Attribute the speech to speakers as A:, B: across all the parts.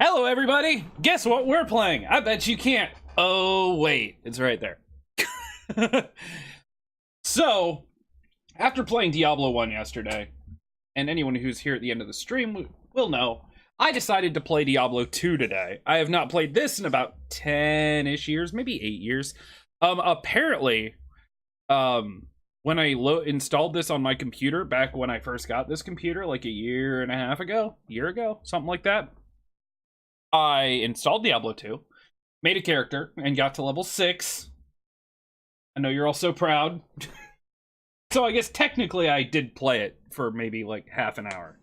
A: Hello, everybody! Guess what we're playing? I bet you can't. Oh, wait. It's right there. So, after playing Diablo 1 yesterday, and anyone who's here at the end of the stream will know, I decided to play Diablo 2 today. I have not played this in about 10-ish years, maybe 8 years. Apparently, when I installed this on my computer, back when I first got this computer, like a year ago, something like that, I installed Diablo 2, made a character, and got to level 6. I know you're all so proud. So I guess technically I did play it for maybe like half an hour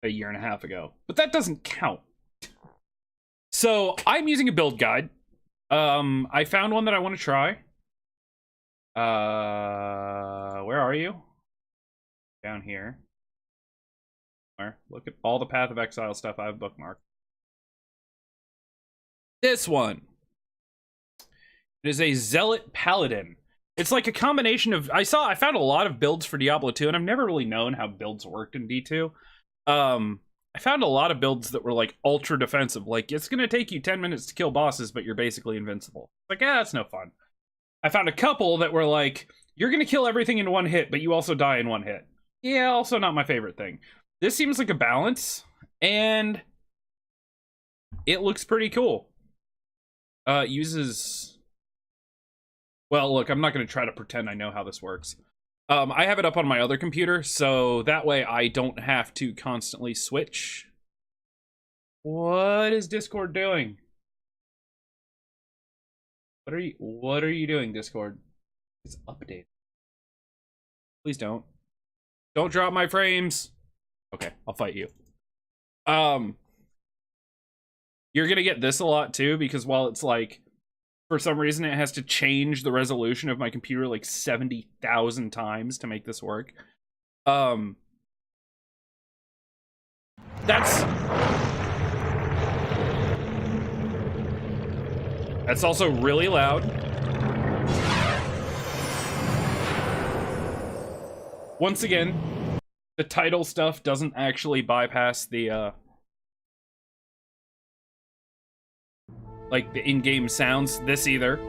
A: a year and a half ago. But that doesn't count. So I'm using a build guide. I found one that I want to try. Where are you? Down here. Look at all the Path of Exile stuff I've bookmarked. This one. It is a Zealot Paladin. It's like a combination of... I found a lot of builds for Diablo 2, and I've never really known how builds worked in D2. I found a lot of builds that were like ultra defensive. Like, it's going to take you 10 minutes to kill bosses, but you're basically invincible. Like, that's no fun. I found a couple that were like, you're going to kill everything in one hit, but you also die in one hit. Yeah, also not my favorite thing. This seems like a balance, and it looks pretty cool. Uses... Well, look, I'm not going to try to pretend I know how this works. I have it up on my other computer, so that way I don't have to constantly switch. What is Discord doing? What are you doing, Discord? It's updated. Please don't. Don't drop my frames. Okay, I'll fight you. You're going to get this a lot too, because while it's like, for some reason, it has to change the resolution of my computer like 70,000 times to make this work. That's also really loud. Once again, the title stuff doesn't actually bypass the, like the in-game sounds, this either.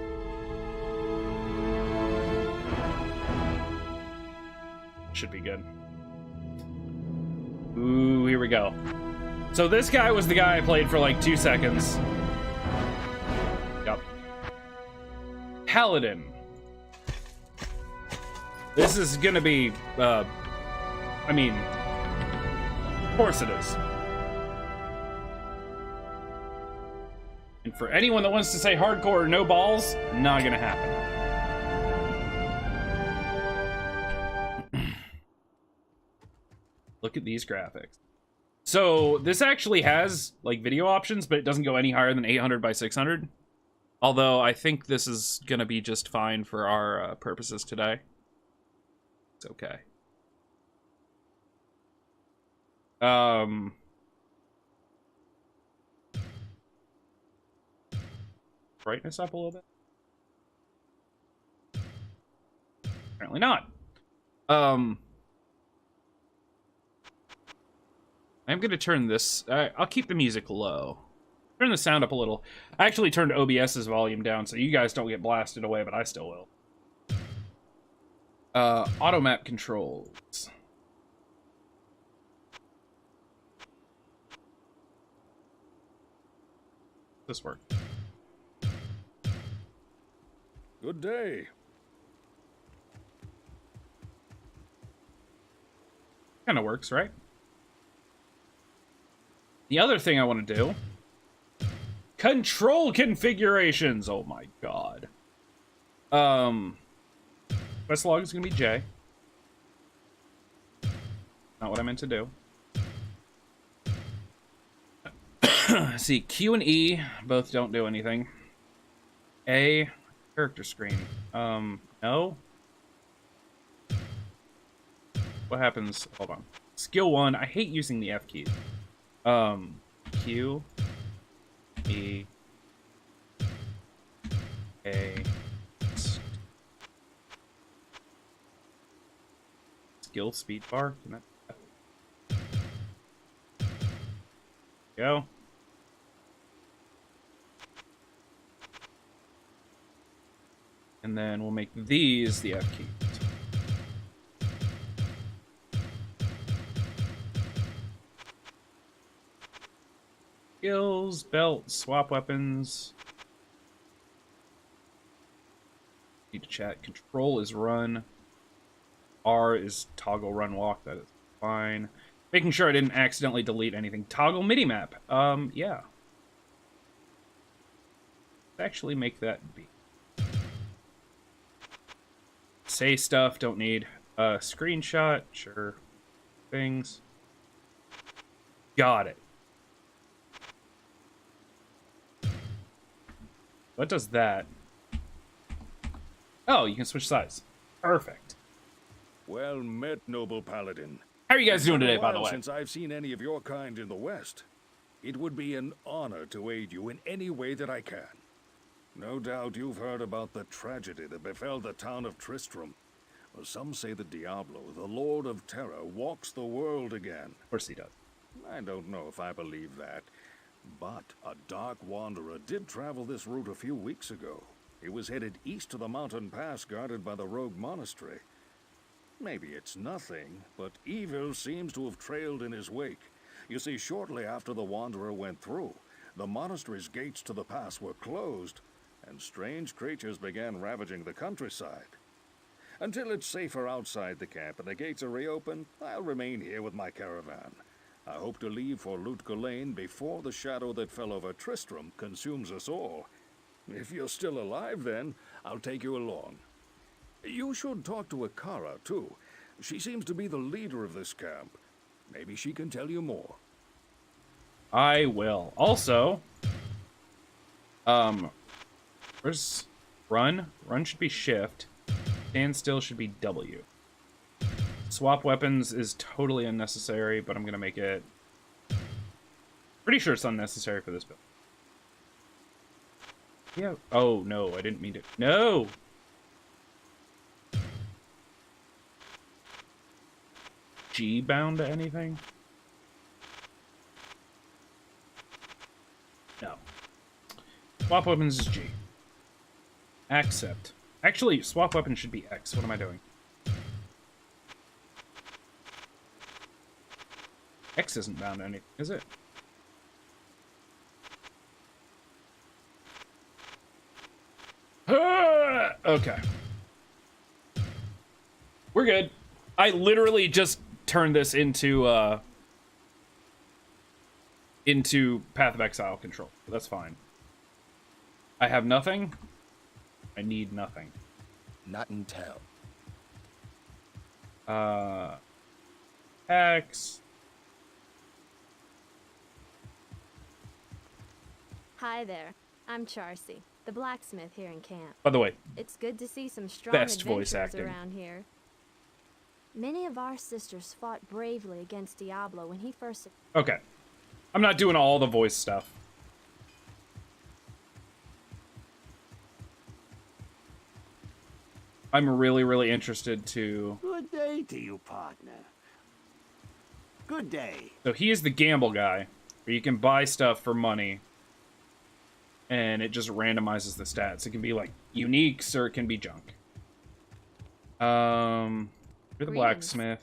A: Should be good. Ooh, here we go. So this guy was the guy I played for like 2 seconds. Yep. Paladin. This is gonna be, I mean, of course it is. And for anyone that wants to say hardcore or no balls, not gonna happen. Look at these graphics. So this actually has like video options, but it doesn't go any higher than 800 by 600. Although I think this is gonna be just fine for our purposes today. It's okay. Brightness up a little bit? Apparently not. I'm gonna turn this... I'll keep the music low. Turn the sound up a little. I actually turned OBS's volume down so you guys don't get blasted away, but I still will. Auto map controls. This work.
B: Good day.
A: Kind of works, right? The other thing I want to do... Control configurations! Oh my god. Quest log is going to be J. Not what I meant to do. See, Q and E both don't do anything. A... Character screen. No? What happens? Hold on. Skill 1. I hate using the F keys. Q. E. A. Skill speed bar. Can I... Go. And then we'll make these the F keys. Skills, belt, swap weapons. Need to chat. Control is run. R is toggle run walk. That is fine. Making sure I didn't accidentally delete anything. Toggle MIDI map. Yeah. Let's actually make that be. Say stuff, don't need. Screenshot, sure. Things. Got it. What does that? Oh, you can switch sides. Perfect.
B: Well met, noble paladin.
A: How are you guys
B: It's
A: doing
B: been a
A: today, by the
B: while
A: way?
B: Since I've seen any of your kind in the West. It would be an honor to aid you in any way that I can. No doubt you've heard about the tragedy that befell the town of Tristram. Well, some say that Diablo, the Lord of Terror, walks the world again.
A: Of course he does.
B: I don't know if I believe that. But a dark wanderer did travel this route a few weeks ago. He was headed east to the mountain pass guarded by the rogue monastery. Maybe it's nothing, but evil seems to have trailed in his wake. You see, shortly after the wanderer went through, the monastery's gates to the pass were closed, and strange creatures began ravaging the countryside. Until it's safer outside the camp and the gates are reopened, I'll remain here with my caravan. I hope to leave for Lutga Lane before the shadow that fell over Tristram consumes us all. If you're still alive then, I'll take you along. You should talk to Akara, too. She seems to be the leader of this camp. Maybe she can tell you more.
A: I will. Also, where's run? Run should be shift. Stand still should be W. Swap weapons is totally unnecessary, but I'm gonna make it. Pretty sure it's unnecessary for this build. Yeah. Oh no, I didn't mean to. No. G bound to anything? No. Swap weapons is G. Accept. Actually, swap weapon should be X. What am I doing? X isn't bound to anything, is it? Okay. We're good. I literally just turned this into Path of Exile control. That's fine. I have nothing. I need nothing.
C: Not until.
A: X.
D: Hi there. I'm Charcy, the blacksmith here in camp.
A: By the way,
D: It's good to see some strong
A: Best voice
D: adventurers
A: acting.
D: around here. Many of our sisters fought bravely against Diablo when he first...
A: okay. I'm not doing all the voice stuff. I'm really, really interested to...
E: Good day to you, partner. Good day.
A: So he is the gamble guy, where you can buy stuff for money, and it just randomizes the stats. It can be like uniques, or it can be junk. You're the
D: Greetings.
A: blacksmith.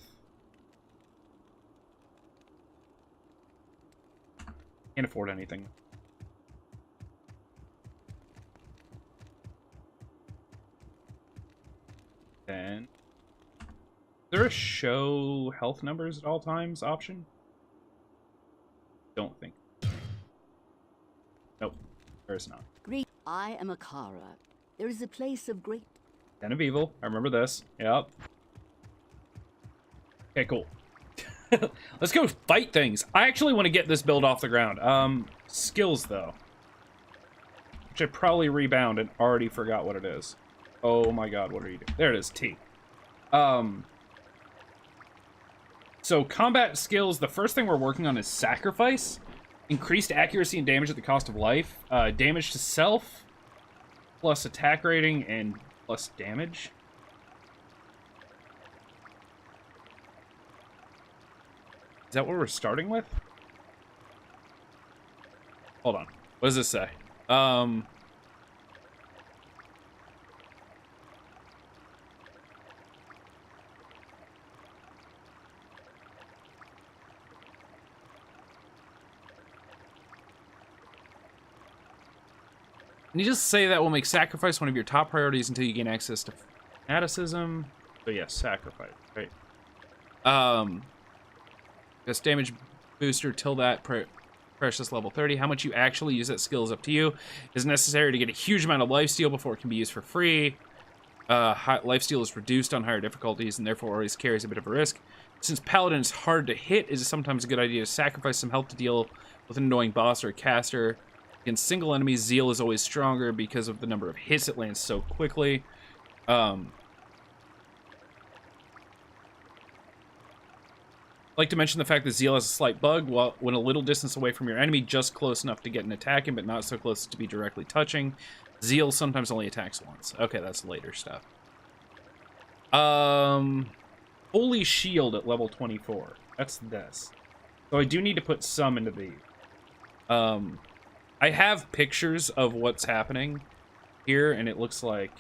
A: Can't afford anything. Then, is there a show health numbers at all times option? Don't think. Nope, there is not.
F: Great. I am Akara. There is a place of great...
A: Den of Evil. I remember this. Yep. Okay, cool. Let's go fight things. I actually want to get this build off the ground. Skills, though. Which I probably rebound and already forgot what it is. Oh my god, what are you doing? There it is, T. So combat skills, the first thing we're working on is Sacrifice. Increased accuracy and damage at the cost of life. Damage to self, plus attack rating, and plus damage. Is that what we're starting with? Hold on. What does this say? And you just say that will make sacrifice one of your top priorities until you gain access to fanaticism. So yes, sacrifice, right? This damage booster till that precious level 30. How much you actually use that skill is up to you. It is necessary to get a huge amount of lifesteal before it can be used for free. Lifesteal is reduced on higher difficulties and therefore always carries a bit of a risk. Since Paladin is hard to hit, it is sometimes a good idea to sacrifice some health to deal with an annoying boss or a caster. Against single enemies, Zeal is always stronger because of the number of hits it lands so quickly. I'd like to mention the fact that Zeal has a slight bug. When a little distance away from your enemy, just close enough to get an attack in, but not so close to be directly touching, Zeal sometimes only attacks once. Okay, that's later stuff. Holy Shield at level 24. That's this. So I do need to put some into these. I have pictures of what's happening here, and it looks like...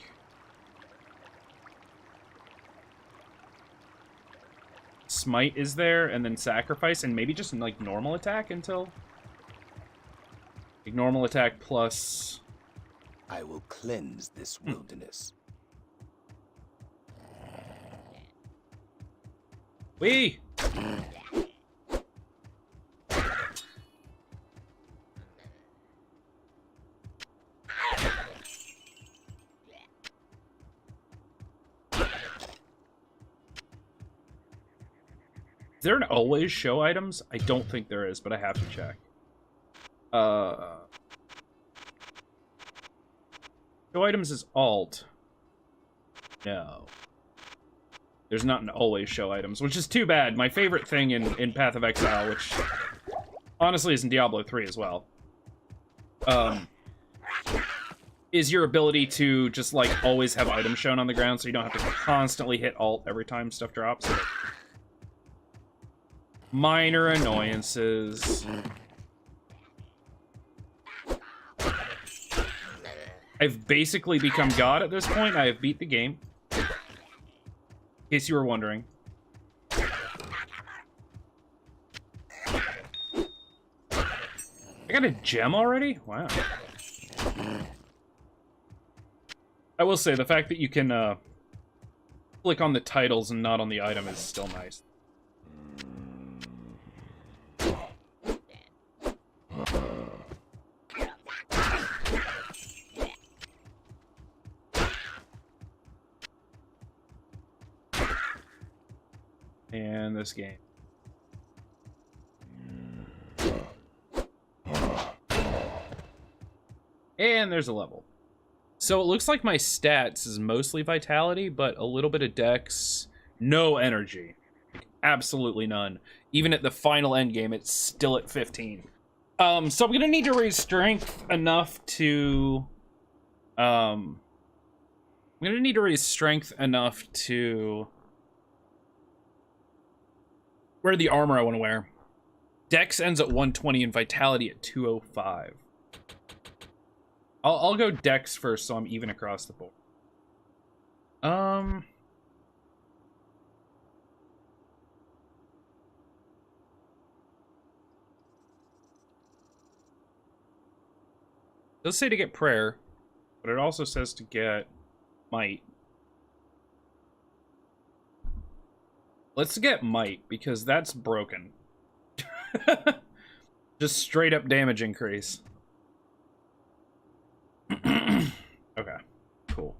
A: Smite is there, and then Sacrifice, and maybe just, like, normal attack until... Like, normal attack plus...
C: I will cleanse this wilderness.
A: Wee! Is there an always show items? I don't think there is, but I have to check. Show items is alt. No. There's not an always show items, which is too bad. My favorite thing in Path of Exile, which honestly is in Diablo 3 as well, is your ability to just, like, always have items shown on the ground so you don't have to constantly hit alt every time stuff drops. Minor annoyances. I've basically become God at this point. I have beat the game. In case you were wondering. I got a gem already? Wow. I will say, the fact that you can click on the titles and not on the item is still nice. And this game. And there's a level. So it looks like my stats is mostly vitality, but a little bit of dex, no energy. Absolutely none. Even at the final end game, it's still at 15. So I'm gonna need to raise strength enough to... I'm gonna need to raise strength enough to... wear the armor I want to wear. Dex ends at 120 and Vitality at 205. I'll go Dex first, so I'm even across the board. It does say to get prayer, but it also says to get might. Let's get might, because that's broken. Just straight up damage increase. Okay, cool.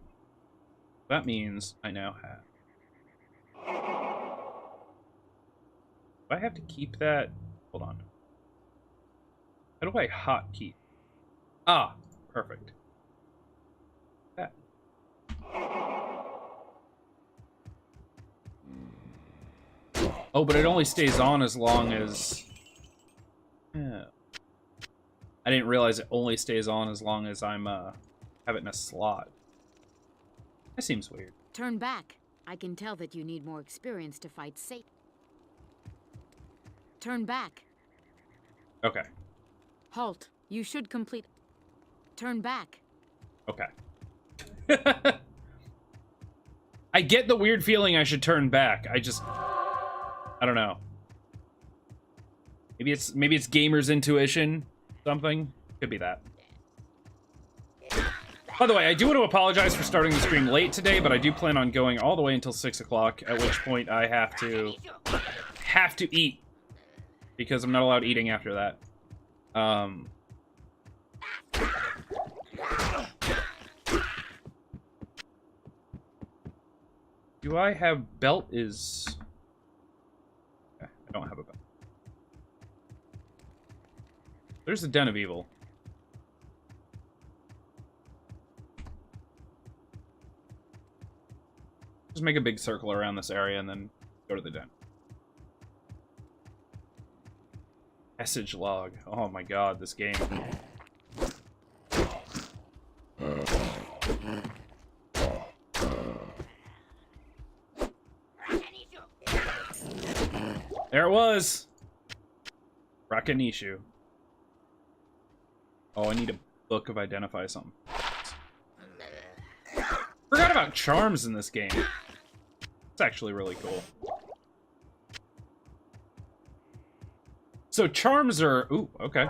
A: That means I now have... Do I have to keep that? Hold on. How do I hotkey? Ah, perfect. That. Oh, but it only stays on as long as... Yeah. I didn't realize it only stays on as long as I'm, have it in a slot. That seems weird.
G: Turn back. I can tell that you need more experience to fight Satan. Turn back.
A: Okay.
G: Halt. You should complete... Turn back.
A: Okay. I get the weird feeling I should turn back. I don't know. Maybe it's gamer's intuition. Something. Could be that. By the way, I do want to apologize for starting the stream late today, but I do plan on going all the way until 6 o'clock, at which point I have to eat, because I'm not allowed eating after that. Do I have belt is... Okay, I don't have a belt. There's the Den of Evil. Just make a big circle around this area and then go to the den. Message log. Oh my god, this game. There it was! Rakanishu. Oh, I need a book of identify something. Forgot about charms in this game. It's actually really cool. So charms are... Ooh, okay.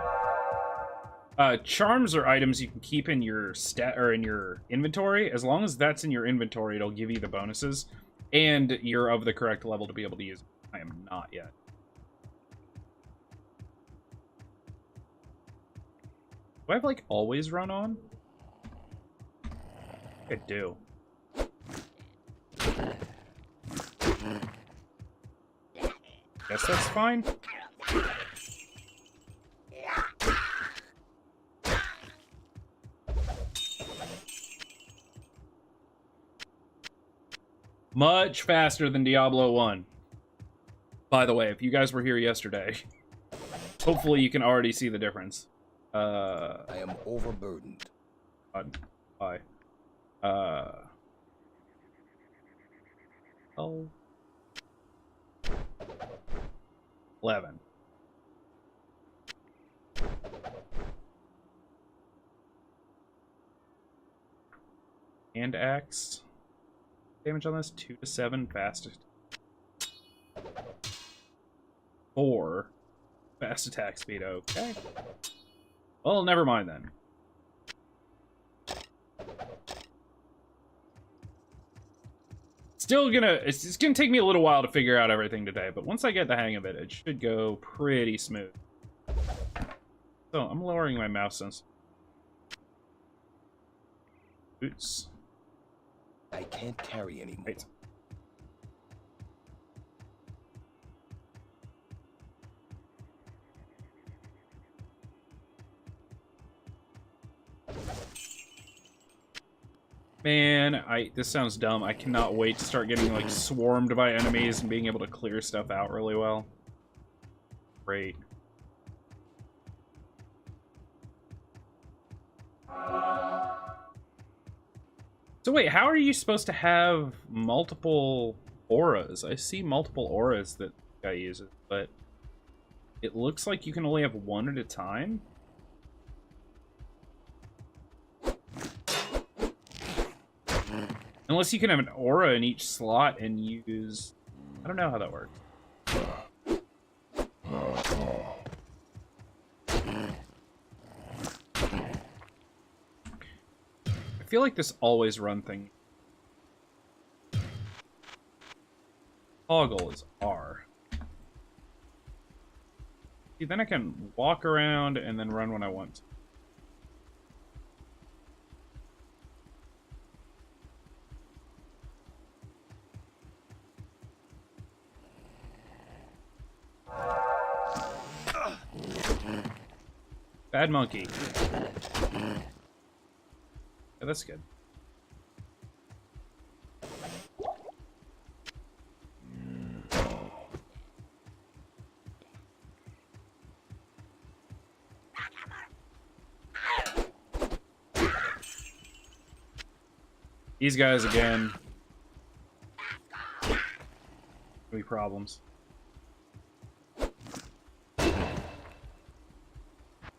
A: Charms are items you can keep in your stat or in your inventory. As long as that's in your inventory, it'll give you the bonuses. And you're of the correct level to be able to use it. I am not yet. Do I have, like, always run on? I do. Guess that's fine. Much faster than Diablo 1. By the way, if you guys were here yesterday, hopefully you can already see the difference.
C: I am overburdened.
A: Why? Oh. 11. Hand axe. Damage on this 2 to 7 fastest. 4 fast attack speed. Okay. Well, never mind then. It's gonna take me a little while to figure out everything today, but once I get the hang of it, it should go pretty smooth. So I'm lowering my mouse sense. Boots.
C: I can't carry anymore.
A: Wait. Man, this sounds dumb. I cannot wait to start getting, like, swarmed by enemies and being able to clear stuff out really well. Great. So wait, how are you supposed to have multiple auras? I see multiple auras that the guy uses, but it looks like you can only have one at a time? Unless you can have an aura in each slot and use... I don't know how that works. I feel like this always run thing. Toggle is R. See, then I can walk around and then run when I want to. Bad monkey. Yeah, that's good. These guys again. Be problems.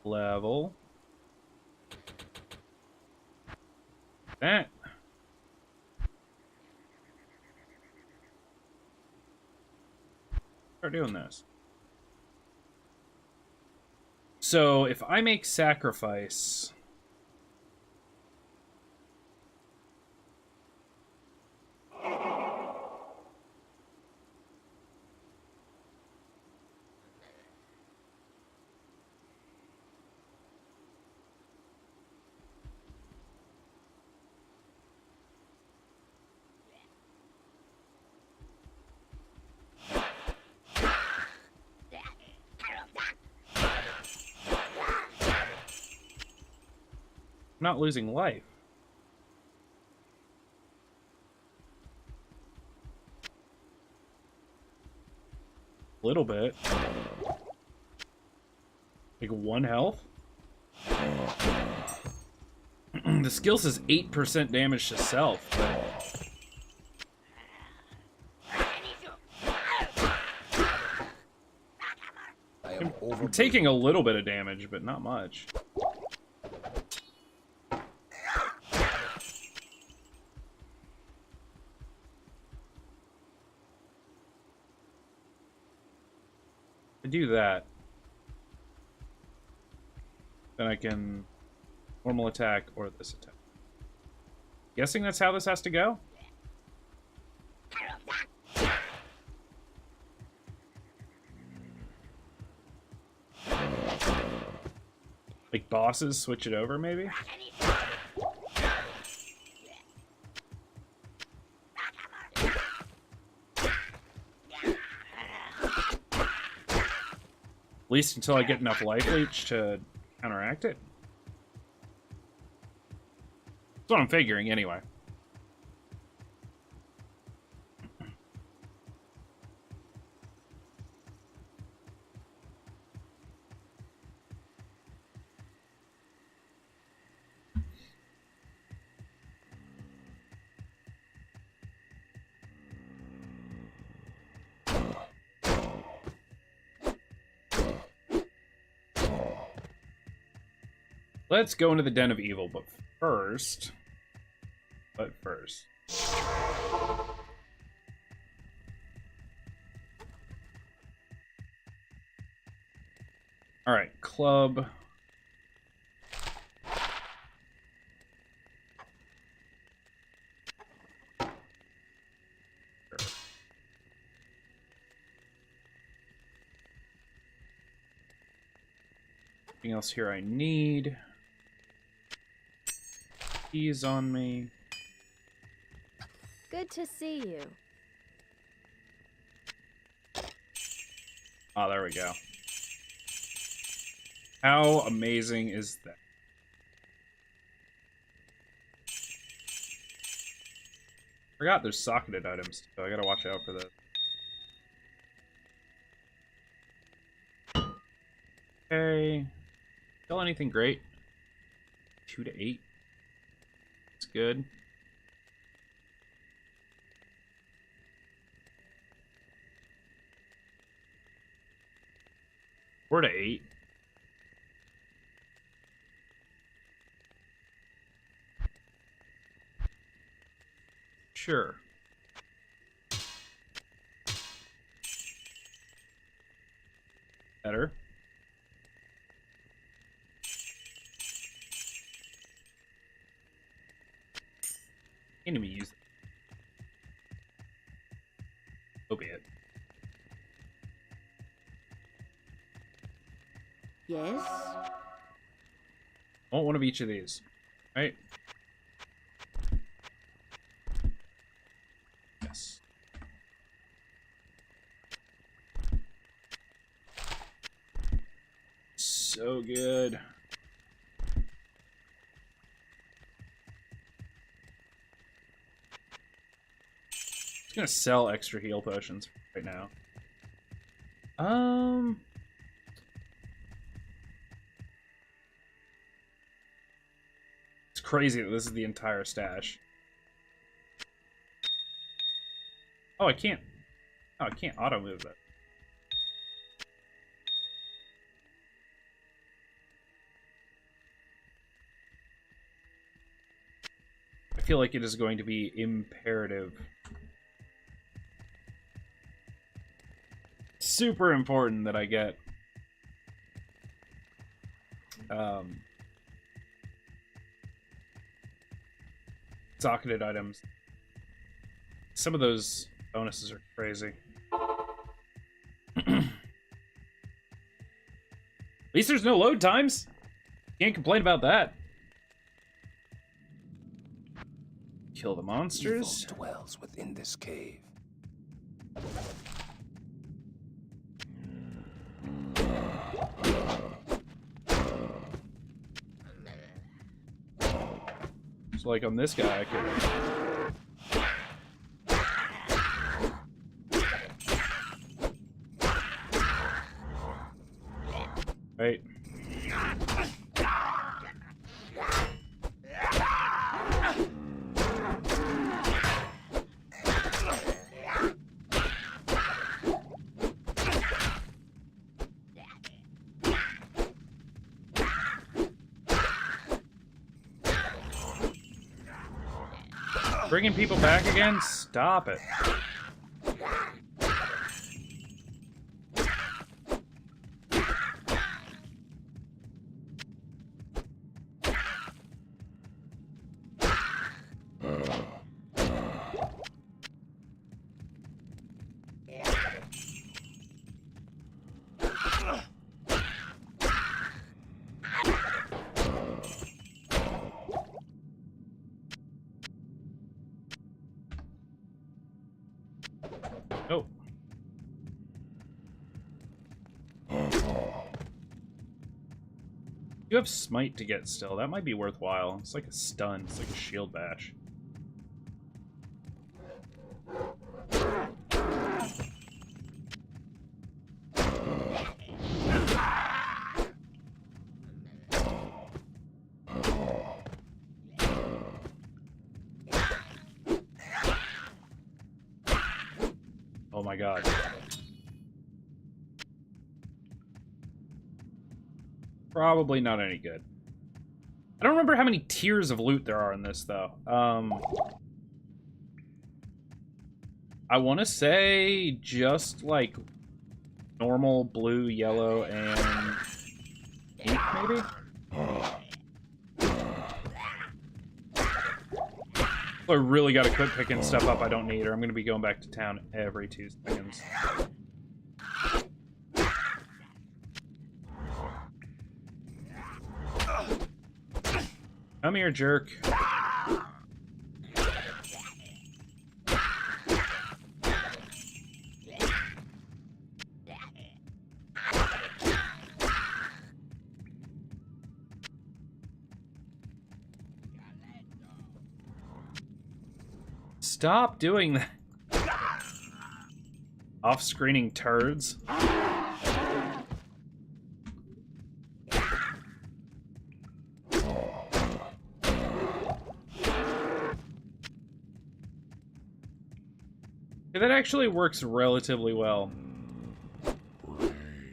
A: Level. That. Start doing this. So if I make sacrifice, not losing life. A little bit. Like 1 health. The skill says 8% damage to self. But... I'm taking a little bit of damage, but not much. I do that. Then I can normal attack or this attack. Guessing that's how this has to go? Like bosses switch it over, maybe? At least until I get enough life leech to counteract it. That's what I'm figuring, anyway. Let's go into the Den of Evil, but first... Alright, club. Sure. Anything else here I need? Keys on me.
D: Good to see you.
A: Oh, there we go. How amazing is that? Forgot there's socketed items, so I gotta watch out for this. Okay. Kill anything great? 2 to 8. It's good. Four to 8. Sure. Better. Enemy use it. Opiate.
F: Yes?
A: I want one of each of these. Right? Yes. So good. I'm gonna sell extra heal potions right now. It's crazy that this is the entire stash. Oh, I can't. Oh, I can't auto move that. I feel like it is going to be imperative. Super important that I get socketed items. Some of those bonuses are crazy. At least there's no load times. Can't complain about that. Kill the monsters.
C: Evil dwells within this cave.
A: So, like, on this guy, I could... Right. Bringing people back again? Stop it. Oh. You have smite to get still. That might be worthwhile. It's like a stun. It's like a shield bash. Oh my god. Probably not any good. I don't remember how many tiers of loot there are in this, though. I want to say just, like, normal, blue, yellow, and pink, maybe? I really gotta quit picking stuff up I don't need, or I'm gonna be going back to town every 2 seconds. Come here, jerk. Stop doing that. Off-screening turds. Yeah, that actually works relatively well.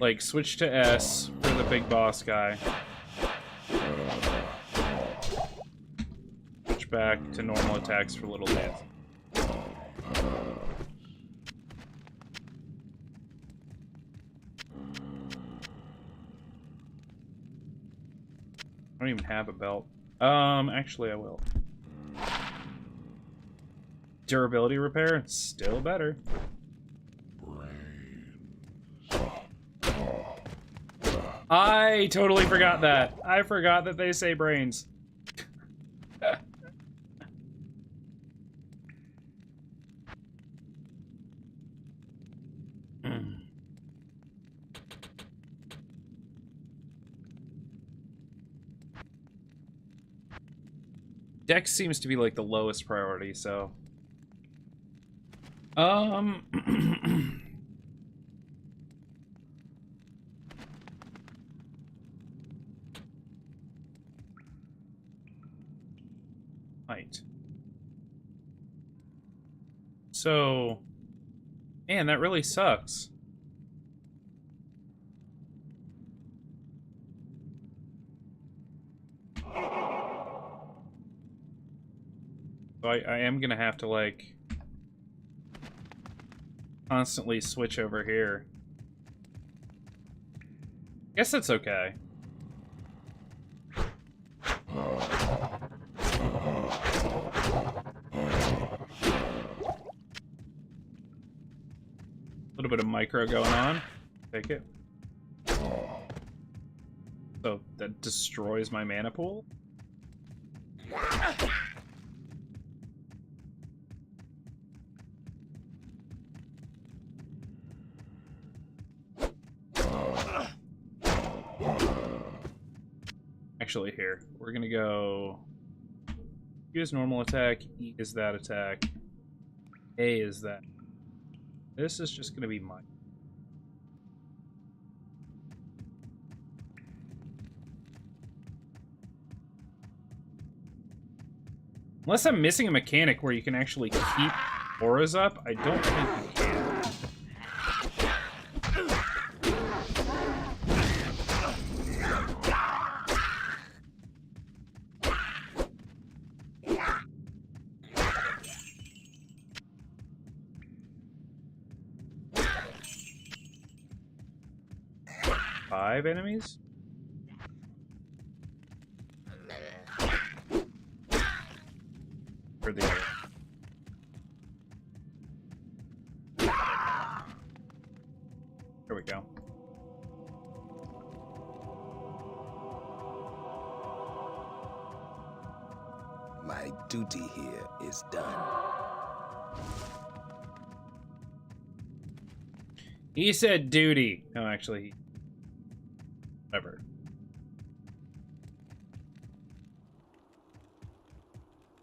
A: Like, switch to S for the big boss guy. Switch back to normal attacks for little dudes. I don't even have a belt. Actually I will. Durability repair, still better. I totally forgot that. I forgot that they say brains. Dex seems to be like the lowest priority, so right. So, man, that really sucks. So I am gonna have to, like, constantly switch over here. Guess that's okay. A little bit of micro going on. Take it. So that destroys my mana pool? Actually, here, we're gonna go Q is normal attack, E is that attack, A is that. This is just going to be mine. Unless I'm missing a mechanic where you can actually keep auras up, I don't think you can. 5 enemies? For the other. There we go.
C: My duty here is done.
A: He said duty. No, actually, whatever.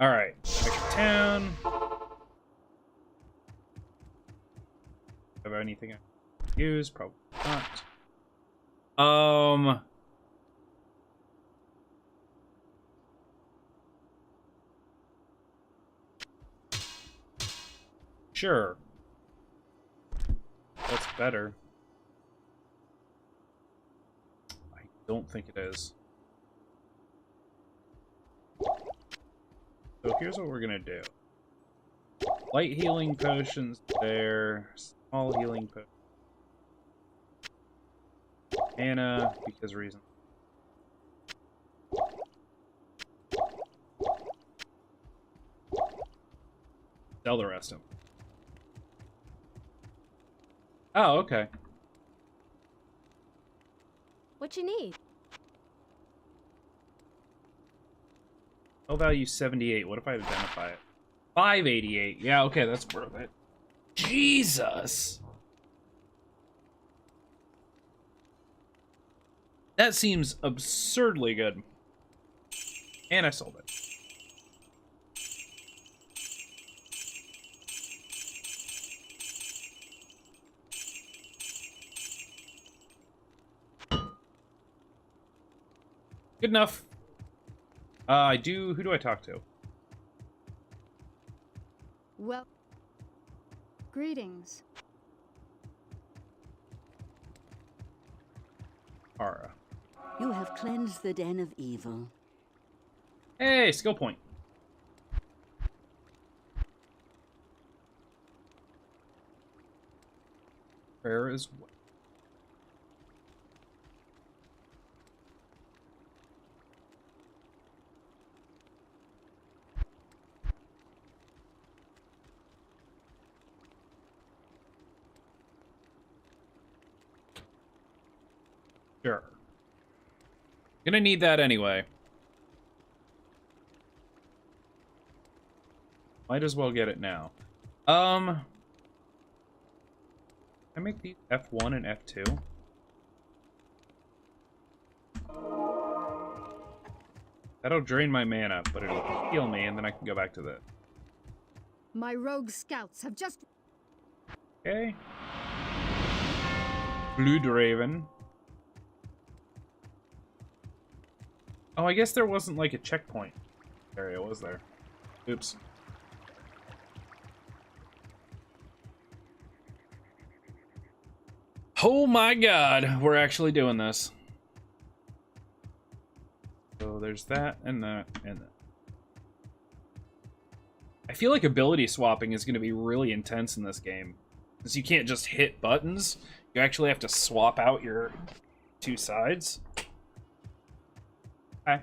A: All right, back to town. Have anything I can use? Probably not. Sure. That's better. I don't think it is. So here's what we're gonna do. Light healing potions there. Small healing potions. Mana, because reason. Sell the rest of them. Oh, okay.
D: What you need?
A: Low value 78. What if I identify it? 588. Yeah, okay, that's worth it. Jesus! That seems absurdly good. And I sold it. Good enough. Who do I talk to?
H: Well, greetings.
A: Ara.
F: You have cleansed the den of evil.
A: Hey, skill point. Where is what? Sure. Gonna need that anyway. Might as well get it now. I make these F1 and F2. That'll drain my mana, but it'll heal me, and then I can go back to that.
H: My rogue scouts have just...
A: Okay. Blue Draven. Oh, I guess there wasn't like a checkpoint area, was there? Oops. Oh my god, we're actually doing this. So there's that and that and that. I feel like ability swapping is going to be really intense in this game. Since you can't just hit buttons, you actually have to swap out your two sides. Okay.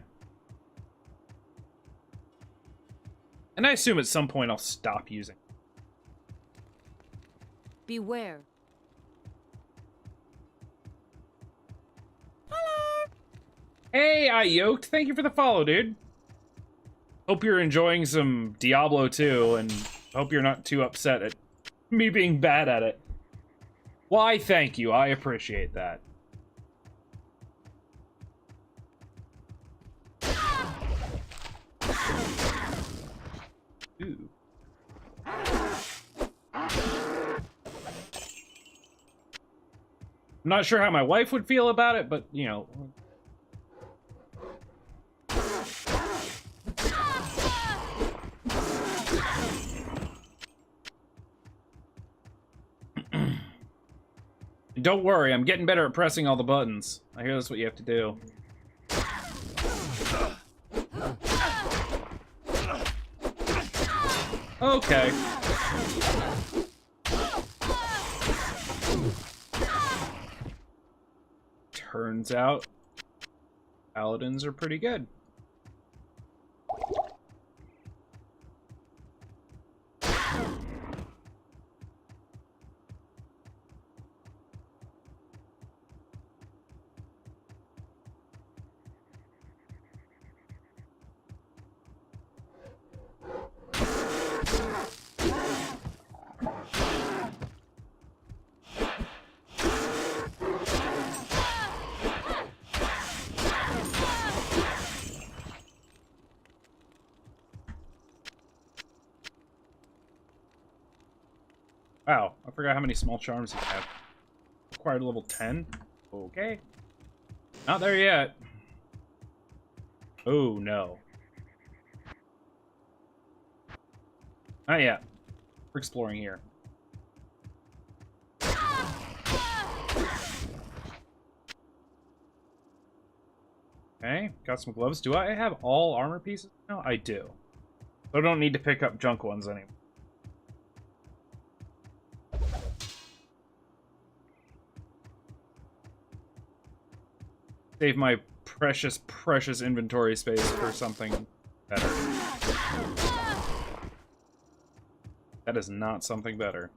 A: And I assume at some point I'll stop using.
G: Beware.
A: Hey, I yoked. Thank you for the follow, dude. Hope you're enjoying some Diablo 2, and hope you're not too upset at me being bad at it. Why, thank you. I appreciate that. Ooh. I'm not sure how my wife would feel about it, but, you know. Don't worry, I'm getting better at pressing all the buttons. I hear that's what you have to do. Okay. Turns out, paladins are pretty good. Wow, I forgot how many small charms you have. Required level 10? Okay. Not there yet. Oh, no. Not yet. We're exploring here. Okay, got some gloves. Do I have all armor pieces now? I do. So I don't need to pick up junk ones anymore. Save my precious, precious inventory space for something better. That is not something better.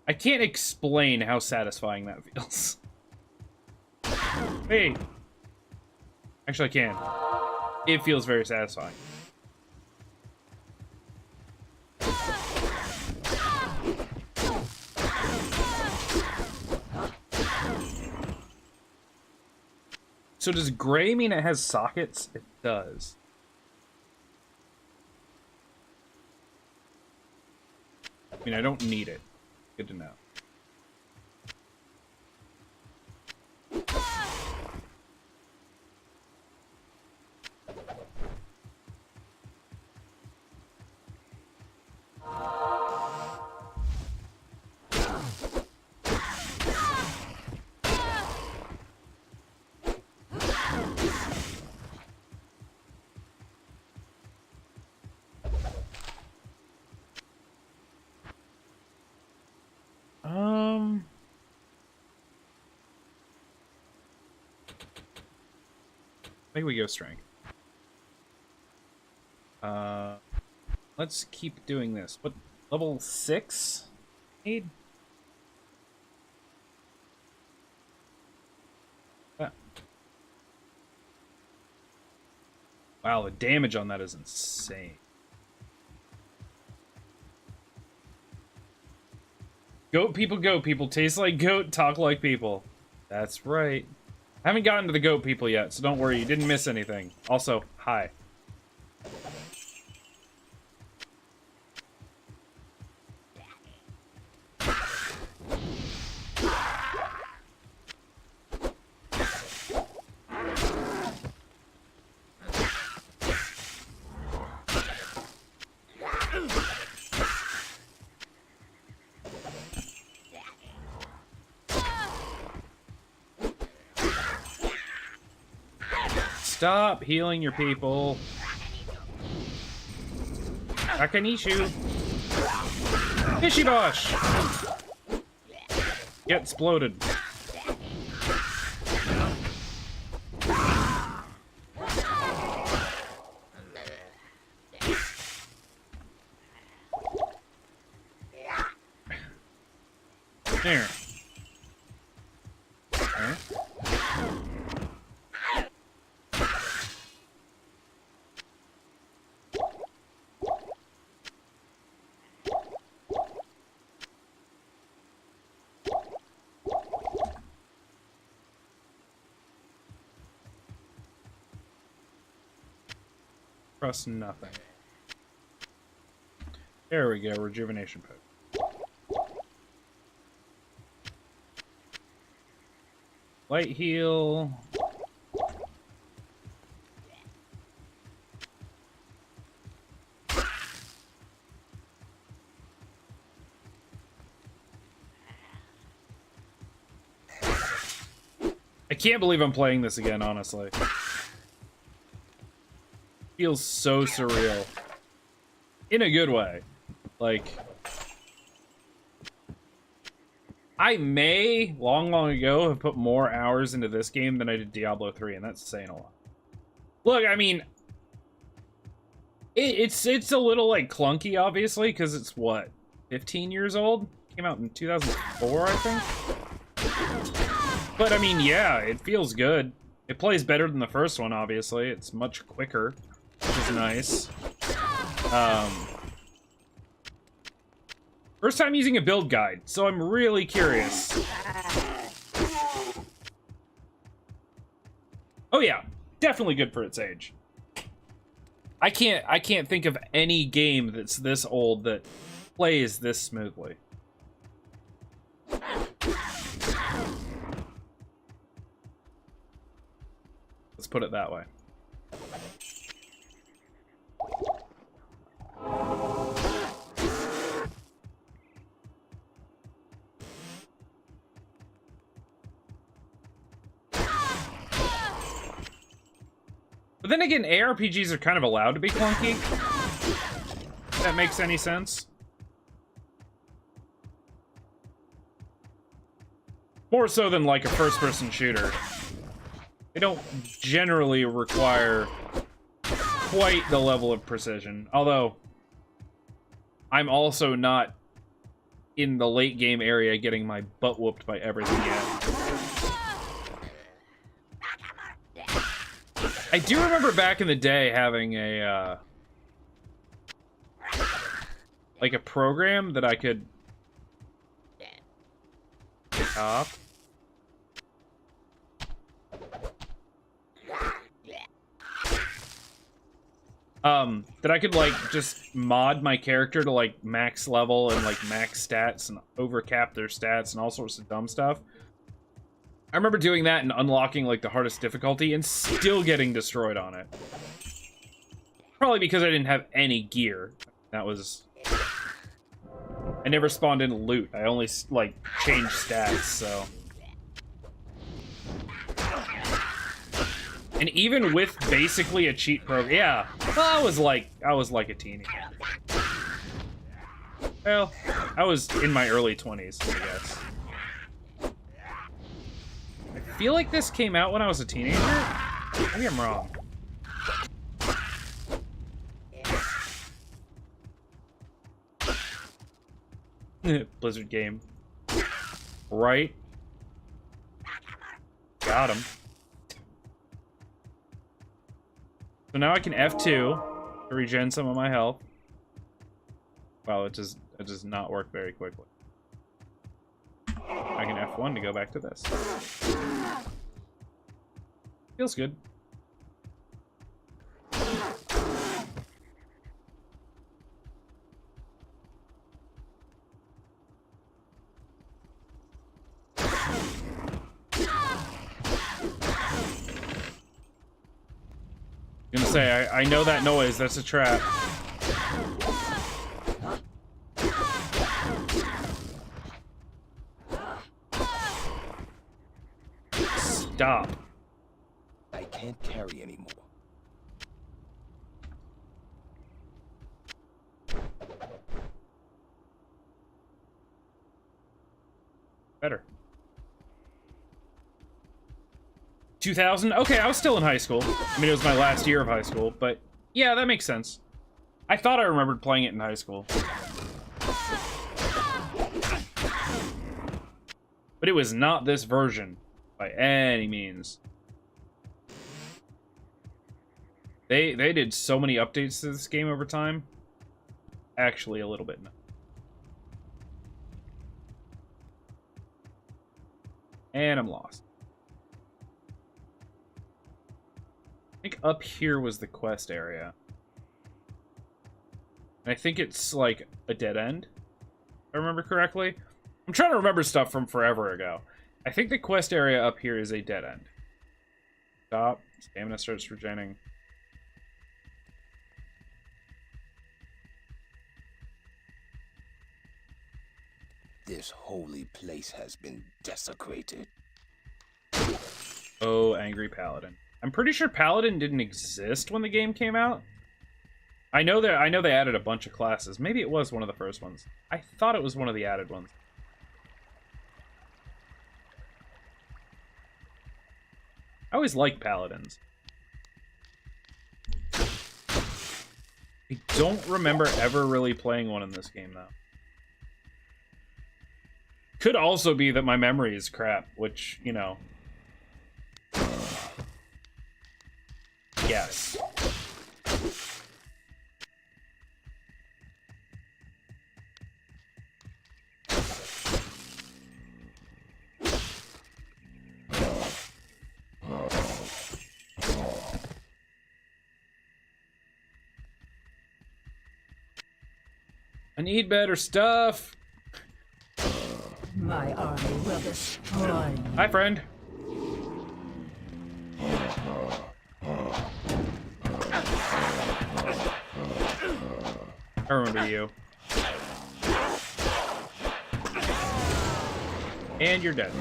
A: I can't explain how satisfying that feels. Hey! Actually, I can. It feels very satisfying. So does gray mean it has sockets? It does. I mean, I don't need it. Good to know. I think we go strength. Let's keep doing this. What level 6 need? Wow, the damage on that is insane. Goat people, taste like goat, talk like people. That's right. I haven't gotten to the goat people yet, so don't worry, you didn't miss anything. Also, hi. Stop healing your people. Akanishu. Fishy Bosh. Get exploded. There. Okay. Trust nothing. There we go, rejuvenation potion. Light heal. I can't believe I'm playing this again, honestly. Feels so surreal. In a good way. Like, I may, long ago, have put more hours into this game than I did Diablo 3, and that's saying a lot. Look, I mean, it's a little, like, clunky, obviously, because it's, what, 15 years old? Came out in 2004, I think? But, I mean, yeah, it feels good. It plays better than the first one, obviously. It's much quicker, which is nice. First time using a build guide, so I'm really curious. Oh yeah, definitely good for its age. I can't think of any game that's this old that plays this smoothly. Let's put it that way. But then again, ARPGs are kind of allowed to be clunky. If that makes any sense. More so than like a first-person shooter. They don't generally require quite the level of precision. Although, I'm also not in the late game area getting my butt whooped by everything yet. I do remember back in the day having a, like a program that I could pick up. That I could, like, just mod my character to, like, max level and, like, max stats and overcap their stats and all sorts of dumb stuff. I remember doing that and unlocking, like, the hardest difficulty and still getting destroyed on it. Probably because I didn't have any gear. That was... I never spawned in loot. I only, like, changed stats, so... And even with basically a cheat program, yeah, well, I was like a teenager. Well, I was in my early 20s, I guess. I feel like this came out when I was a teenager. Maybe I'm wrong. Blizzard game. Right? Got him. So now I can F2 to regen some of my health. Wow, it does not work very quickly. I can F1 to go back to this. Feels good. I'm gonna say, I know that noise, that's a trap. Stop.
C: I can't carry anymore.
A: Better. 2000? Okay, I was still in high school. I mean, it was my last year of high school, but yeah, that makes sense. I thought I remembered playing it in high school. But it was not this version, by any means. They did so many updates to this game over time. Actually, a little bit. And I'm lost. I think up here was the quest area. And I think it's like a dead end, if I remember correctly. I'm trying to remember stuff from forever ago. I think the quest area up here is a dead end. Stop. Stamina starts regenerating.
C: This holy place has been desecrated.
A: Oh, angry paladin. I'm pretty sure paladin didn't exist when the game came out. I know they added a bunch of classes. Maybe it was one of the first ones. I thought it was one of the added ones. I always like paladins. I don't remember ever really playing one in this game, though. Could also be that my memory is crap, which, you know. Yes. I need better stuff.
I: My army will destroy you.
A: Hi, friend. I remember you. And you're dead.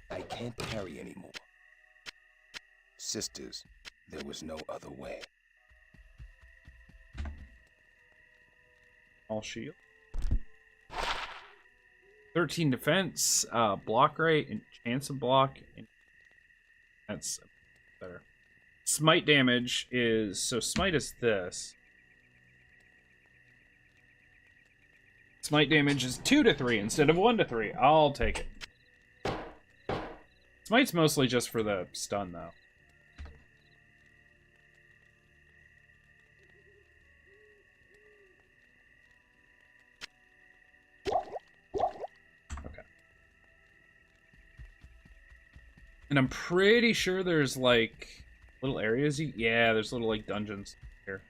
C: I can't carry anymore. Sisters, there was no other way.
A: All shield. 13 defense, block rate, and chance of block. And that's better. Smite damage is, so smite is this. Smite damage is 2 to 3 instead of 1 to 3. I'll take it. Smite's mostly just for the stun, though. Okay. And I'm pretty sure there's, like, little areas. Yeah, there's little, like, dungeons here.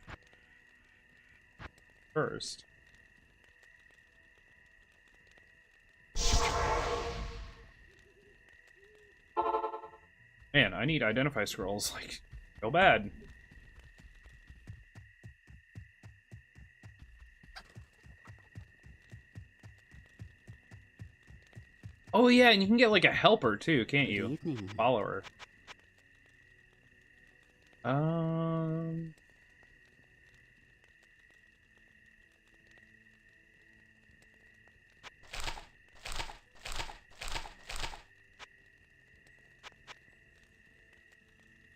A: First. Man, I need identify scrolls, like, so bad. Oh yeah, and you can get like a helper too, can't you?
F: Good evening.
A: Follower.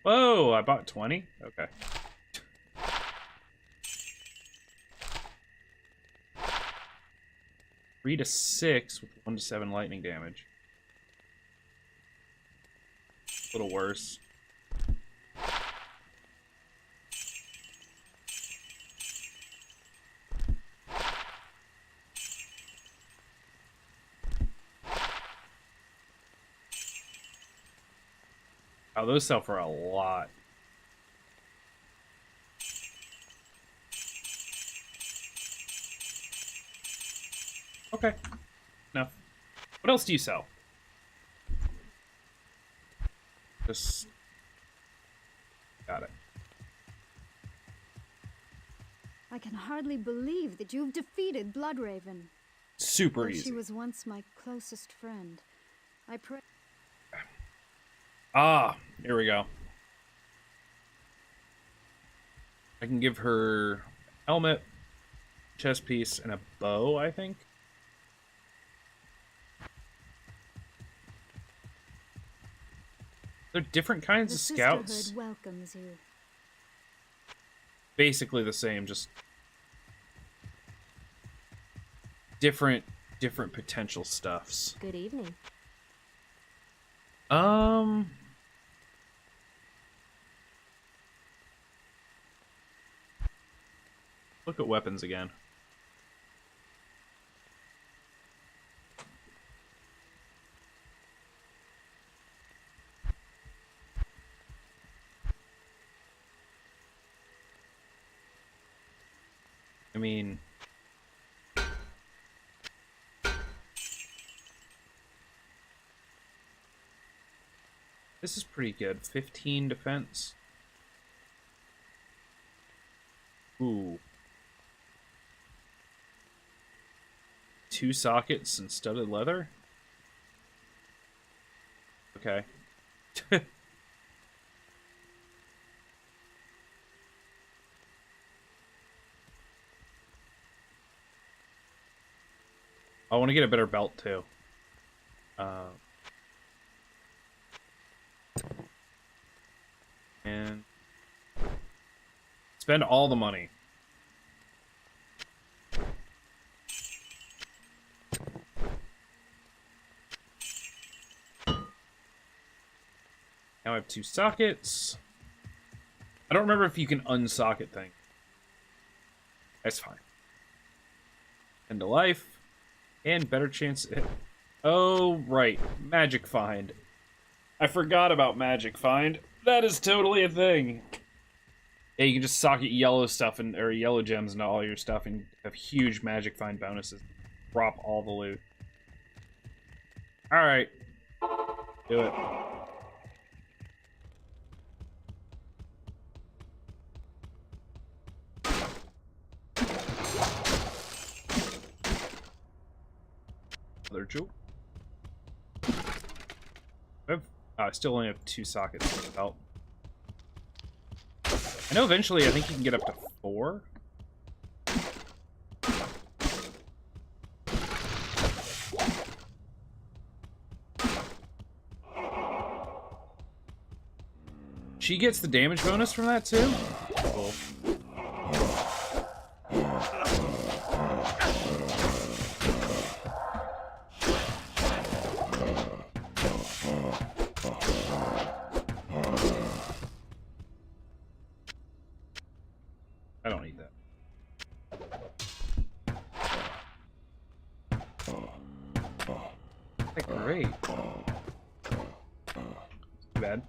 A: Whoa, I bought 20? Okay. Three to 6 with 1 to 7 lightning damage. A little worse. Oh, those sell for a lot. Okay. Enough. What else do you sell? Just... Got it.
H: I can hardly believe that you've defeated Bloodraven.
A: Super
H: Though
A: easy.
H: she was once my closest friend. I pray.
A: Ah, here we go. I can give her helmet, chest piece, and a bow, I think. They're different kinds
H: The
A: of scouts.
H: sisterhood welcomes you.
A: Basically the same, just different potential stuffs.
D: Good evening.
A: Look at weapons again. I mean, this is pretty good. 15 defense. Ooh. 2 sockets and studded leather? Okay. I want to get a better belt too. And spend all the money. Now I have 2 sockets. I don't remember if you can unsocket things. That's fine. End of life. And better chance. Oh, right. Magic Find. I forgot about Magic Find. That is totally a thing. Yeah, you can just socket yellow stuff or yellow gems into all your stuff and have huge Magic Find bonuses. Drop all the loot. Alright. Do it. Another jewel. I still only have 2 sockets in the belt. I know eventually I think you can get up to 4. She gets the damage bonus from that too? Cool. I don't need that. That's great. Too bad.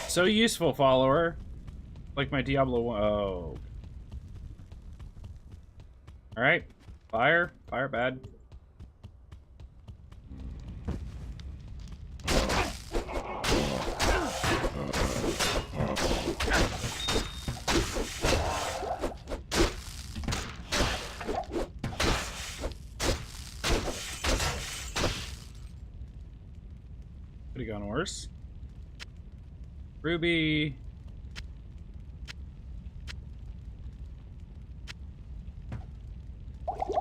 A: So useful, follower. Like my Diablo 1. Oh. Alright. Fire. Fire bad. Could have gone worse. Ruby.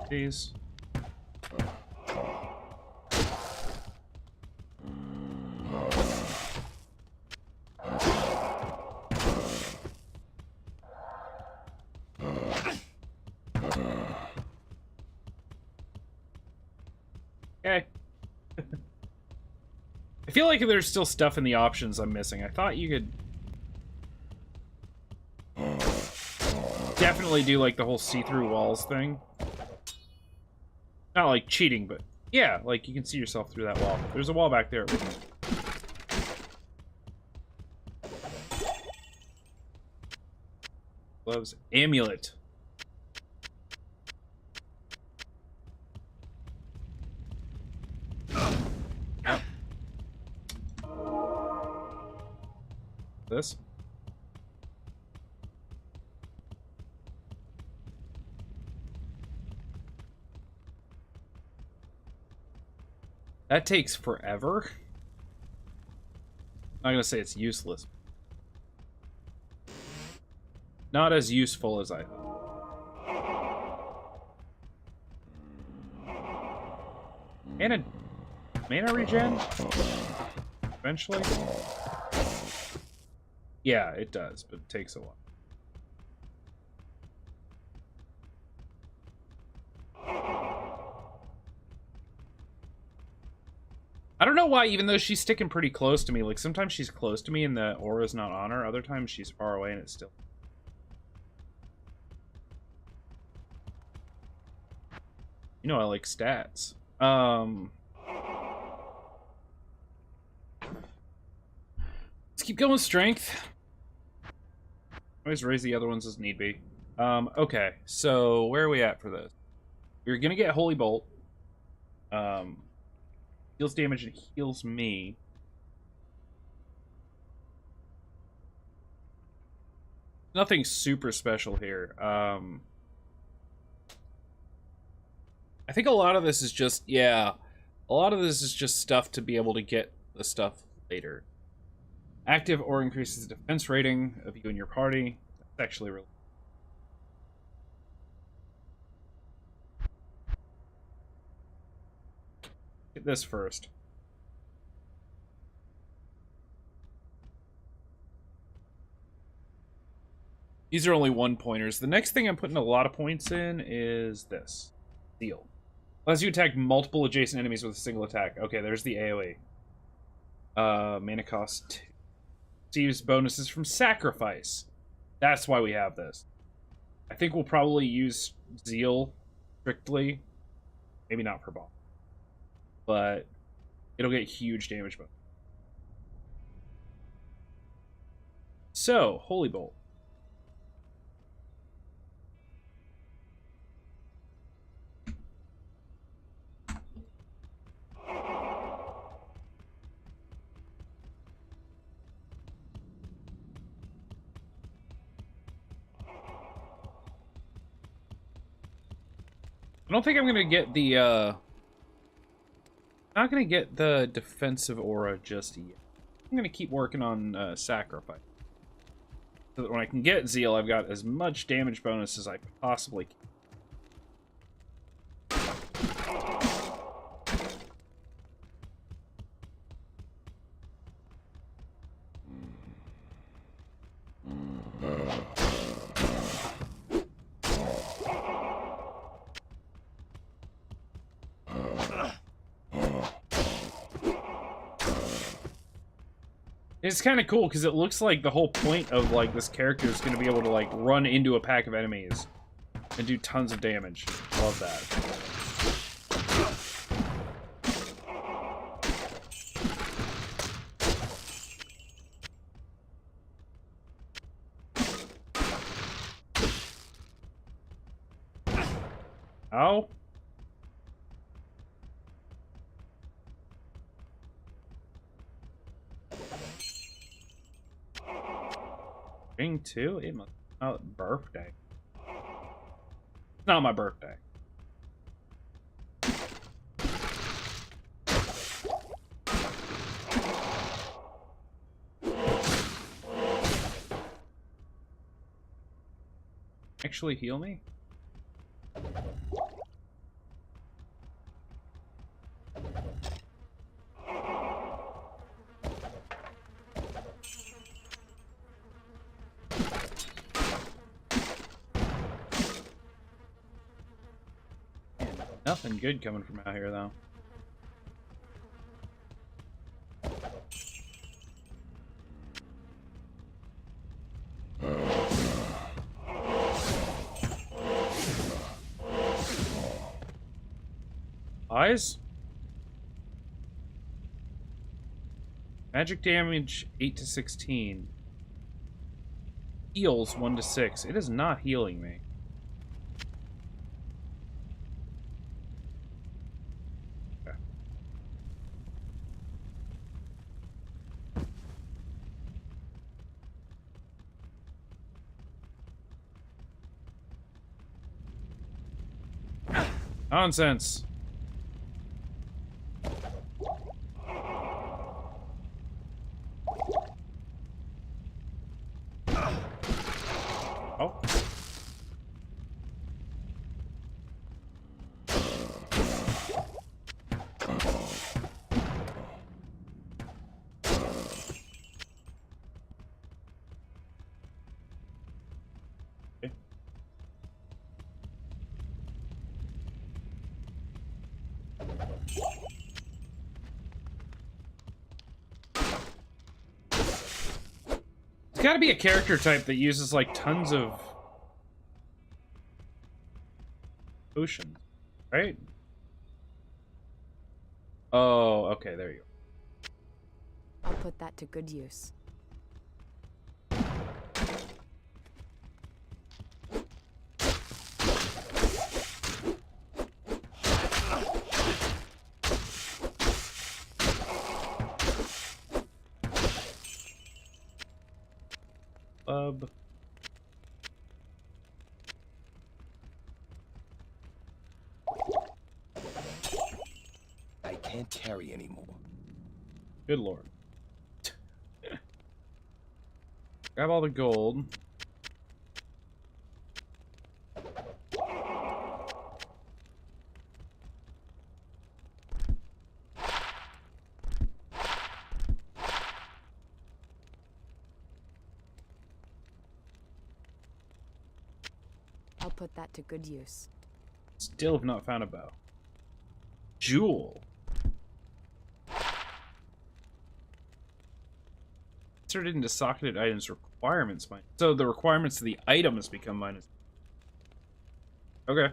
A: Please. Okay. I feel like there's still stuff in the options I'm missing. I thought you could definitely do like the whole see-through walls thing. Not like cheating, but yeah, like you can see yourself through that wall. There's a wall back there. Gloves. Amulet. Yep. This. That takes forever. I'm not gonna say it's useless. Not as useful as I thought. And a mana regen? Eventually? Yeah, it does, but it takes a while. I don't know why, even though she's sticking pretty close to me, like sometimes she's close to me and the aura's not on her, other times she's far away and it's still... You know I like stats. Let's keep going, strength. Always raise the other ones as need be. Okay, so where are we at for this? We're gonna get Holy Bolt. Deals damage and heals me. Nothing super special here. I think a lot of this is just, yeah, a lot of this is just stuff to be able to get the stuff later. Active or increases the defense rating of you and your party. That's actually really... Get this first. These are only 1-pointers. The next thing I'm putting a lot of points in is this. Seal. Allows you to attack multiple adjacent enemies with a single attack. Okay, there's the AoE. Mana cost 2. Receives bonuses from sacrifice. That's why we have this. I think we'll probably use Zeal strictly. Maybe not per ball. But it'll get huge damage bonus. So, Holy Bolt. I don't think I'm gonna get the not gonna get the defensive aura just yet. I'm gonna keep working on sacrifice. So that when I can get Zeal, I've got as much damage bonus as I possibly can. It's kind of cool because it looks like the whole point of like this character is going to be able to like run into a pack of enemies and do tons of damage. Love that. Oh. Ring 2? It must be my birthday. It's not my birthday. Actually heal me? Nothing good coming from out here, though. Eyes? Magic damage 8 to 16. Heals 1 to 6. It is not healing me. Nonsense. Oh. gotta be a character type that uses like tons of potions, right? Oh, okay, there you go.
G: I'll put that to good use.
A: Bub.
C: I can't carry anymore.
A: Good lord. Grab all the gold.
G: I'll put that to good use.
A: Still have not found a bow. Jewel. Inserted into socketed items requirements. So the requirements of the items become minus. Okay.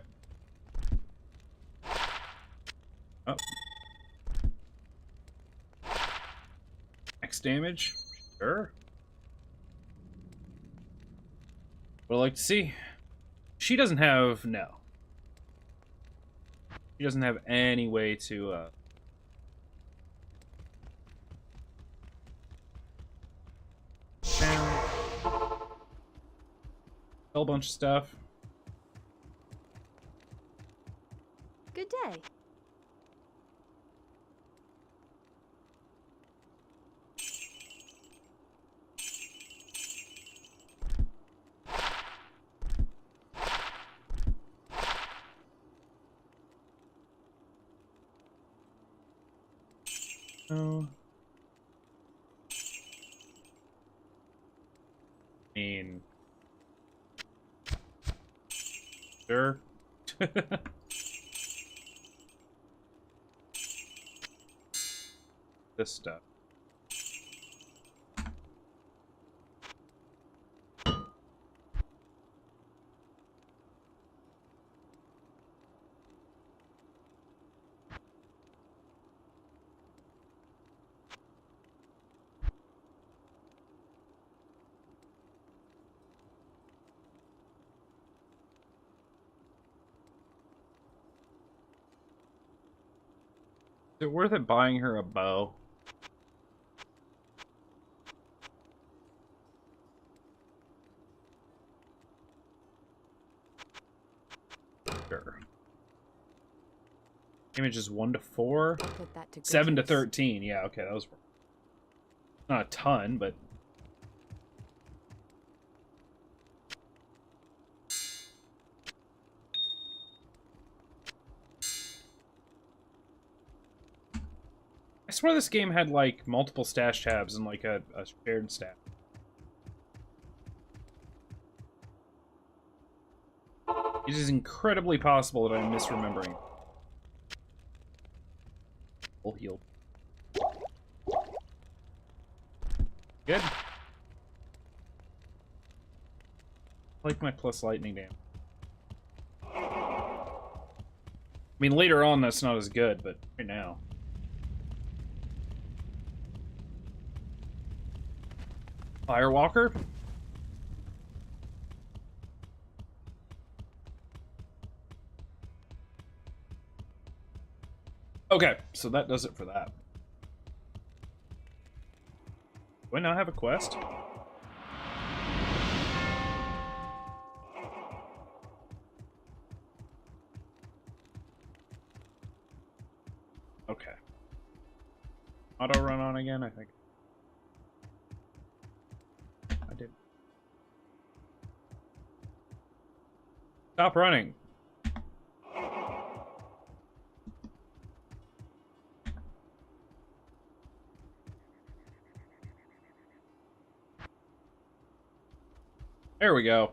A: Oh. Max damage? Sure. Would I like to see? She doesn't have... No. She doesn't have any way to, whole bunch of stuff.
D: Good day.
A: Oh. I mean... Sure. This stuff. Is it worth it buying her a bow? Sure. Damage is 1 to 4.
G: I'll put that to good
A: 7 to
G: use.
A: 13. Yeah, okay, that was not a ton, but I swear this game had like multiple stash tabs and like a shared stash. It is incredibly possible that I'm misremembering. Full heal. Good. I like my plus lightning damage. I mean, later on that's not as good, but right now. Firewalker? Okay, so that does it for that. Do I now have a quest? Okay. Auto run on again, I think. I did. Stop running. There we go.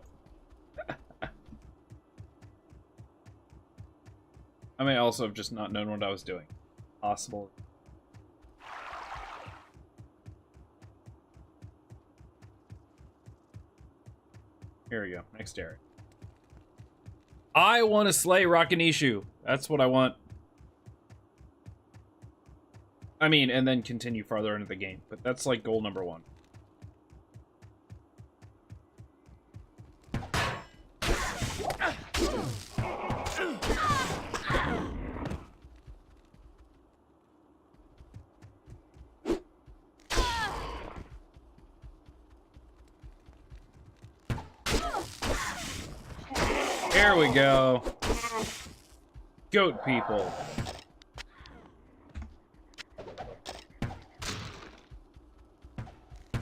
A: I may also have just not known what I was doing. Possible. Here we go. Next area. I want to slay Rakanishu. That's what I want. I mean, and then continue farther into the game. But that's like goal number 1. There we go. Goat people.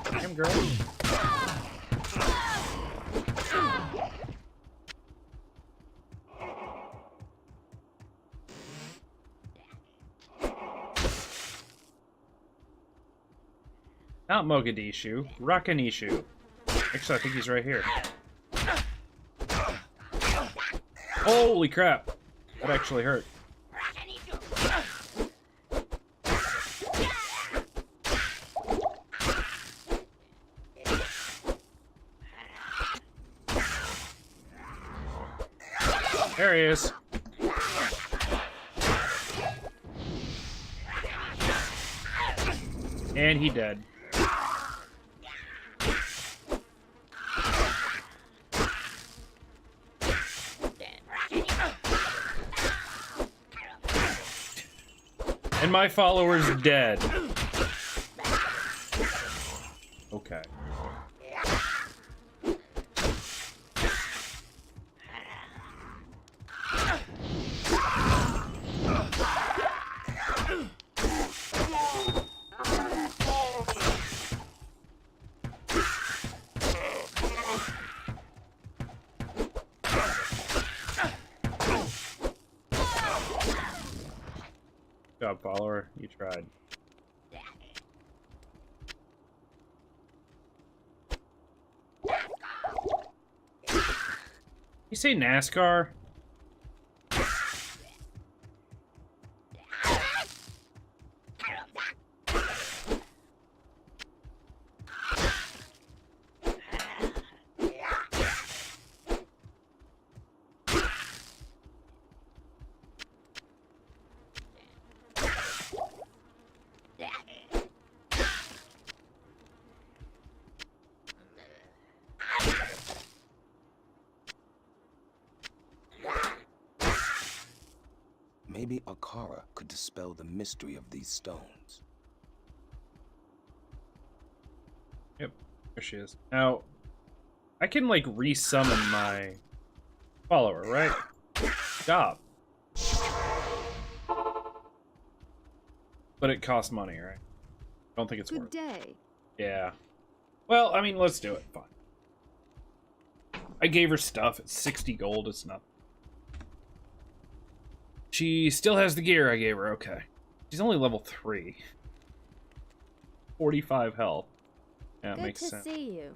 A: Damn girl. Not Mogadishu, Rakanishu. Actually, I think he's right here. Holy crap. That actually hurt. There he is. And he dead. And my follower's dead. Okay. Good job, follower. You tried. You say NASCAR?
C: Maybe Akara could dispel the mystery of these stones.
A: Yep, there she is. Now, I can, like, resummon my follower, right? Stop. But it costs money, right? I don't think it's worth it.
H: Good day.
A: Yeah. Well, I mean, let's do it. Fine. I gave her stuff. It's 60 gold. It's nothing. She still has the gear I gave her. Okay. She's only level 3. 45 health. Yeah, it
D: Good
A: makes
D: to
A: sense.
D: see you.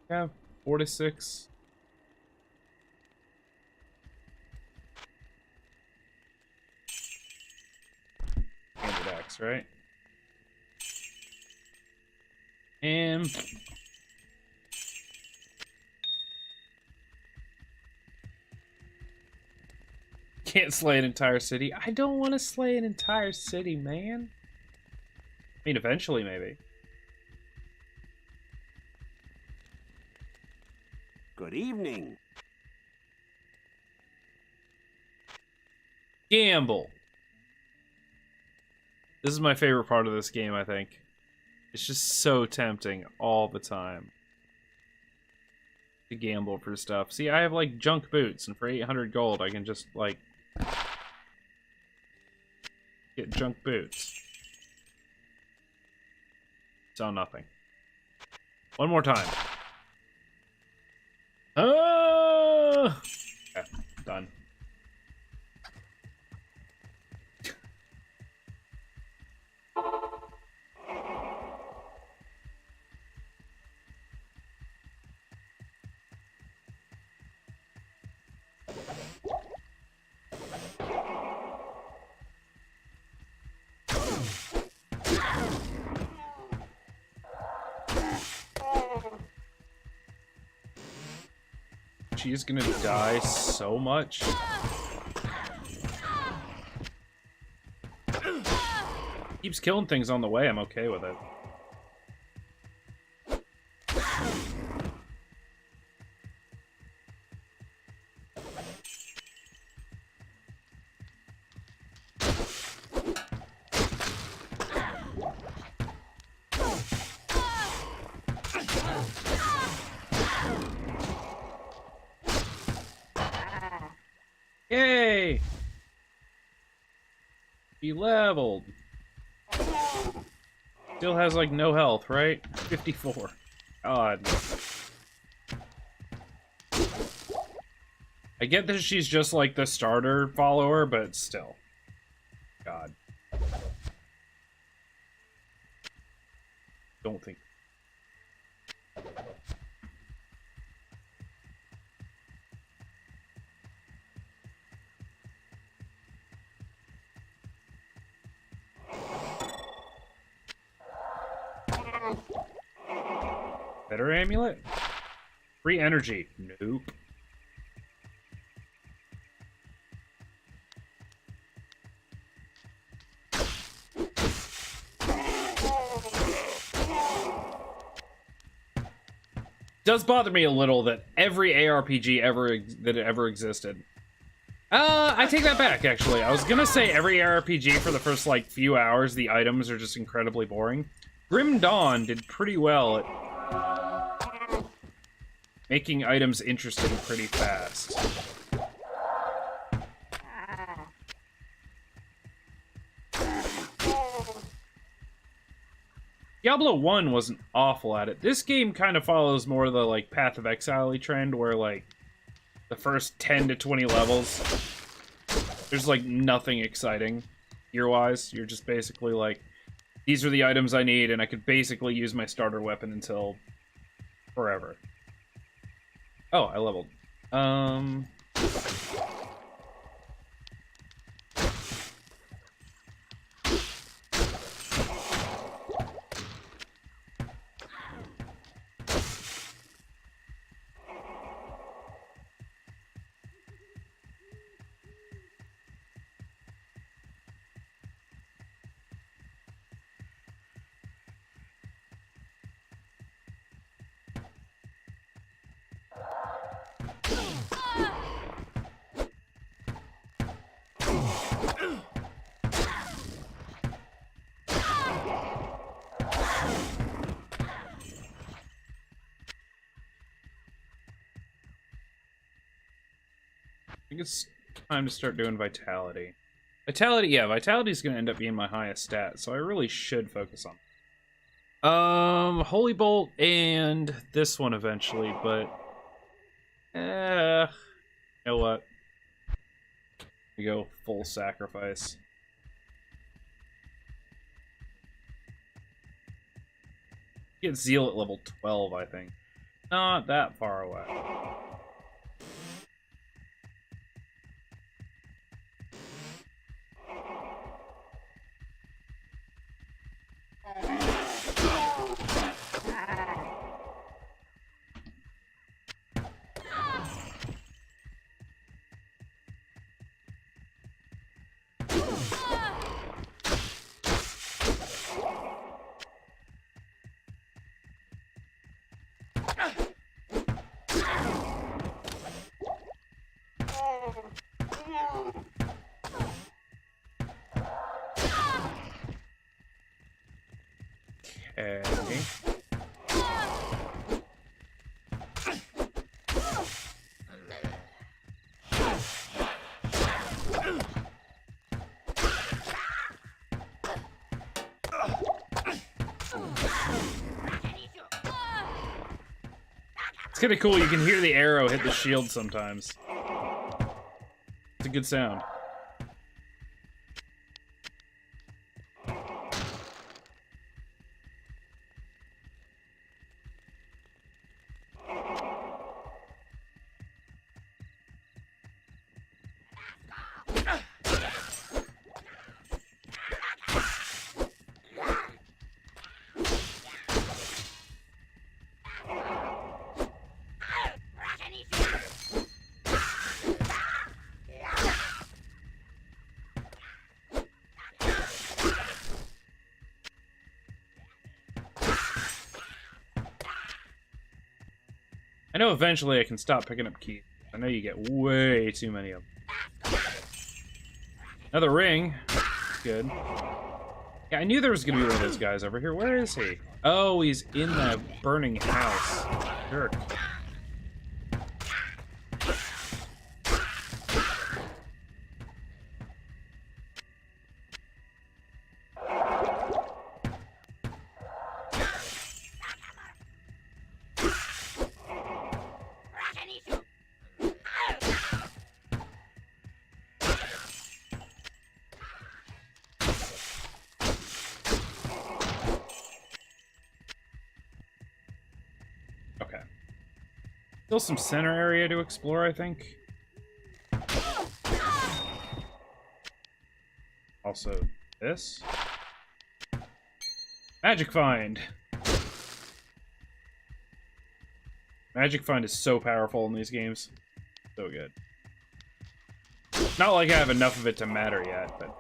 A: Yeah, 4 to 6. Standard axe, right? And can't slay an entire city. I don't want to slay an entire city, man. I mean, eventually, maybe.
E: Good evening.
A: Gamble. This is my favorite part of this game, I think. It's just so tempting all the time to gamble for stuff. See, I have, like, junk boots, and for 800 gold, I can just, like, get junk boots. So nothing. One more time. Okay, done. she's gonna die so much. Keeps killing things on the way, I'm okay with it. Yay! He leveled. Still has like no health, right? 54. God. I get that she's just like the starter follower, but still. God. Don't think. Better amulet? Free energy. Nope. Does bother me a little that every ARPG that ever existed. I take that back, actually. I was gonna say every ARPG for the first, like, few hours, the items are just incredibly boring. Grim Dawn did pretty well at making items interesting pretty fast. Diablo 1 wasn't awful at it. This game kind of follows more of the, like, Path of Exile trend, where, like, the first 10 to 20 levels, there's, like, nothing exciting gear-wise. You're just basically, like, these are the items I need, and I could basically use my starter weapon until forever. Oh, I leveled. I think it's time to start doing Vitality. Vitality's gonna end up being my highest stat, so I really should focus on Holy Bolt and this one eventually, but you know what? We go full sacrifice. Get Zeal at level 12, I think. Not that far away. Okay. It's kind of cool, you can hear the arrow hit the shield sometimes. It's a good sound. I know eventually I can stop picking up keys. I know you get way too many of them. Another ring. Good. Yeah, I knew there was gonna be one of those guys over here. Where is he? Oh, he's in the burning house. Jerk. Okay. Still some center area to explore, I think. Also, this. Magic Find! Magic Find is so powerful in these games. So good. Not like I have enough of it to matter yet, but...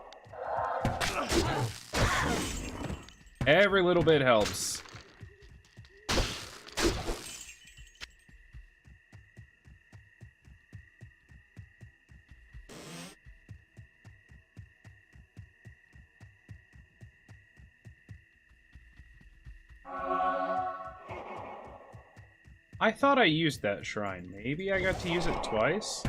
A: every little bit helps. I thought I used that shrine. Maybe I got to use it twice?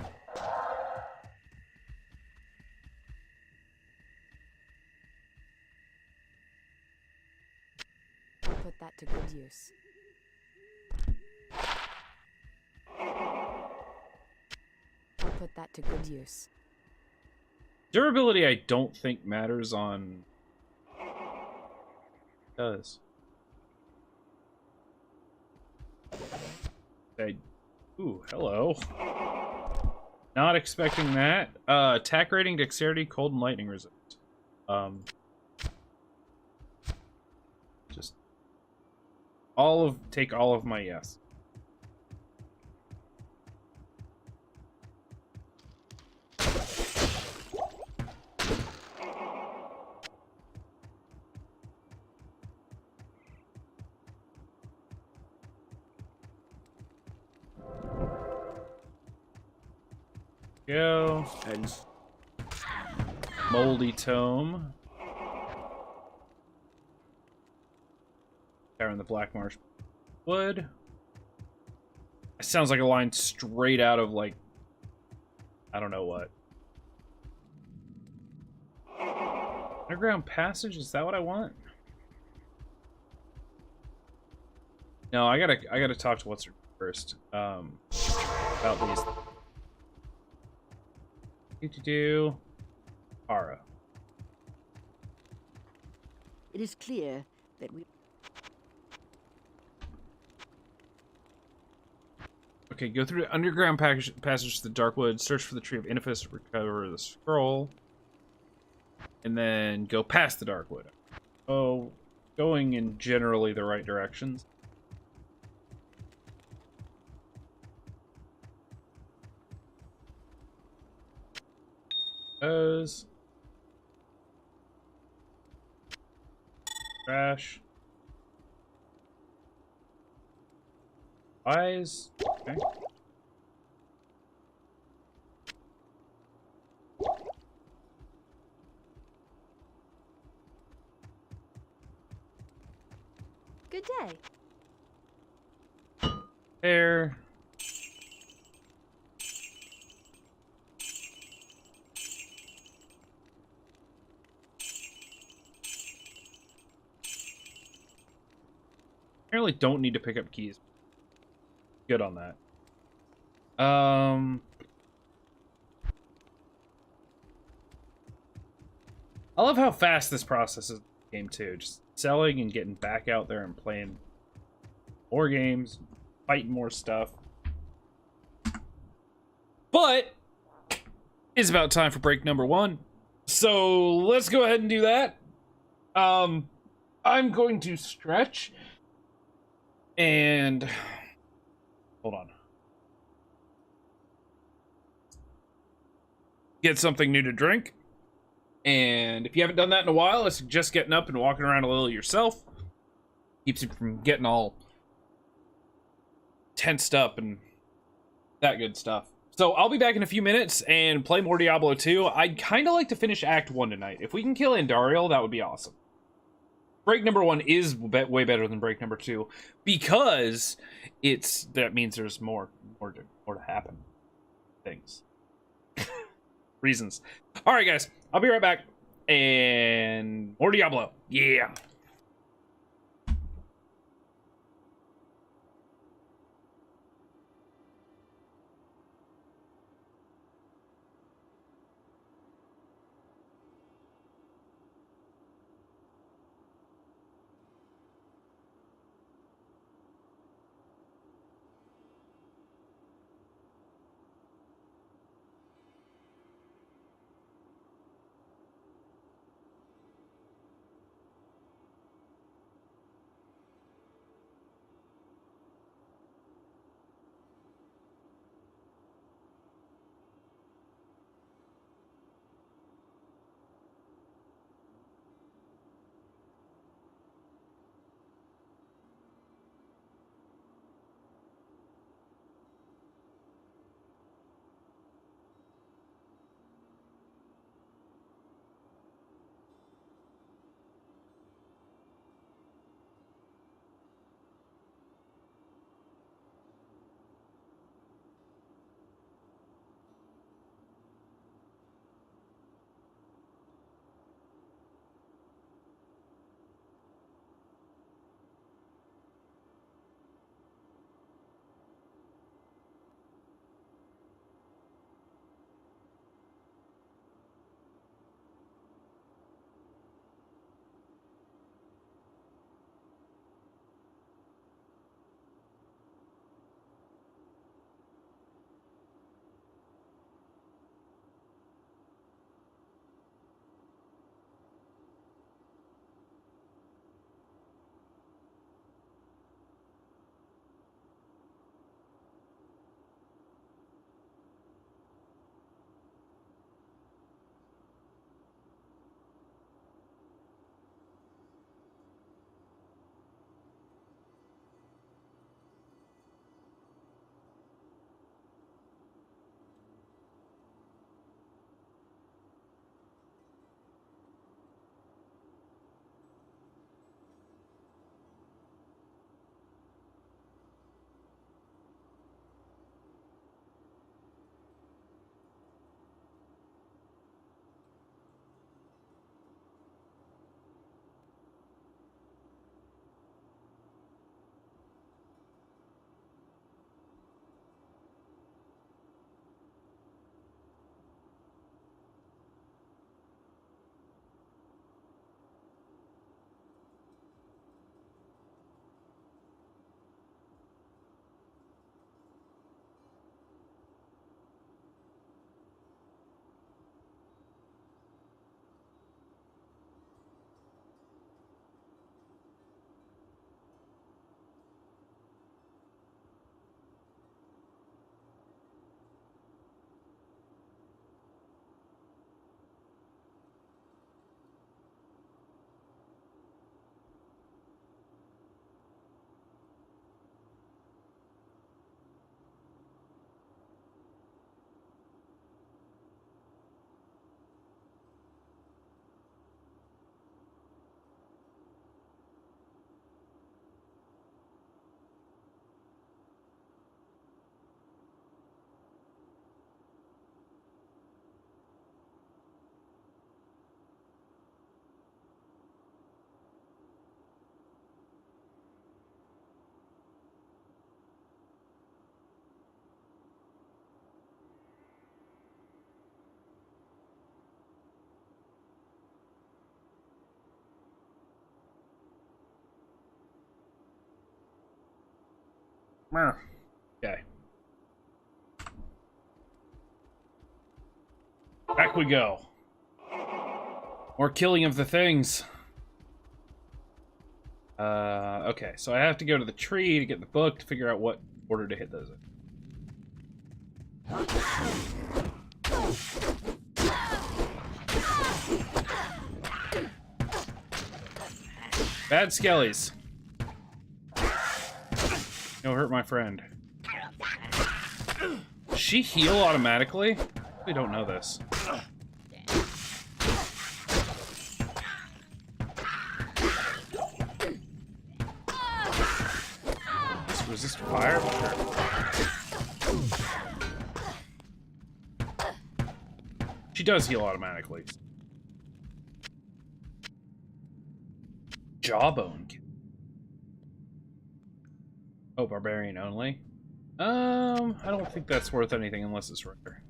G: Put that to good use. I'll put that to good use.
A: Durability I don't think matters on... It does. Ooh, hello. Not expecting that. Attack rating, dexterity, cold and lightning resist. Just take all of my yes. Go.
E: And
A: Moldy Tome. There in the Black Marsh Wood. It sounds like a line straight out of, like, I don't know what. Underground Passage? Is that what I want? No, I gotta talk to what's her first. About these. Ara.
F: It is clear that we...
A: Okay, go through the underground passage to the Darkwood, search for the Tree of Inifis, recover the scroll, and then go past the Darkwood. Oh, going in generally the right directions. Those. Trash. Eyes. Okay.
D: Good day.
A: Hair. Apparently don't need to pick up keys. Good on that. I love how fast this process is in the game too. Just selling and getting back out there and playing more games, fighting more stuff. But it's about time for break number 1. So let's go ahead and do that. I'm going to stretch and hold on. Get something new to drink. And if you haven't done that in a while, I suggest getting up and walking around a little yourself. Keeps you from getting all tensed up and that good stuff. So I'll be back in a few minutes and play more Diablo 2. I'd kind of like to finish Act 1 tonight. If we can kill Andariel, that would be awesome. Break number 1 is way better than break number 2 because that means there's more to happen. Things. Reasons. All right, guys. I'll be right back. And more Diablo. Yeah. Okay. Back we go. More killing of the things. Okay, so I have to go to the tree to get the book to figure out what order to hit those in. Bad skellies. No hurt my friend. Does she heal automatically? We don't know this. Does resist fire? Sure. She does heal automatically. Jawbone. Oh, barbarian only. I don't think that's worth anything unless it's rare.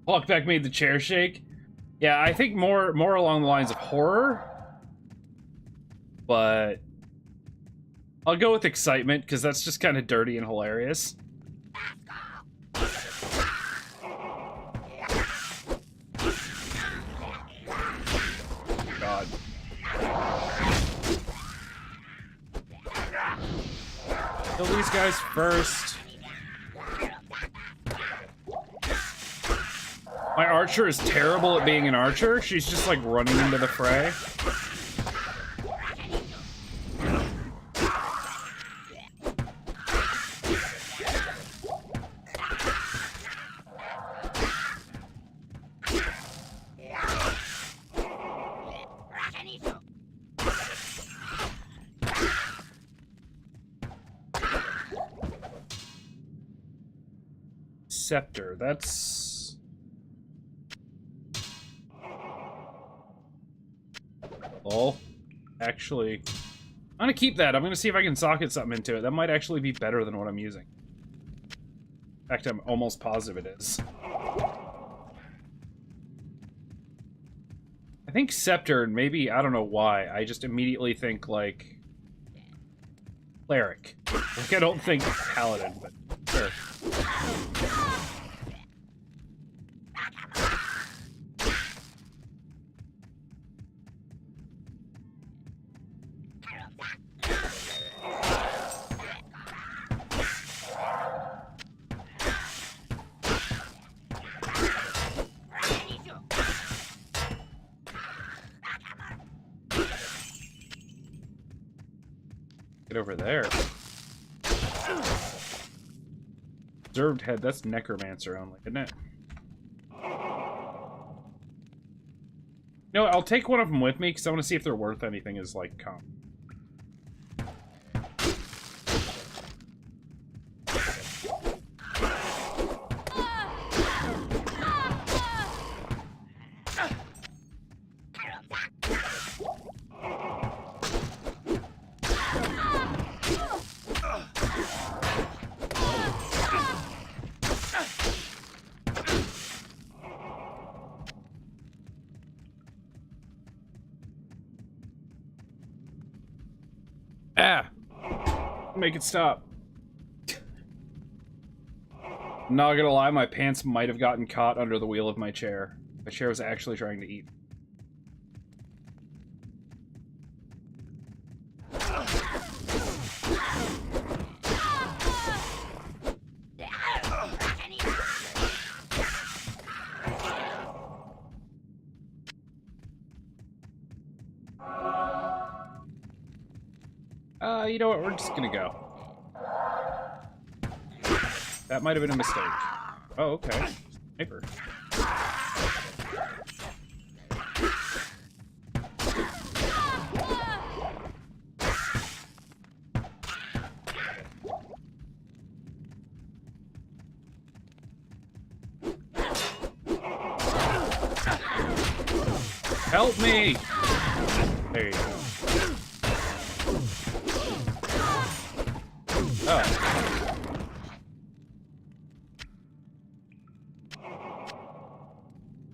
A: Walkback made the chair shake. Yeah, I think more along the lines of horror. But I'll go with excitement because that's just kind of dirty and hilarious. God. Kill these guys first. My archer is terrible at being an archer. She's just like running into the fray. Scepter, that's... Oh, actually, I'm gonna keep that. I'm gonna see if I can socket something into it. That might actually be better than what I'm using. In fact, I'm almost positive it is. I think Scepter, and maybe, I don't know why, I just immediately think, like, Cleric. Like, I don't think Paladin, but sure. Get over there. Observed head, that's necromancer only, isn't it? No, I'll take one of them with me because I want to see if they're worth anything as like comp. Ah! Make it stop. Not gonna lie, my pants might have gotten caught under the wheel of my chair. My chair was actually trying to eat. You know what? We're just gonna go. That might have been a mistake. Oh, okay. Sniper. Help me! There you go. Oh.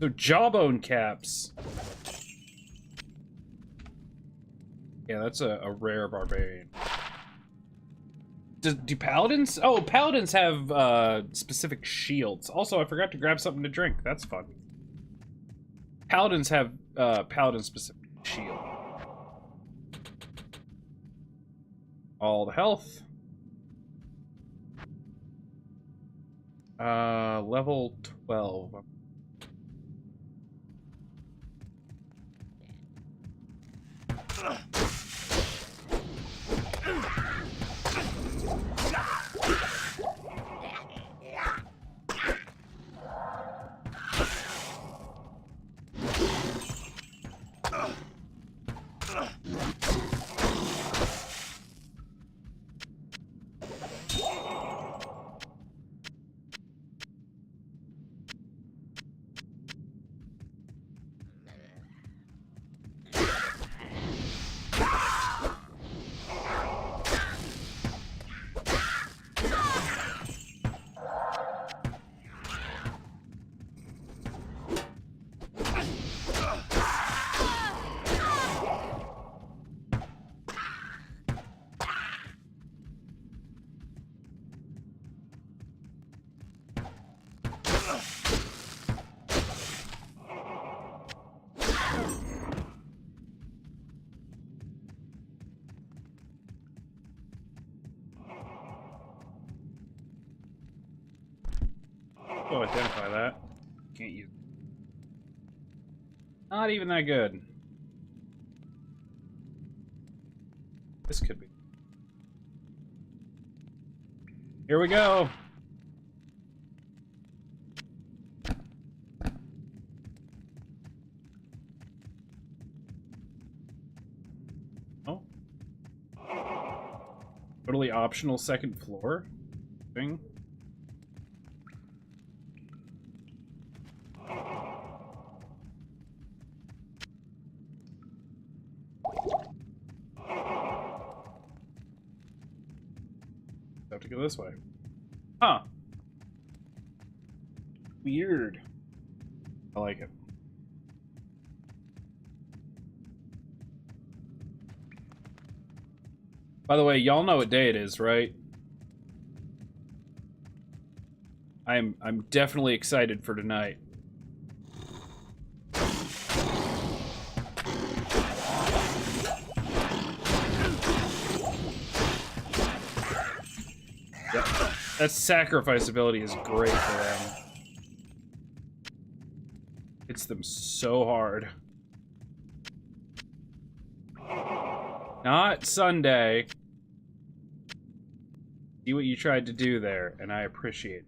A: So jawbone caps. Yeah, that's a rare barbarian. Do paladins? Oh, paladins have specific shields. Also, I forgot to grab something to drink. That's fun. Paladins have paladin-specific shield. All the health. Level 12. Oh, identify that. Can't use. Not even that good. This could be. Here we go. Oh. Totally optional second floor thing. Have to go this way. Huh. Weird. I like it. By the way, y'all know what day it is, right? I'm definitely excited for tonight. That sacrifice ability is great for them. Hits them so hard. Not Sunday. See what you tried to do there, and I appreciate it.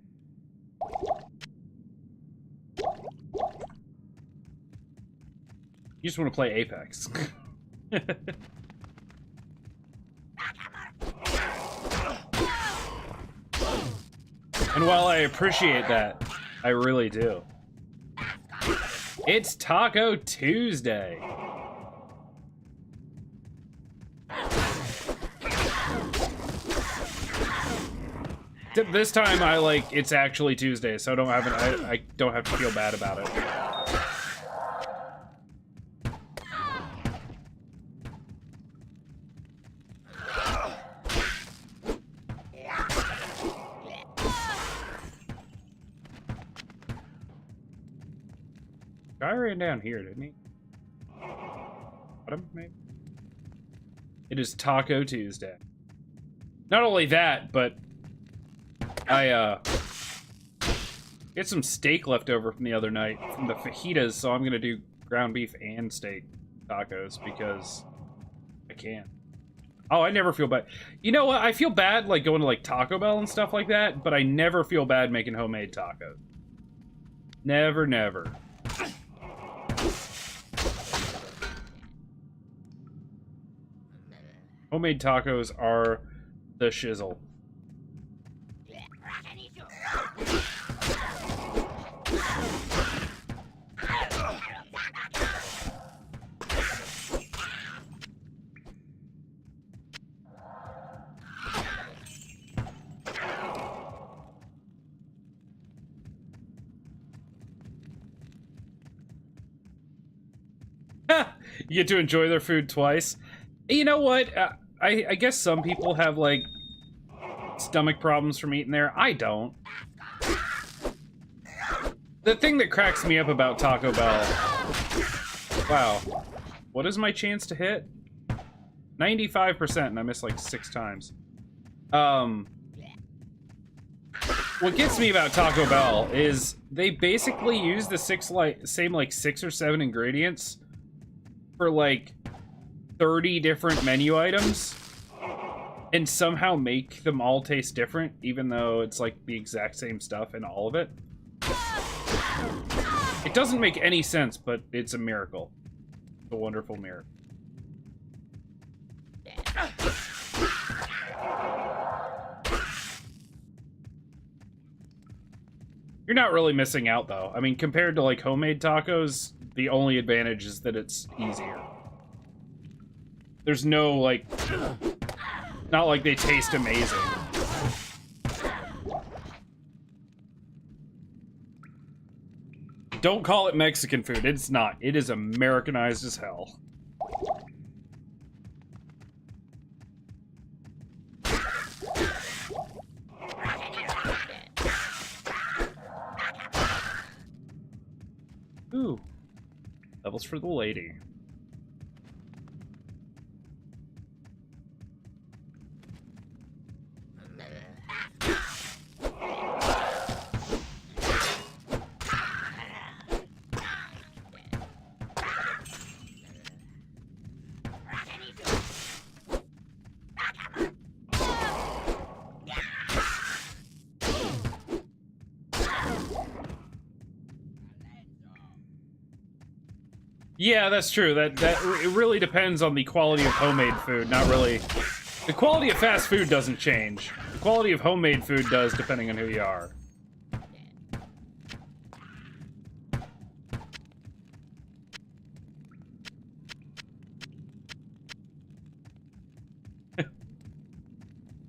A: You just want to play Apex. And while I appreciate that, I really do. It's Taco Tuesday. This time it's actually Tuesday, so I don't have to feel bad about it. Guy ran down here, didn't he? Bottom, maybe? It is Taco Tuesday. Not only that, but I get some steak left over from the other night from the fajitas, so I'm gonna do ground beef and steak tacos because I can. Oh, I never feel bad. You know what? I feel bad like going to like Taco Bell and stuff like that, but I never feel bad making homemade tacos. Never, never. Homemade tacos are the shizzle. You get to enjoy their food twice. You know what? I guess some people have, like, stomach problems from eating there. I don't. The thing that cracks me up about Taco Bell... Wow. What is my chance to hit? 95%, and I missed, like, 6 times. What gets me about Taco Bell is they basically use the same 6 or 7 ingredients for, like, 30 different menu items and somehow make them all taste different, even though it's like the exact same stuff in all of it. It doesn't make any sense, but it's a miracle. It's a wonderful miracle. You're not really missing out, though. I mean, compared to, like, homemade tacos, the only advantage is that it's easier. There's no, like... Not like they taste amazing. Don't call it Mexican food. It's not. It is Americanized as hell. Ooh. Levels for the lady. Yeah, that's true. It really depends on the quality of homemade food, not really. The quality of fast food doesn't change. The quality of homemade food does, depending on who you are.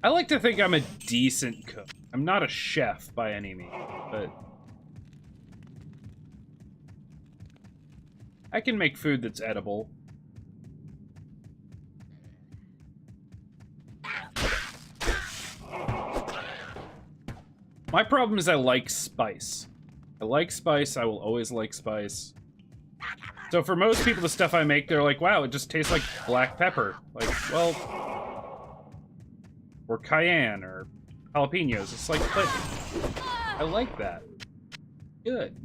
A: I like to think I'm a decent cook. I'm not a chef by any means, but I can make food that's edible. My problem is I like spice. I like spice. I will always like spice. So for most people, the stuff I make, they're like, wow, it just tastes like black pepper. Like, well... Or cayenne, or jalapenos. It's like, but I like that. Good.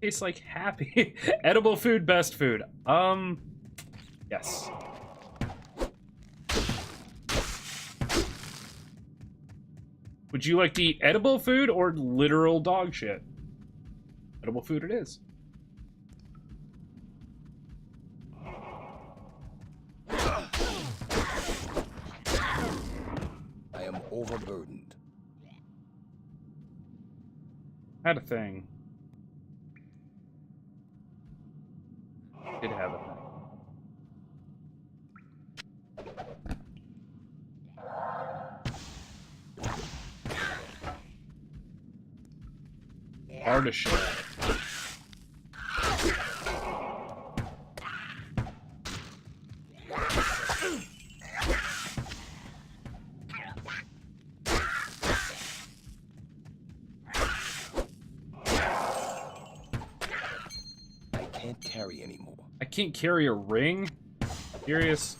A: Tastes like happy. Edible food, best food. Yes. Would you like to eat edible food or literal dog shit? Edible food it is.
C: Overburdened.
A: Had a thing. Did have a thing. Artichoke.
C: Carry anymore.
A: I can't carry a ring? Serious?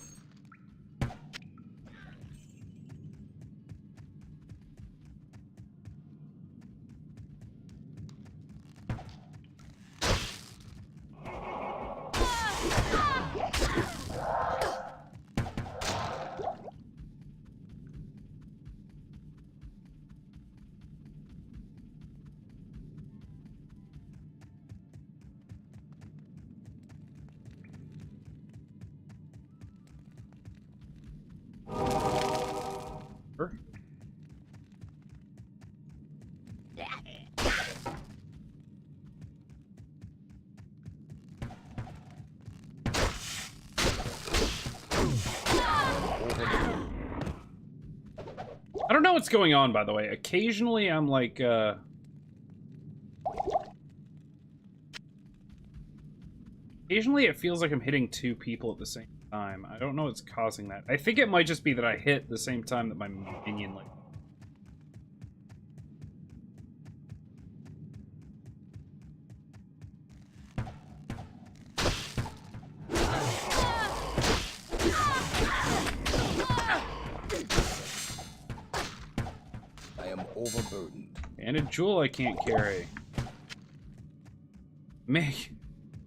A: I don't know what's going on, by the way. Occasionally I'm like, occasionally it feels like I'm hitting two people at the same time. I don't know what's causing that. I think it might just be that I hit the same time that my minion, like...
C: Overburdened.
A: And a jewel I can't carry. Make...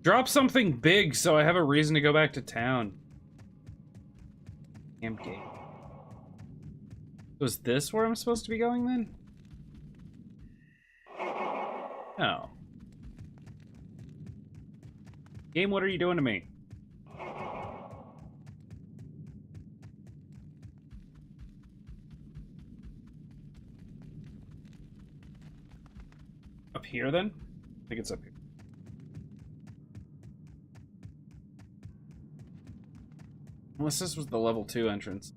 A: Drop something big so I have a reason to go back to town. Damn game. Was this where I'm supposed to be going then? No. Game, what are you doing to me? Up here, then? I think it's up here. Unless this was the level 2 entrance.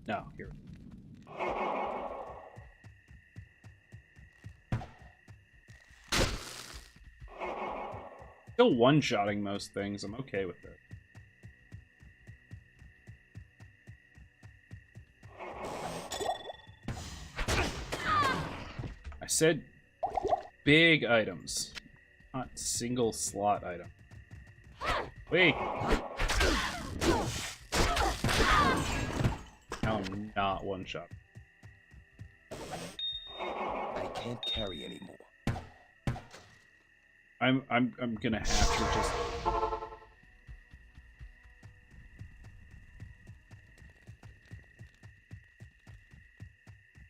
A: No, here. Still one-shotting most things. I'm okay with it. I said big items, not single slot item. Wait. No, not one shot.
C: I can't carry anymore.
A: I'm gonna have to just...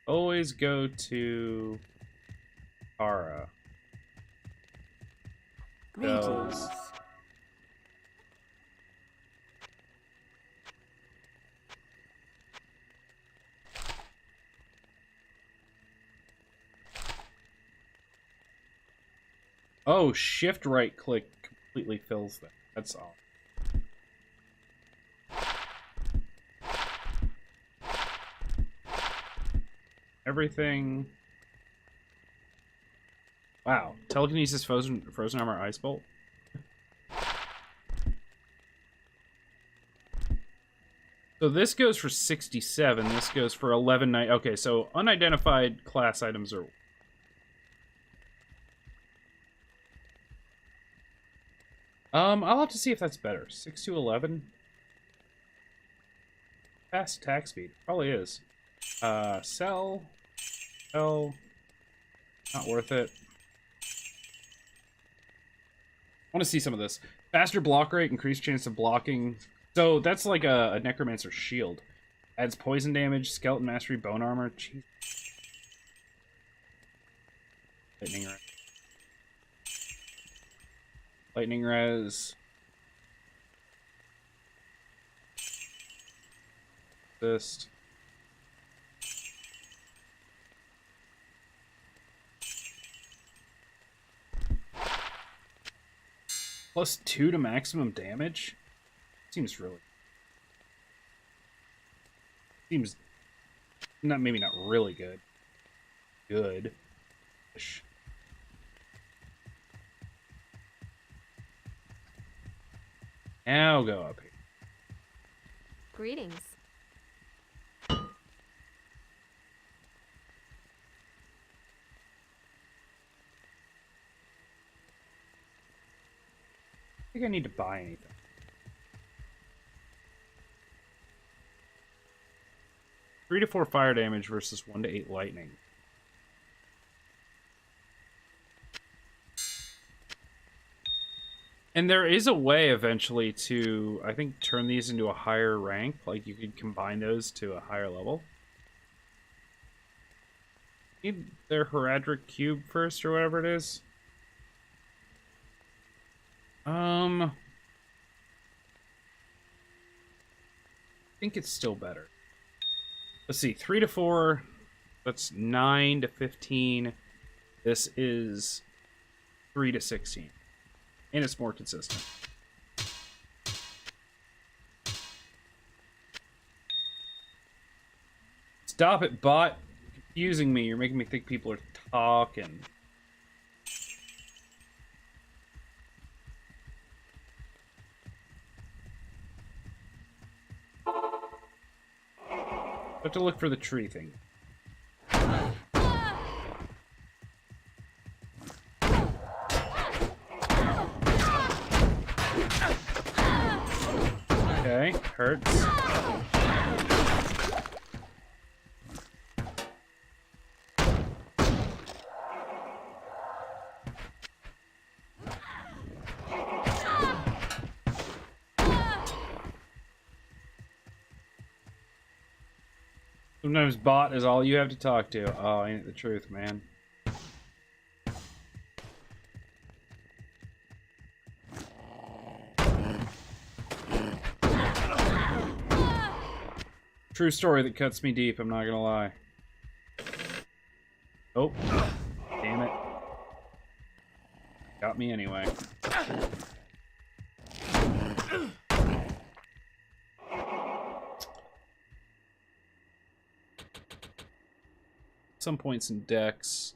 A: Always go to Kara.
F: Greetings.
A: Oh, shift right click completely fills that. That's all. Everything. Wow. Telekinesis, frozen armor, ice bolt. So this goes for 67. This goes for 11. Okay, so unidentified class items are. I'll have to see if that's better. 6 to 11. Fast attack speed. Probably is. Sell. Sell. Not worth it. I want to see some of this. Faster block rate, increased chance of blocking. So that's like a necromancer's shield. Adds poison damage, skeleton mastery, bone armor. Jeez. Lightning res. Lightning res. Assist. Plus 2 to maximum damage? Seems really... Seems... Not, maybe not really good. Good-ish. Now go up here.
D: Greetings.
A: I think I need to buy anything. Three to 4 fire damage versus 1 to 8 lightning. And there is a way eventually to, I think, turn these into a higher rank. Like, you could combine those to a higher level. Need their Heraldric Cube first, or whatever it is. I think it's still better. Let's see, 3 to 4. That's 9 to 15. This is 3 to 16. And it's more consistent. Stop it, bot. You're confusing me. You're making me think people are talking. I have to look for the tree thing. Okay, hurts. Sometimes bot is all you have to talk to. Oh, ain't it the truth, man. True story that cuts me deep, I'm not gonna lie. Oh, damn it. Got me anyway. Some points in Dex.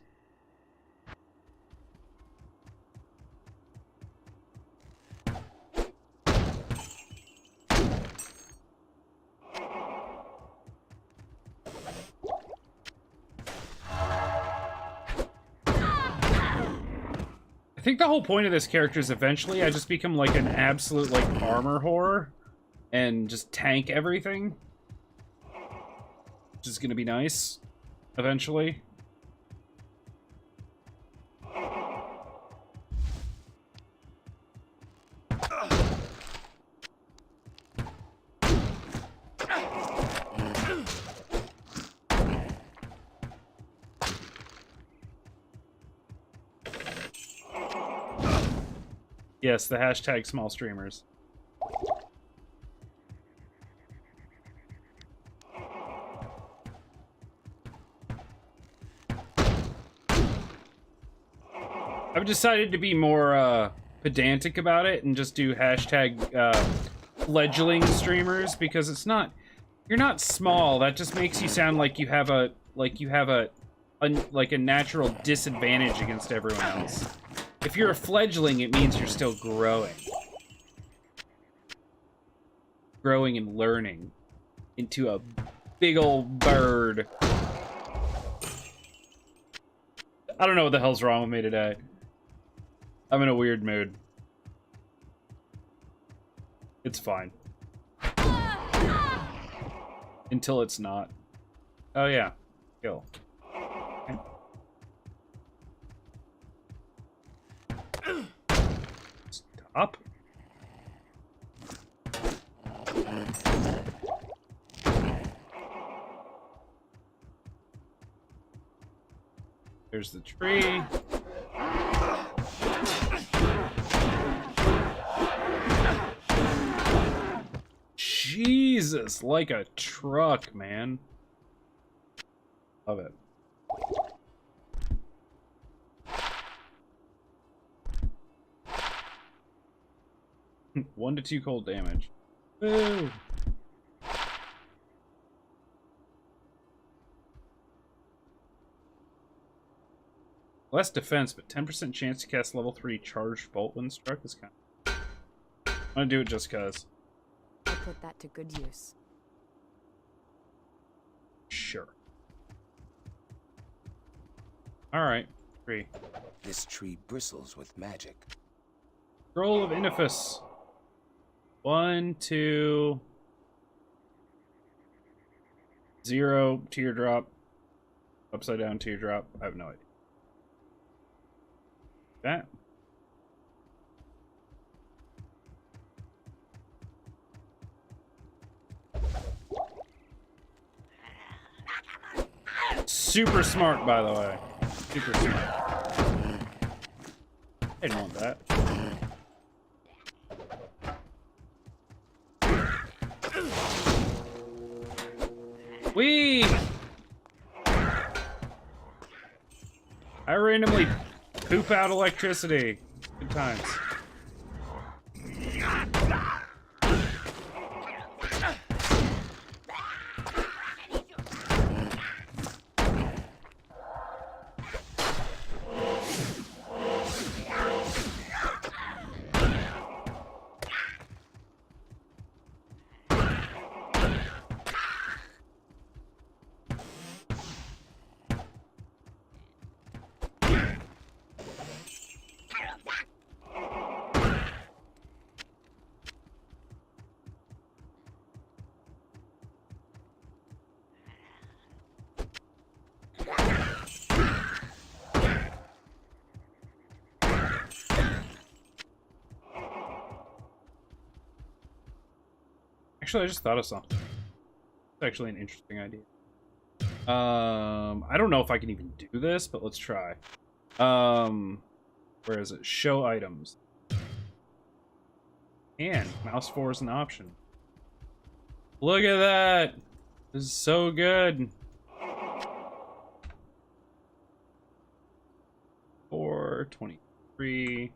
A: I think the whole point of this character is eventually I just become like an absolute like armor whore and just tank everything. Which is gonna be nice. Eventually. Yes, the hashtag small streamers. I've decided to be more pedantic about it and just do hashtag fledgling streamers, because it's not, you're not small. That just makes you sound like you have a natural disadvantage against everyone else. If you're a fledgling, it means you're still growing. Growing and learning into a big old bird. I don't know what the hell's wrong with me today. I'm in a weird mood. It's fine. Until it's not. Oh yeah. Kill. Stop. There's the tree. Jesus, like a truck, man. Love it. One to 2 cold damage. Woo! Less defense, but 10% chance to cast level 3 charged bolt when struck is kind of... I'm gonna do it just cause.
G: I put that to good use.
A: Sure. Alright, 3.
C: This tree bristles with magic.
A: Scroll of Inifus. 1, 2... 0, teardrop. Upside down teardrop. I have no idea. That. Super smart, by the way. Super smart. I didn't want that. Whee! I randomly poop out electricity. Good times. Actually, I just thought of something. It's actually an interesting idea. I don't know if I can even do this, but let's try. Where is it? Show items. And mouse 4 is an option. Look at that! This is so good. 423.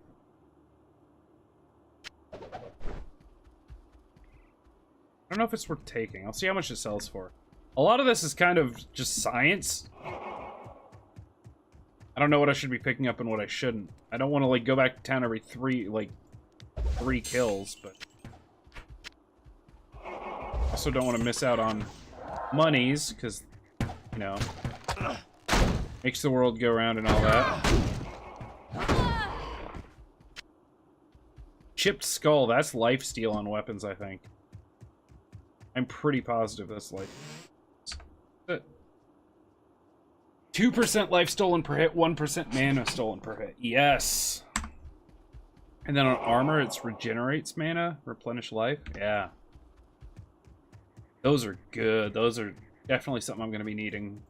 A: I don't know if it's worth taking. I'll see how much it sells for. A lot of this is kind of just science. I don't know what I should be picking up and what I shouldn't. I don't want to like go back to town every 3 kills, but also don't want to miss out on monies because, you know, makes the world go round and all that. Chipped skull, that's lifesteal on weapons, I think. I'm pretty positive that's like 2% life stolen per hit, 1% mana stolen per hit. Yes. And then on armor, it's regenerates mana, replenish life. Yeah. Those are good. Those are definitely something I'm going to be needing.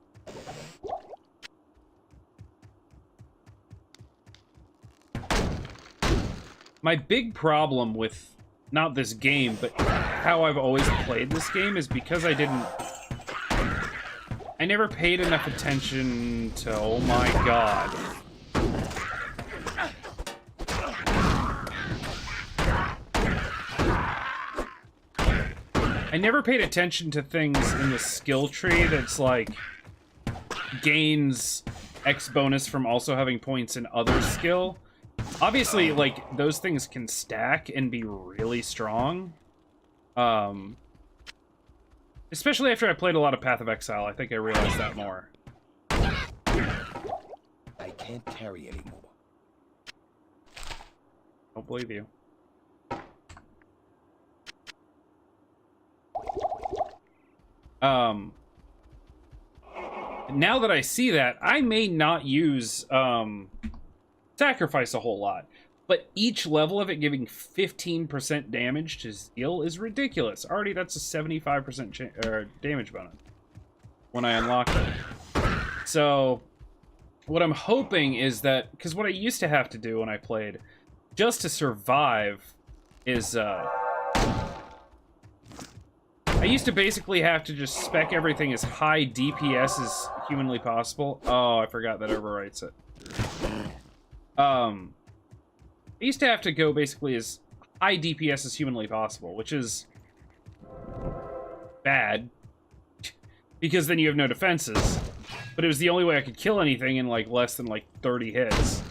A: My big problem with not this game, but how I've always played this game is because I never paid enough attention to, oh my god. I never paid attention to things in the skill tree that's like gains X bonus from also having points in other skill. Obviously, like, those things can stack and be really strong. Especially after I played a lot of Path of Exile, I think I realized that more.
C: I can't carry anymore.
A: Don't believe you. Now that I see that, I may not use Sacrifice a whole lot, but each level of it giving 15% damage to Zeal is ridiculous. Already that's a 75% damage bonus when I unlock it. So what I'm hoping is that, because what I used to have to do when I played just to survive is I used to basically have to just spec everything as high DPS as humanly possible. Oh, I forgot that overwrites it. I used to have to go basically as high DPS as humanly possible, which is bad, because then you have no defenses. But it was the only way I could kill anything in like less than like 30 hits.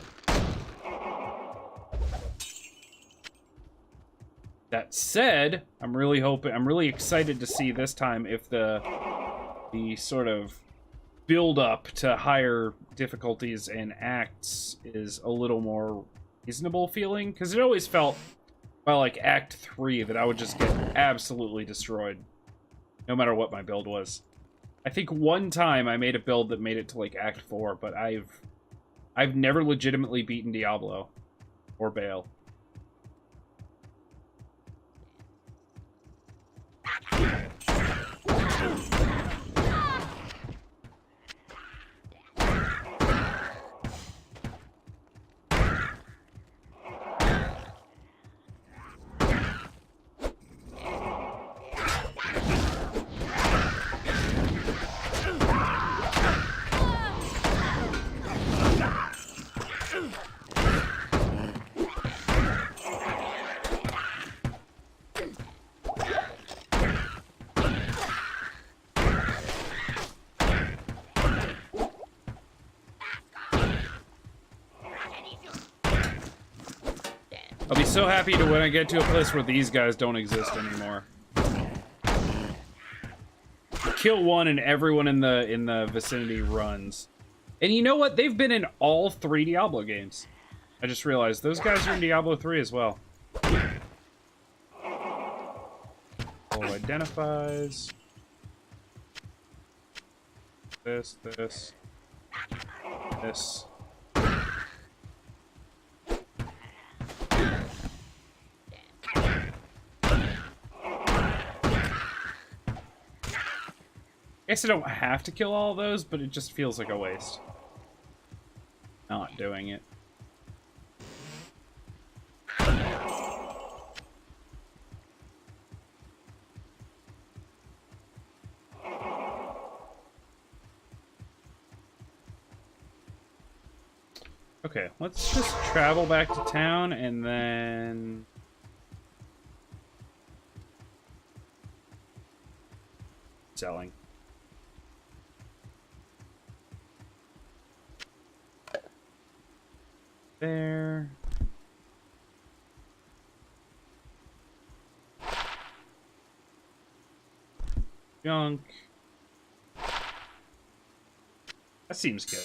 A: That said, I'm really excited to see this time if the sort of build up to higher difficulties and acts is a little more reasonable feeling, because it always felt by like Act 3 that I would just get absolutely destroyed no matter what my build was. I think one time I made a build that made it to like Act 4, but I've never legitimately beaten Diablo or Baal. I'll be so happy to when I get to a place where these guys don't exist anymore. Kill one and everyone in the vicinity runs. And you know what? They've been in all 3 Diablo games. I just realized those guys are in Diablo 3 as well. Oh, identifies. This. I guess I don't have to kill all of those, but it just feels like a waste. Not doing it. Okay, let's just travel back to town and then... selling. There. Junk. That seems good.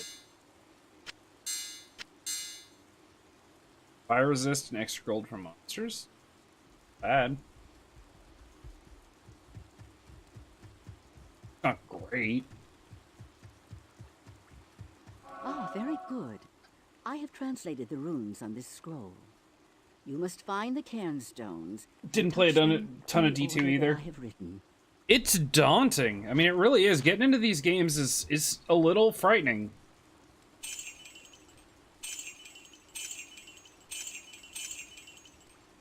A: Fire resist and extra gold from monsters? Bad. Not great.
F: Ah, very good. I have translated the runes on this scroll. You must find the cairnstones.
A: Didn't play a ton of D2 either.
F: I have written.
A: It's daunting. I mean, it really is. Getting into these games is a little frightening.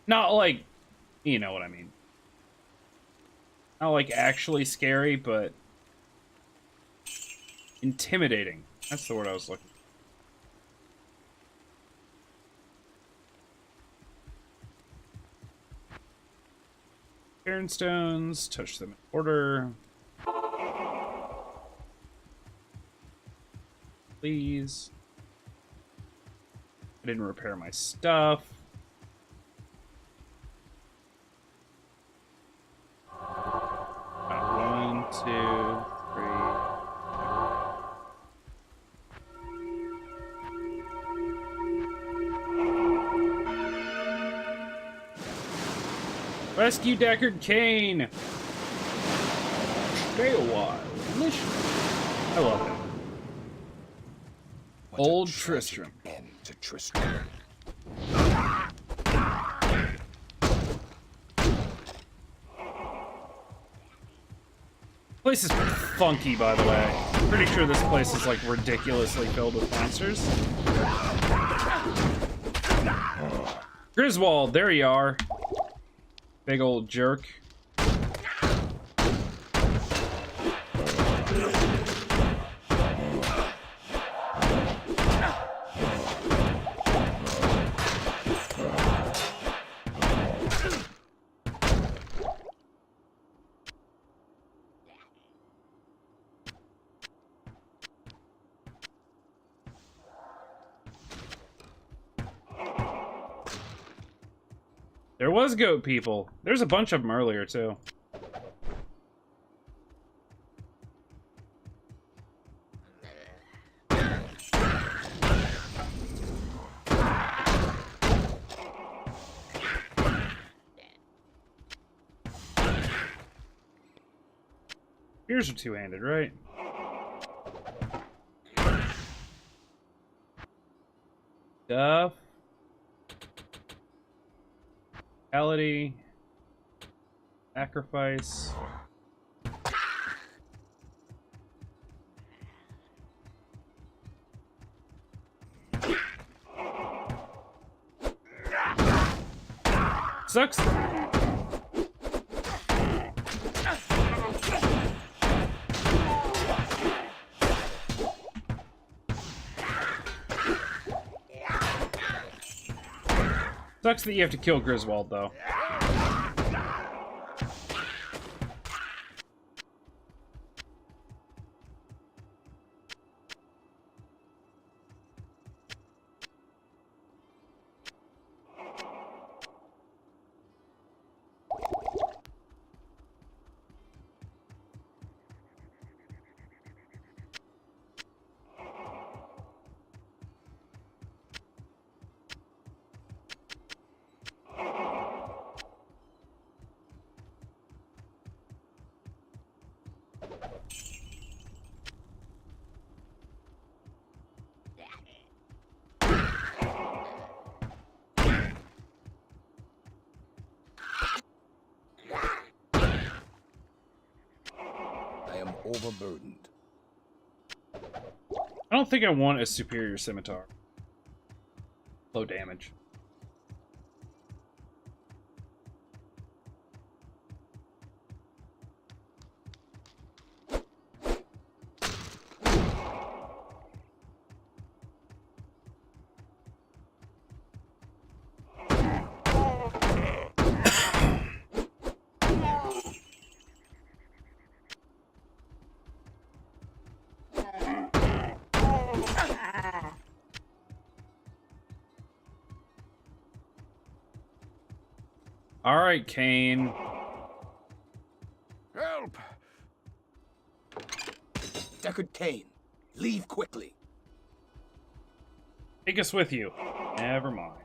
A: Not like, you know what I mean. Not like actually scary, but intimidating. That's the word I was looking for. Ironstones, touch them in order. Please. I didn't repair my stuff. One, two, three. Rescue Deckard Cain. Stay a while. Mission. I love him.
C: What a
A: Old
C: tragic
A: Tristram.
C: End to Tristram.
A: Place is funky, by the way. Pretty sure this place is like ridiculously filled with monsters. Griswold, there you are. Big old jerk. There was goat people. There's a bunch of them earlier, too. Spears are two-handed, right? Stuff. Reality. Sacrifice. Sucks. Sucks that you have to kill Griswold, though.
C: I am overburdened.
A: I don't think I want a superior scimitar. Low damage. All right, Kane.
B: Help!
C: Deckard Cain, leave quickly.
A: Take us with you. Never mind.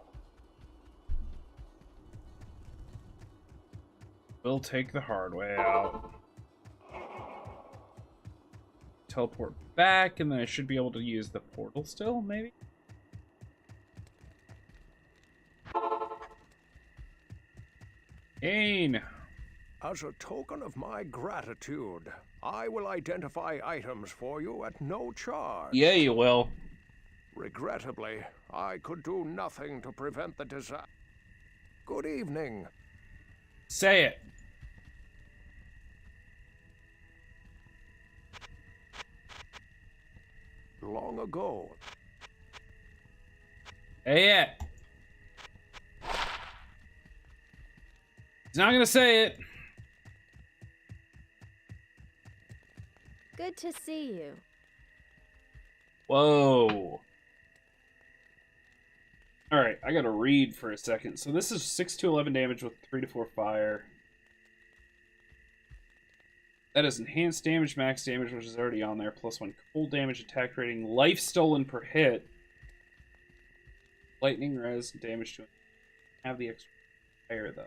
A: We'll take the hard way out. Teleport back, and then I should be able to use the portal still, maybe? Kane!
B: As a token of my gratitude, I will identify items for you at no charge.
A: Yeah, you will.
B: Regrettably, I could do nothing to prevent the disaster.
J: Good evening.
A: Say it.
J: Long ago,
A: Say it. He's not gonna say it.
D: Good to see you.
A: Whoa. Alright, I gotta read for a second. So this is 6 to 11 damage with 3 to 4 fire. That is enhanced damage, max damage, which is already on there, plus 1 cold damage, attack rating, life stolen per hit. Lightning, res, damage to have the extra fire though.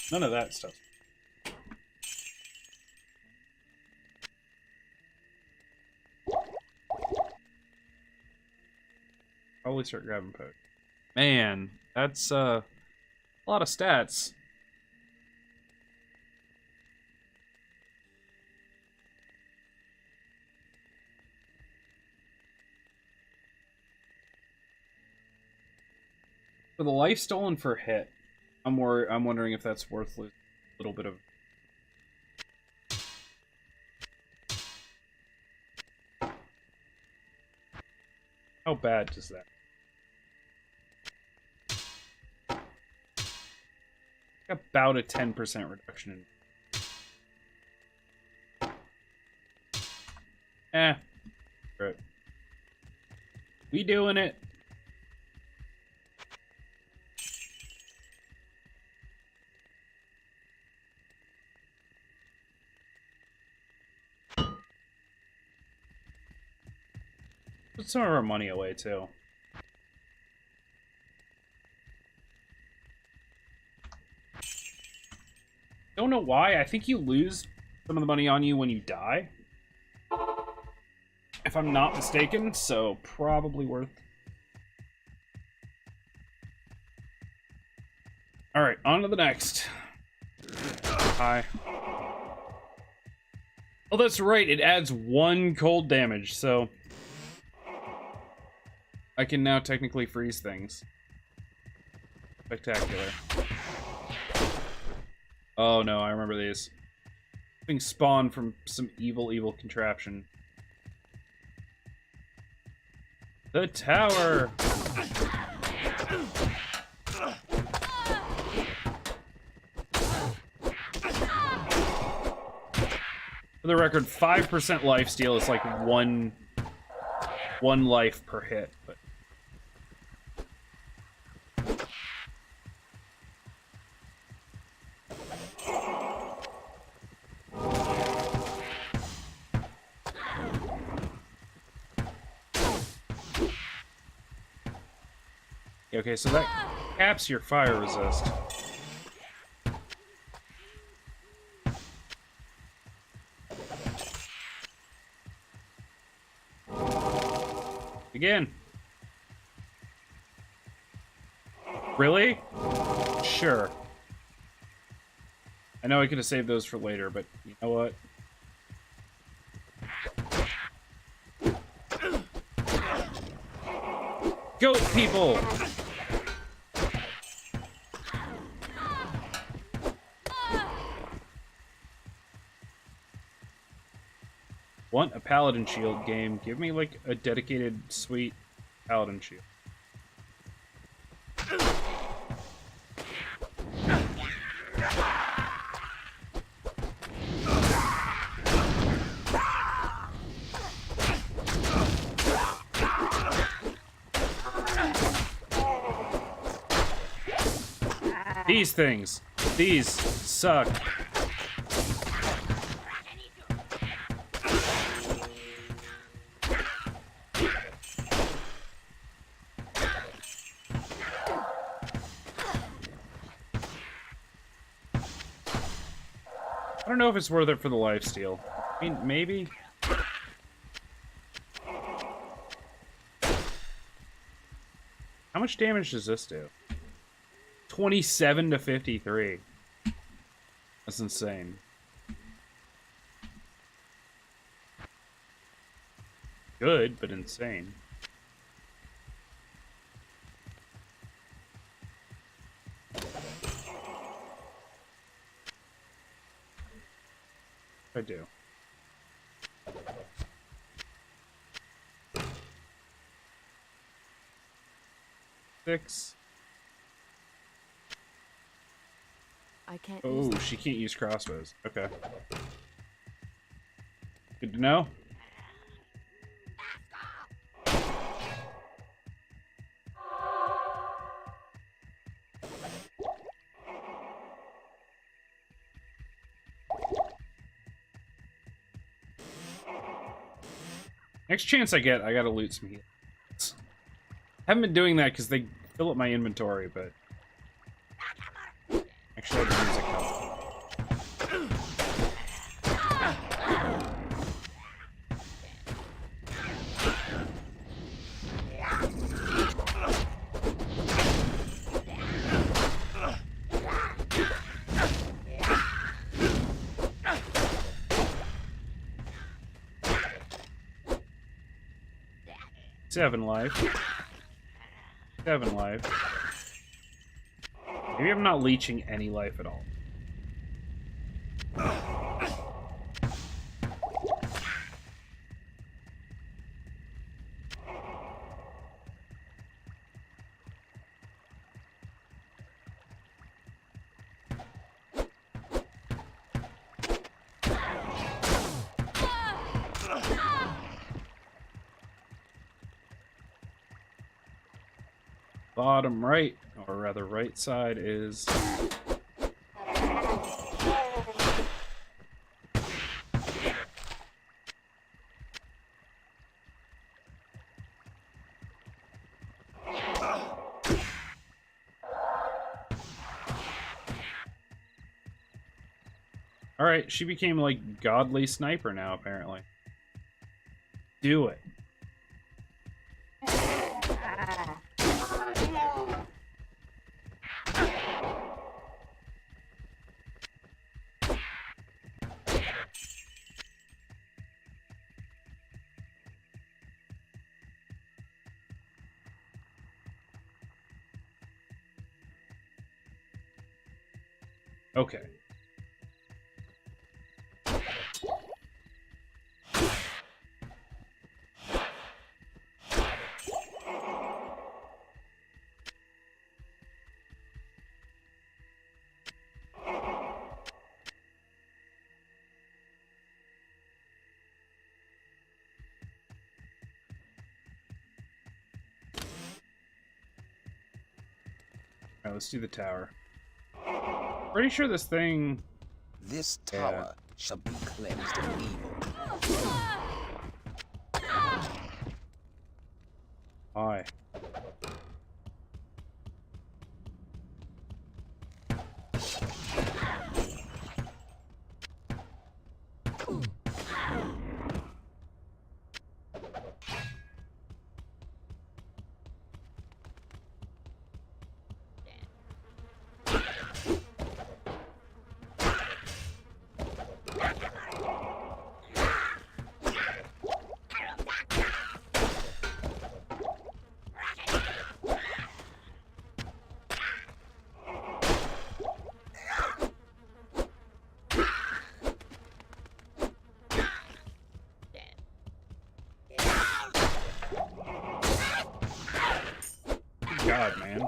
A: None of that stuff. Probably start grabbing poke. Man, that's a lot of stats. For the life stolen for hit, I'm wondering if that's worth a little bit of. How bad does that? About a 10% reduction in. Right. We doing it. Put some of our money away too. Don't know why. I think you lose some of the money on you when you die. If I'm not mistaken, so probably worth. Alright, on to the next. Hi. Oh, that's right. It adds 1 cold damage, so I can now technically freeze things. Spectacular. Oh no, I remember these. Being spawned from some evil contraption. The tower! For the record, 5% lifesteal is like one life per hit, but okay, so that caps your fire resist. Again. Really? Sure. I know I could have saved those for later, but you know what? Goat people! Want a paladin shield game. Give me like a dedicated sweet paladin shield. These things. These suck. I don't know if it's worth it for the lifesteal. I mean, maybe. How much damage does this do? 27 to 53. That's insane. good, but insane. I do. Six.
D: I can't.
A: Oh, she can't use crossbows. Okay. Good to know. Next chance I get, I gotta loot some heals. Haven't been doing that because they fill up my inventory, but actually I can use a couple. 7 life. 7 life. Maybe I'm not leeching any life at all. Bottom right, or rather right side, is... Alright, she became, like, godly sniper now, apparently. Do it. Okay. Alright, let's do the tower. Pretty sure this thing...
C: This tower shall be cleansed of evil.
A: Why? God, man.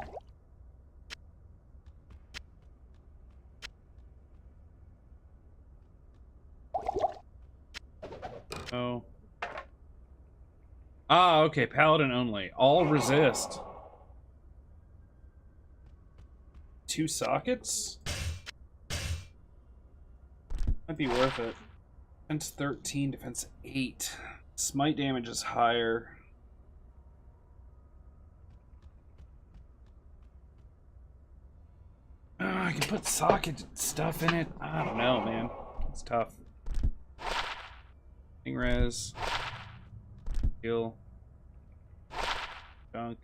A: Oh. Ah, okay, paladin only. All resist. 2 sockets? Might be worth it. Defense 13, defense 8. Smite damage is higher. I can put socket stuff in it. I don't know, man. It's tough. King res. Heal. Junk.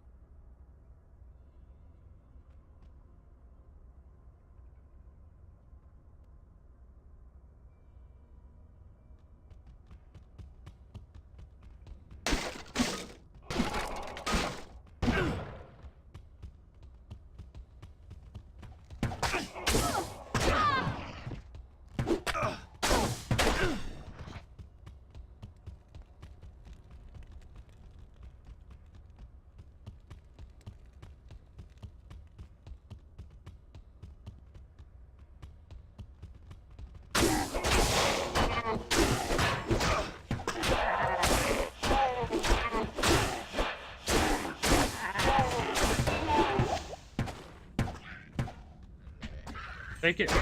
A: Take it.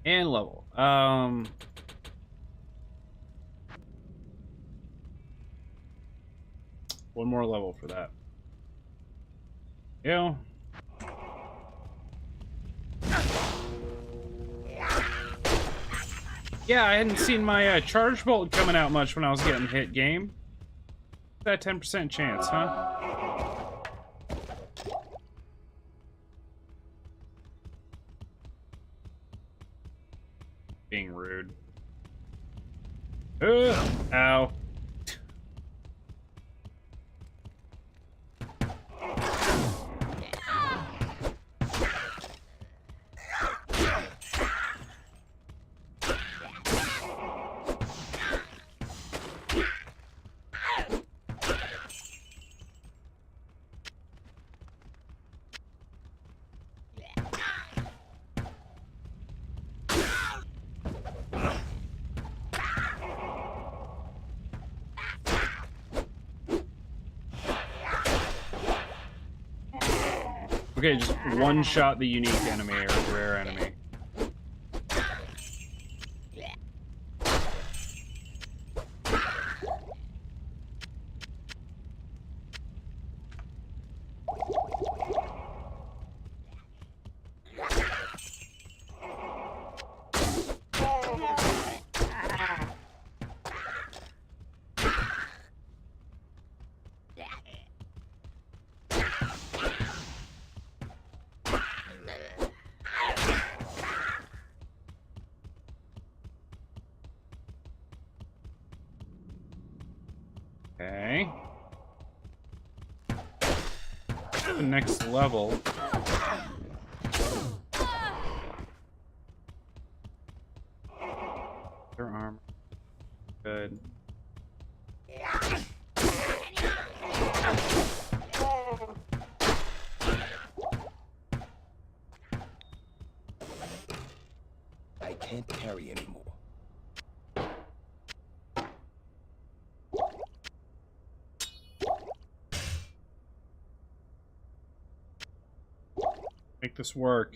A: And level. One more level for that. Yeah. Yeah, I hadn't seen my charge bolt coming out much when I was getting hit, game. That 10% chance, huh? Being rude. Ow. Okay, just one shot the unique enemy or rare enemy. Okay. The next level. Their armor. Good.
C: I can't carry anymore.
A: Make this work.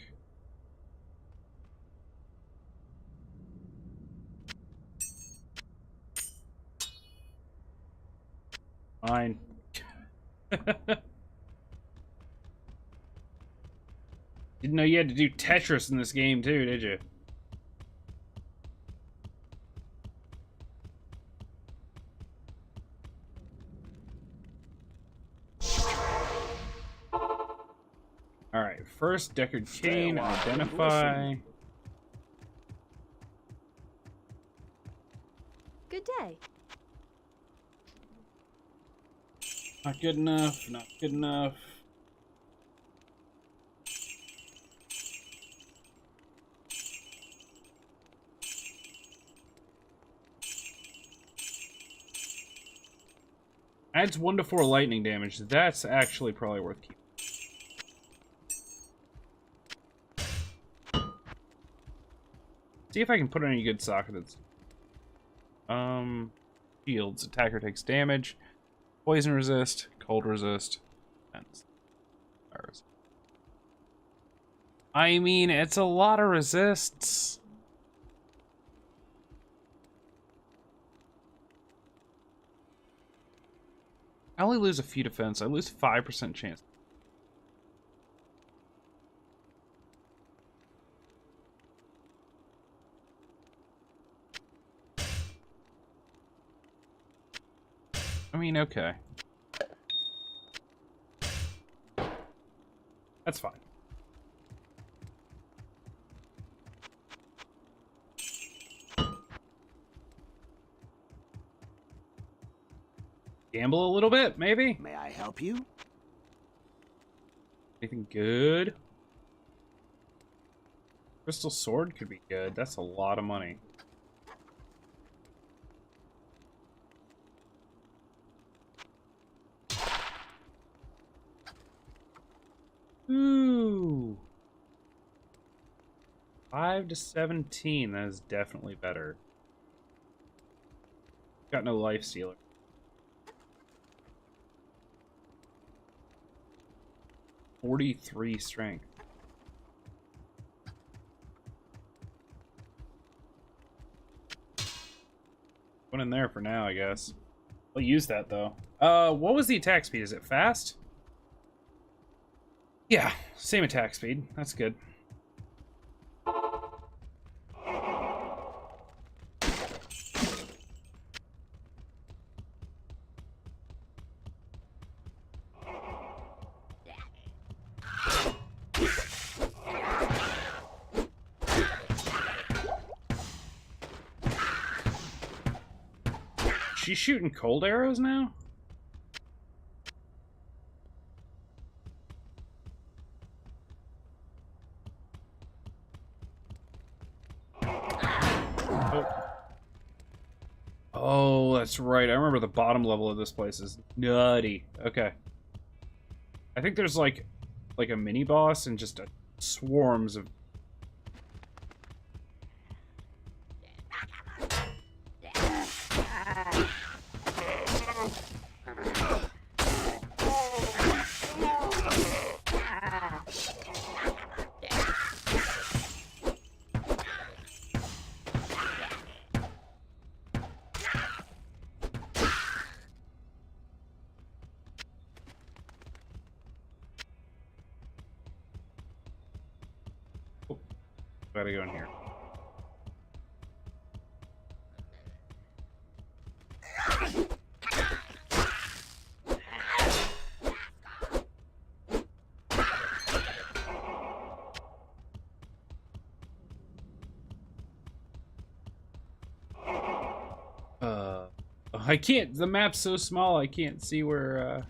A: Fine. Didn't know you had to do Tetris in this game too, did you? Alright, first Deckard Cain, identify.
D: Good day.
A: Not good enough, not good enough. Adds 1 to 4 lightning damage. That's actually probably worth keeping. See if I can put any good sockets. Shields. Attacker takes damage. Poison resist. Cold resist. Defense. Fires. I mean, it's a lot of resists. I only lose a few defense. I lose 5% chance. I mean, okay. That's fine. Gamble a little bit, maybe?
E: May I help you?
A: Anything good? Crystal Sword could be good. That's a lot of money. Ooh. 5 to 17. That is definitely better. Got no life stealer. $43 strength. One in there for now, I guess. I'll use that though. What was the attack speed? Is it fast? Yeah, same attack speed. That's good. She's shooting cold arrows now? Oh, that's right. I remember the bottom level of this place is nutty. Okay. I think there's like a mini boss and just swarms of gotta go in here. I can't, the map's so small I can't see where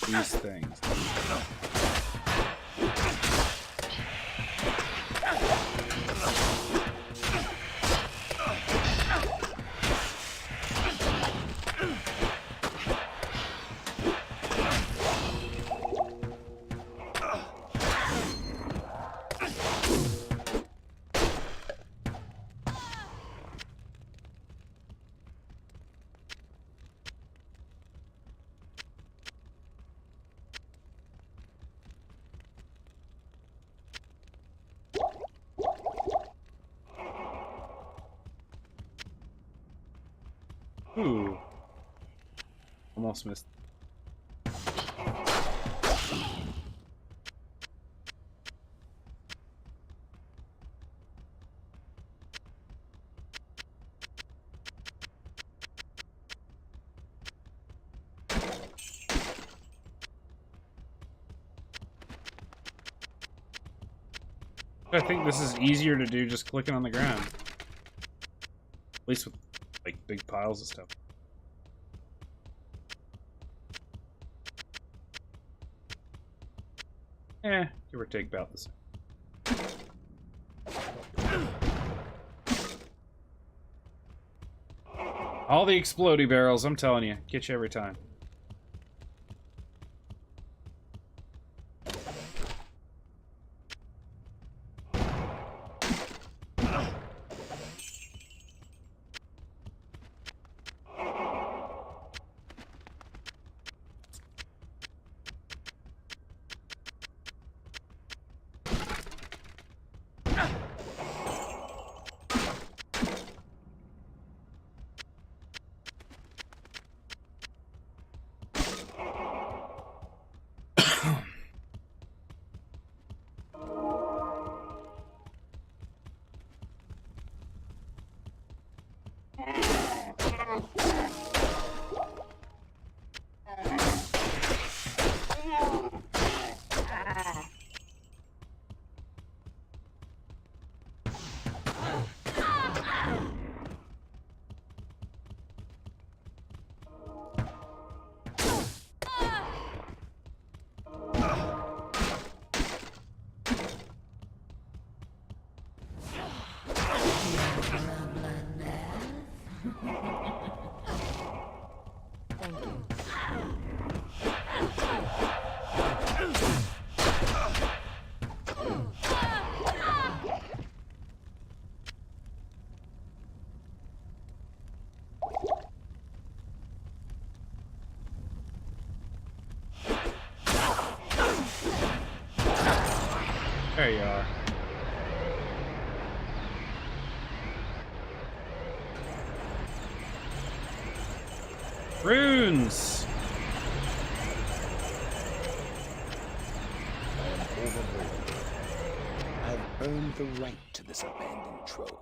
A: these things. Ooh. Almost missed. I think this is easier to do just clicking on the ground. At least with like big piles of stuff. Eh, give or take about the same. All the explodey barrels, I'm telling you, get you every time. There you are. Runes!
C: I am overloaded. I've earned the right to this abandoned trove.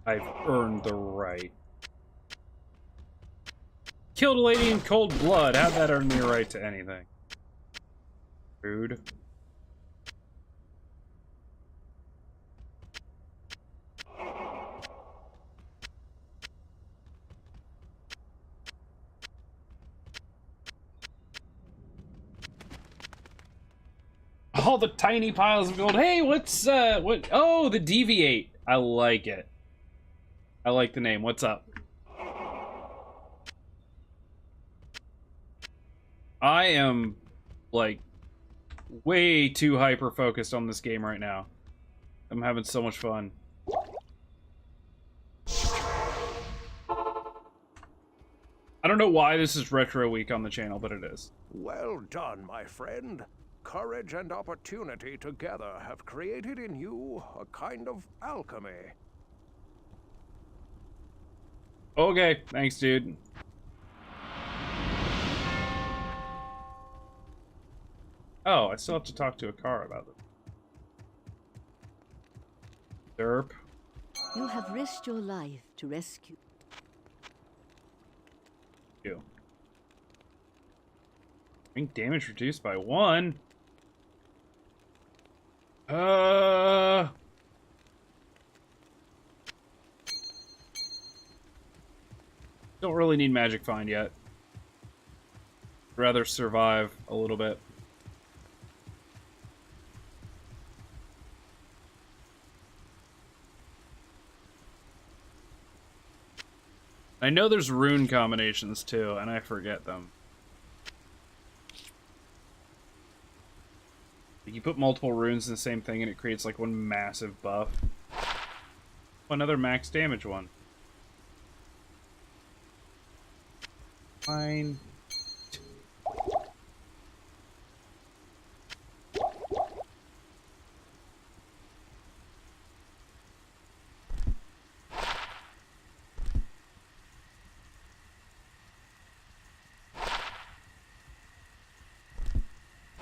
A: I've earned the right. Killed a lady in cold blood. How'd that earn me a right to anything? Rude. All the tiny piles of gold. Hey, what's what? Oh, the Deviate. I like it. I like the name. What's up? I am like way too hyper focused on this game right now. I'm having so much fun. I don't know why this is Retro Week on the channel, but it is.
J: Well done, my friend. Courage and opportunity together have created in you a kind of alchemy.
A: Okay, thanks, dude. Oh, I still have to talk to a car about it. Derp.
F: You have risked your life to rescue.
A: You. Ink damage reduced by 1. Don't really need Magic Find yet. Rather survive a little bit. I know there's rune combinations too, and I forget them. You put multiple runes in the same thing and it creates like one massive buff. Another max damage one. Fine.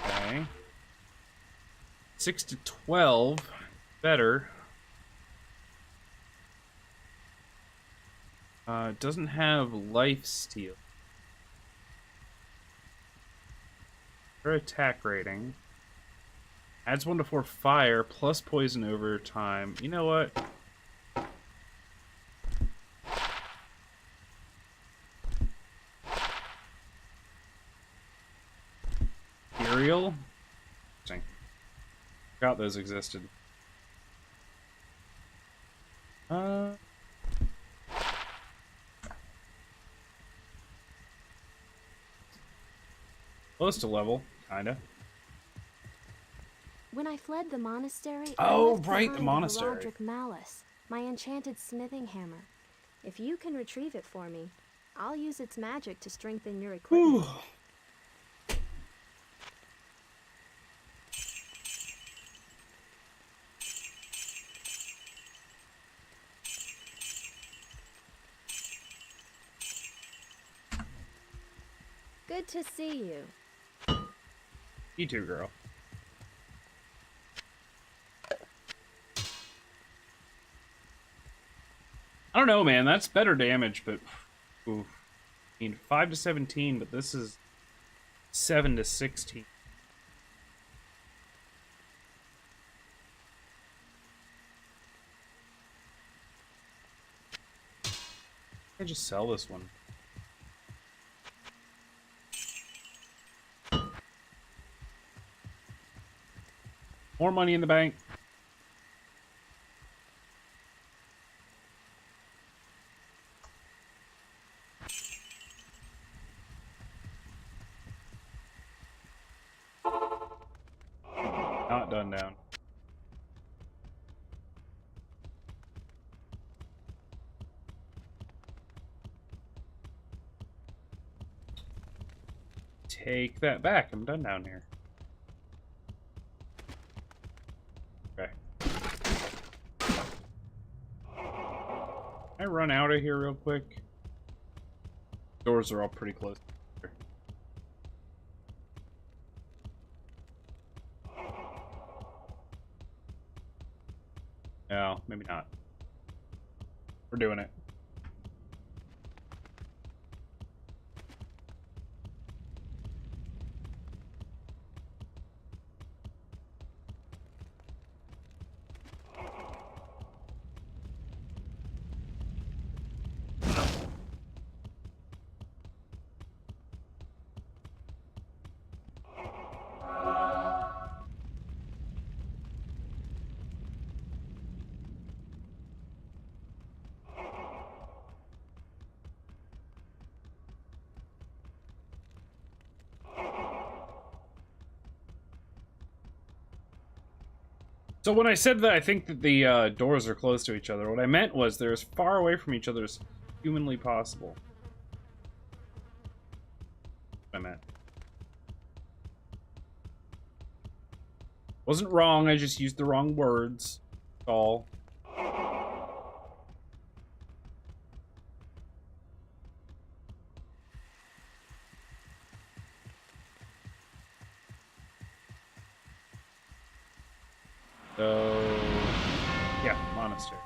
A: Okay. 6 to 12. Better. It doesn't have life steal. Or attack rating. Adds 1 to 4 fire plus poison over time. You know what? Ethereal? Interesting. Forgot those existed. Close to level, kinda.
D: When I fled the monastery,
A: Oh,
D: I left
A: right, the
D: behind
A: monastery.
D: Heraldric Malice, my enchanted smithing hammer. If you can retrieve it for me, I'll use its magic to strengthen your equipment. Good to see you.
A: You too, girl. I don't know, man. That's better damage, but... Oof. I mean, 5 to 17, but this is 7 to 16. I just sell this one. More money in the bank. Not done down. take that back. I'm done down here. Okay. Can I run out of here real quick? Doors are all pretty close. No, maybe not. We're doing it. So when I said that I think that the doors are close to each other, what I meant was they're as far away from each other as humanly possible. What I meant. Wasn't wrong, I just used the wrong words. That's all. So, yeah, monastery.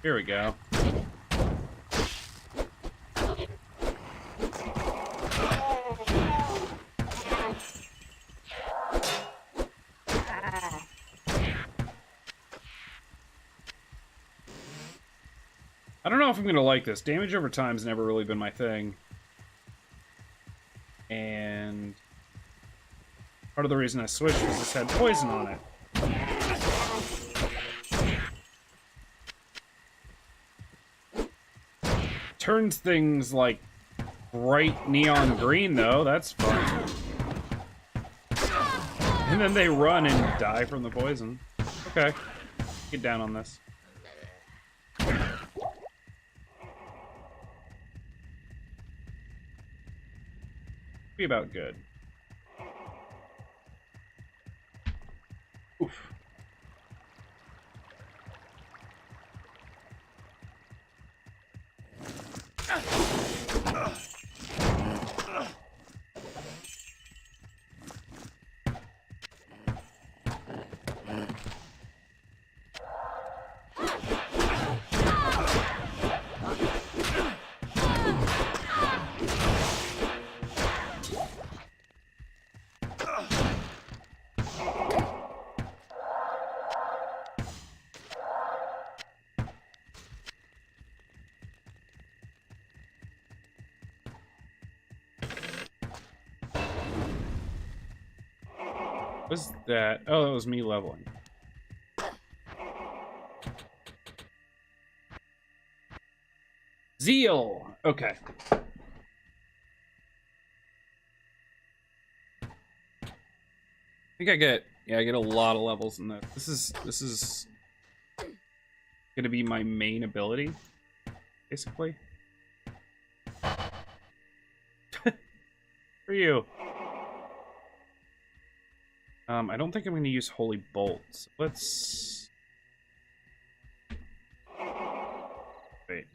A: Here we go. I don't know if I'm gonna like this. Damage over time's never really been my thing. And part of the reason I switched was this had poison on it. Turns things like bright neon green though, that's fun. And then they run and die from the poison. Okay, get down on this. Be about good. Oof. What's that? Oh, that was me leveling. Zeal! Okay. I think I get, yeah, I get a lot of levels in this. This is gonna be my main ability, basically. For you. I don't think I'm going to use Holy Bolts. Let's... Wait.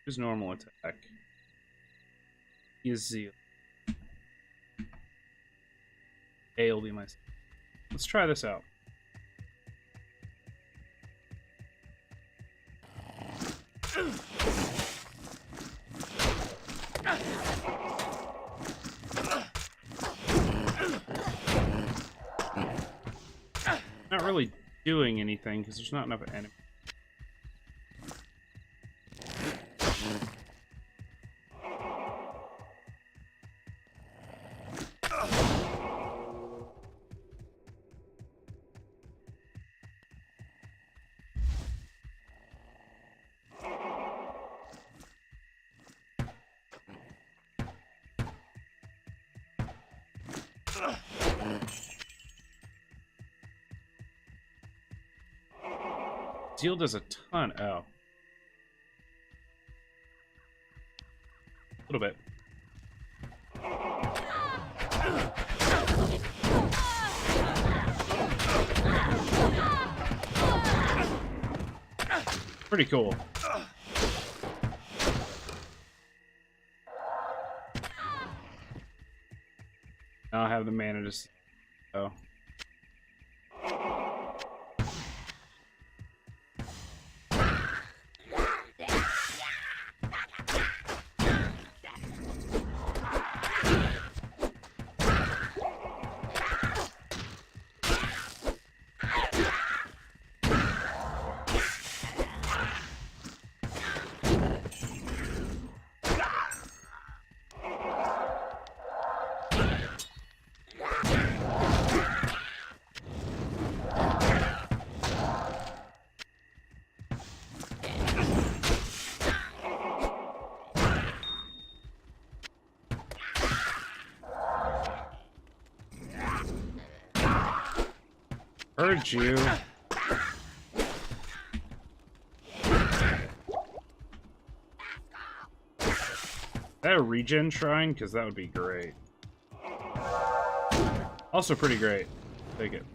A: Use normal attack. Use Zeal. A will be my... Let's try this out. Not really doing anything because there's not enough enemies. Zeal does a ton. Oh. A little bit. Pretty cool. Now I have the mana to... Oh. Heard you. Is that a regen shrine? Because that would be great. Also pretty great. Take it.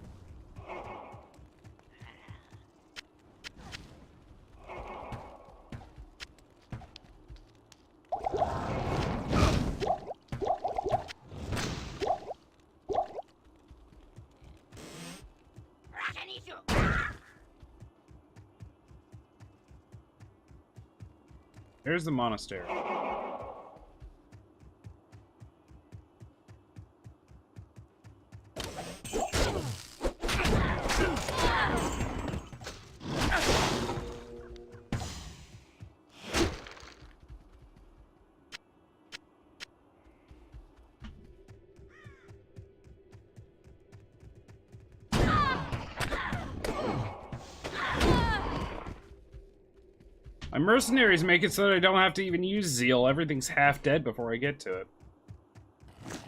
A: There's the monastery. My mercenaries make it so that I don't have to even use Zeal. Everything's half dead before I get to it.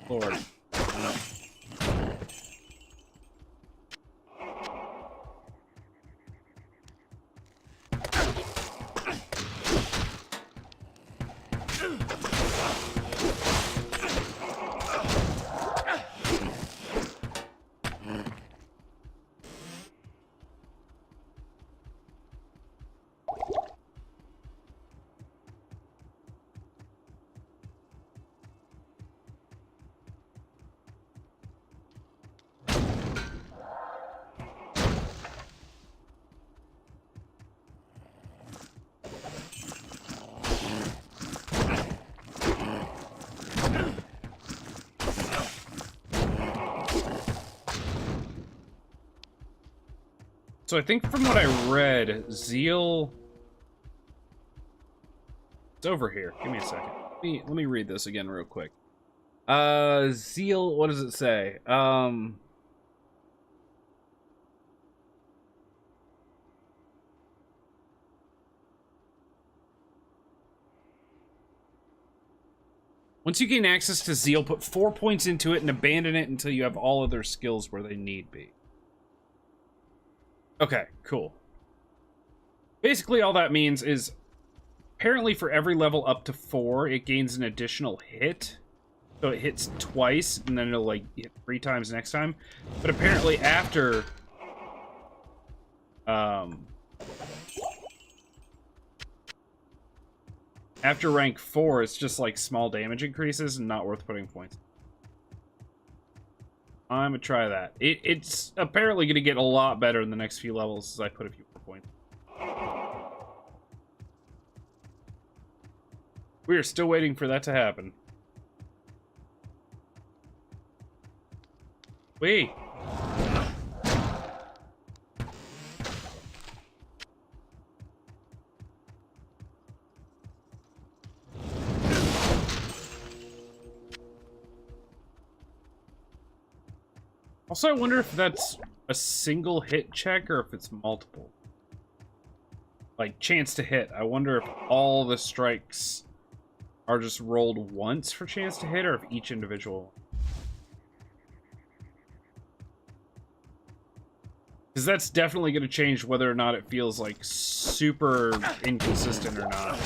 A: Lord. So I think from what I read, Zeal... It's over here. Give me a second. Let me read this again real quick. Zeal, what does it say? Once you gain access to Zeal, put 4 points into it and abandon it until you have all other skills where they need be. Okay, cool. Basically, all that means is, apparently for every level up to 4, it gains an additional hit. So it hits twice, and then it'll, like, hit 3 times next time. But apparently after... after rank 4, it's just, like, small damage increases and not worth putting points. I'm gonna try that. It's apparently gonna get a lot better in the next few levels as I put a few more points. We are still waiting for that to happen. Wait. Also, I wonder if that's a single hit check or if it's multiple. Like, chance to hit. I wonder if all the strikes are just rolled once for chance to hit or if each individual... because that's definitely going to change whether or not it feels like super inconsistent or not.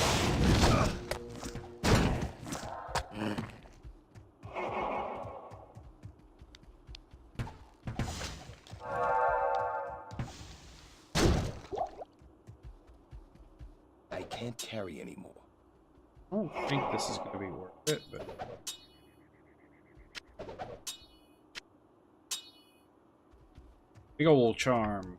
C: I can't carry anymore.
A: I don't think this is going to be worth it, but... Big ol' charm.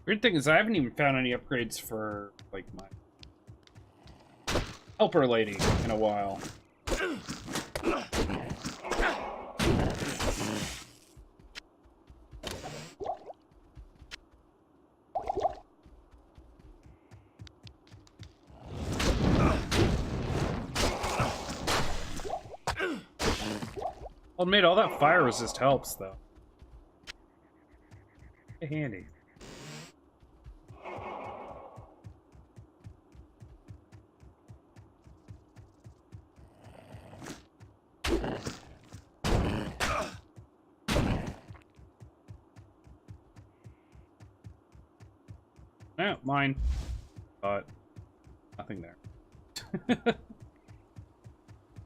A: Weird thing is I haven't even found any upgrades for, like, my helper lady in a while. Well, mate, all that fire resist helps, though. Handy. No, mine. But nothing there.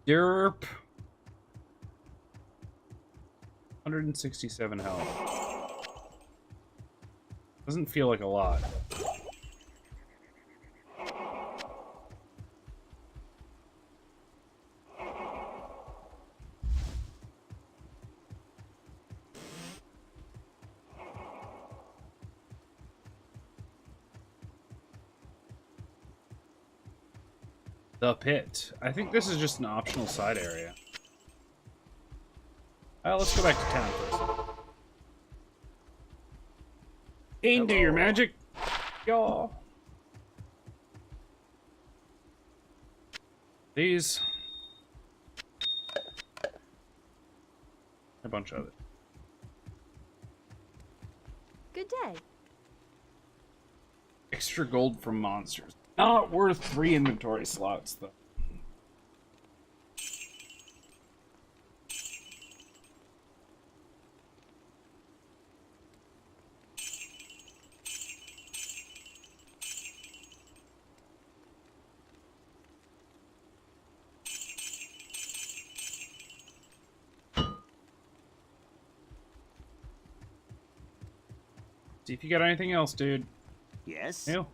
A: Derp. 167 health. Doesn't feel like a lot. The pit. I think this is just an optional side area. Let's go back to town first. Aim, do your magic, y'all. These. A bunch of it.
D: Good day.
A: Extra gold from monsters. Not worth 3 inventory slots, though. See if you got anything else, dude.
E: Yes?
A: Ew.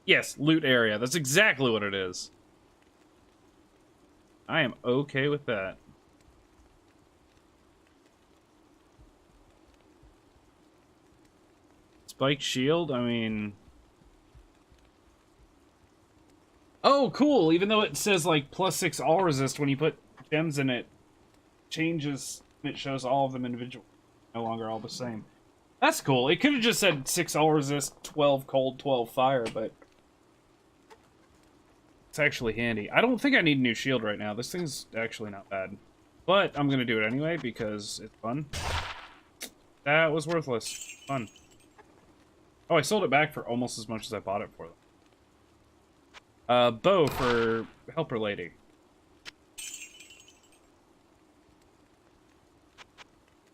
A: Yes, loot area. That's exactly what it is. I am okay with that. Spike shield? I mean... Oh, cool! Even though it says, like, +6 all resist, when you put gems in it, changes, it shows all of them individually. No longer all the same. That's cool. It could have just said 6 all resist, 12 cold, 12 fire, but... It's actually handy. I don't think I need a new shield right now. This thing's actually not bad. But I'm gonna do it anyway because it's fun. That was worthless. Fun. Oh, I sold it back for almost as much as I bought it for. Bow for helper lady.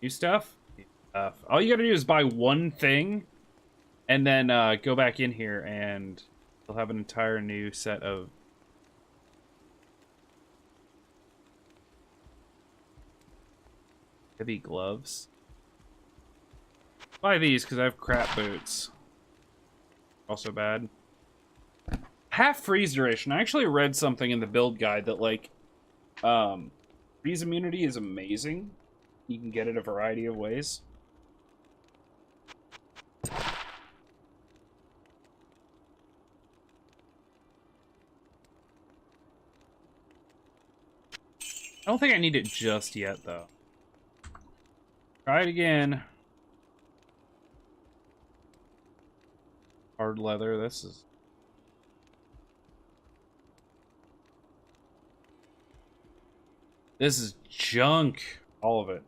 A: New stuff? All you gotta do is buy one thing, and then go back in here and you'll have an entire new set of heavy gloves. Buy these because I have crap boots. Also bad. Half freeze duration. I actually read something in the build guide that, like, Freeze immunity is amazing. You can get it a variety of ways. I don't think I need it just yet, though. Try it again. Hard leather, this is... This is junk. All of it.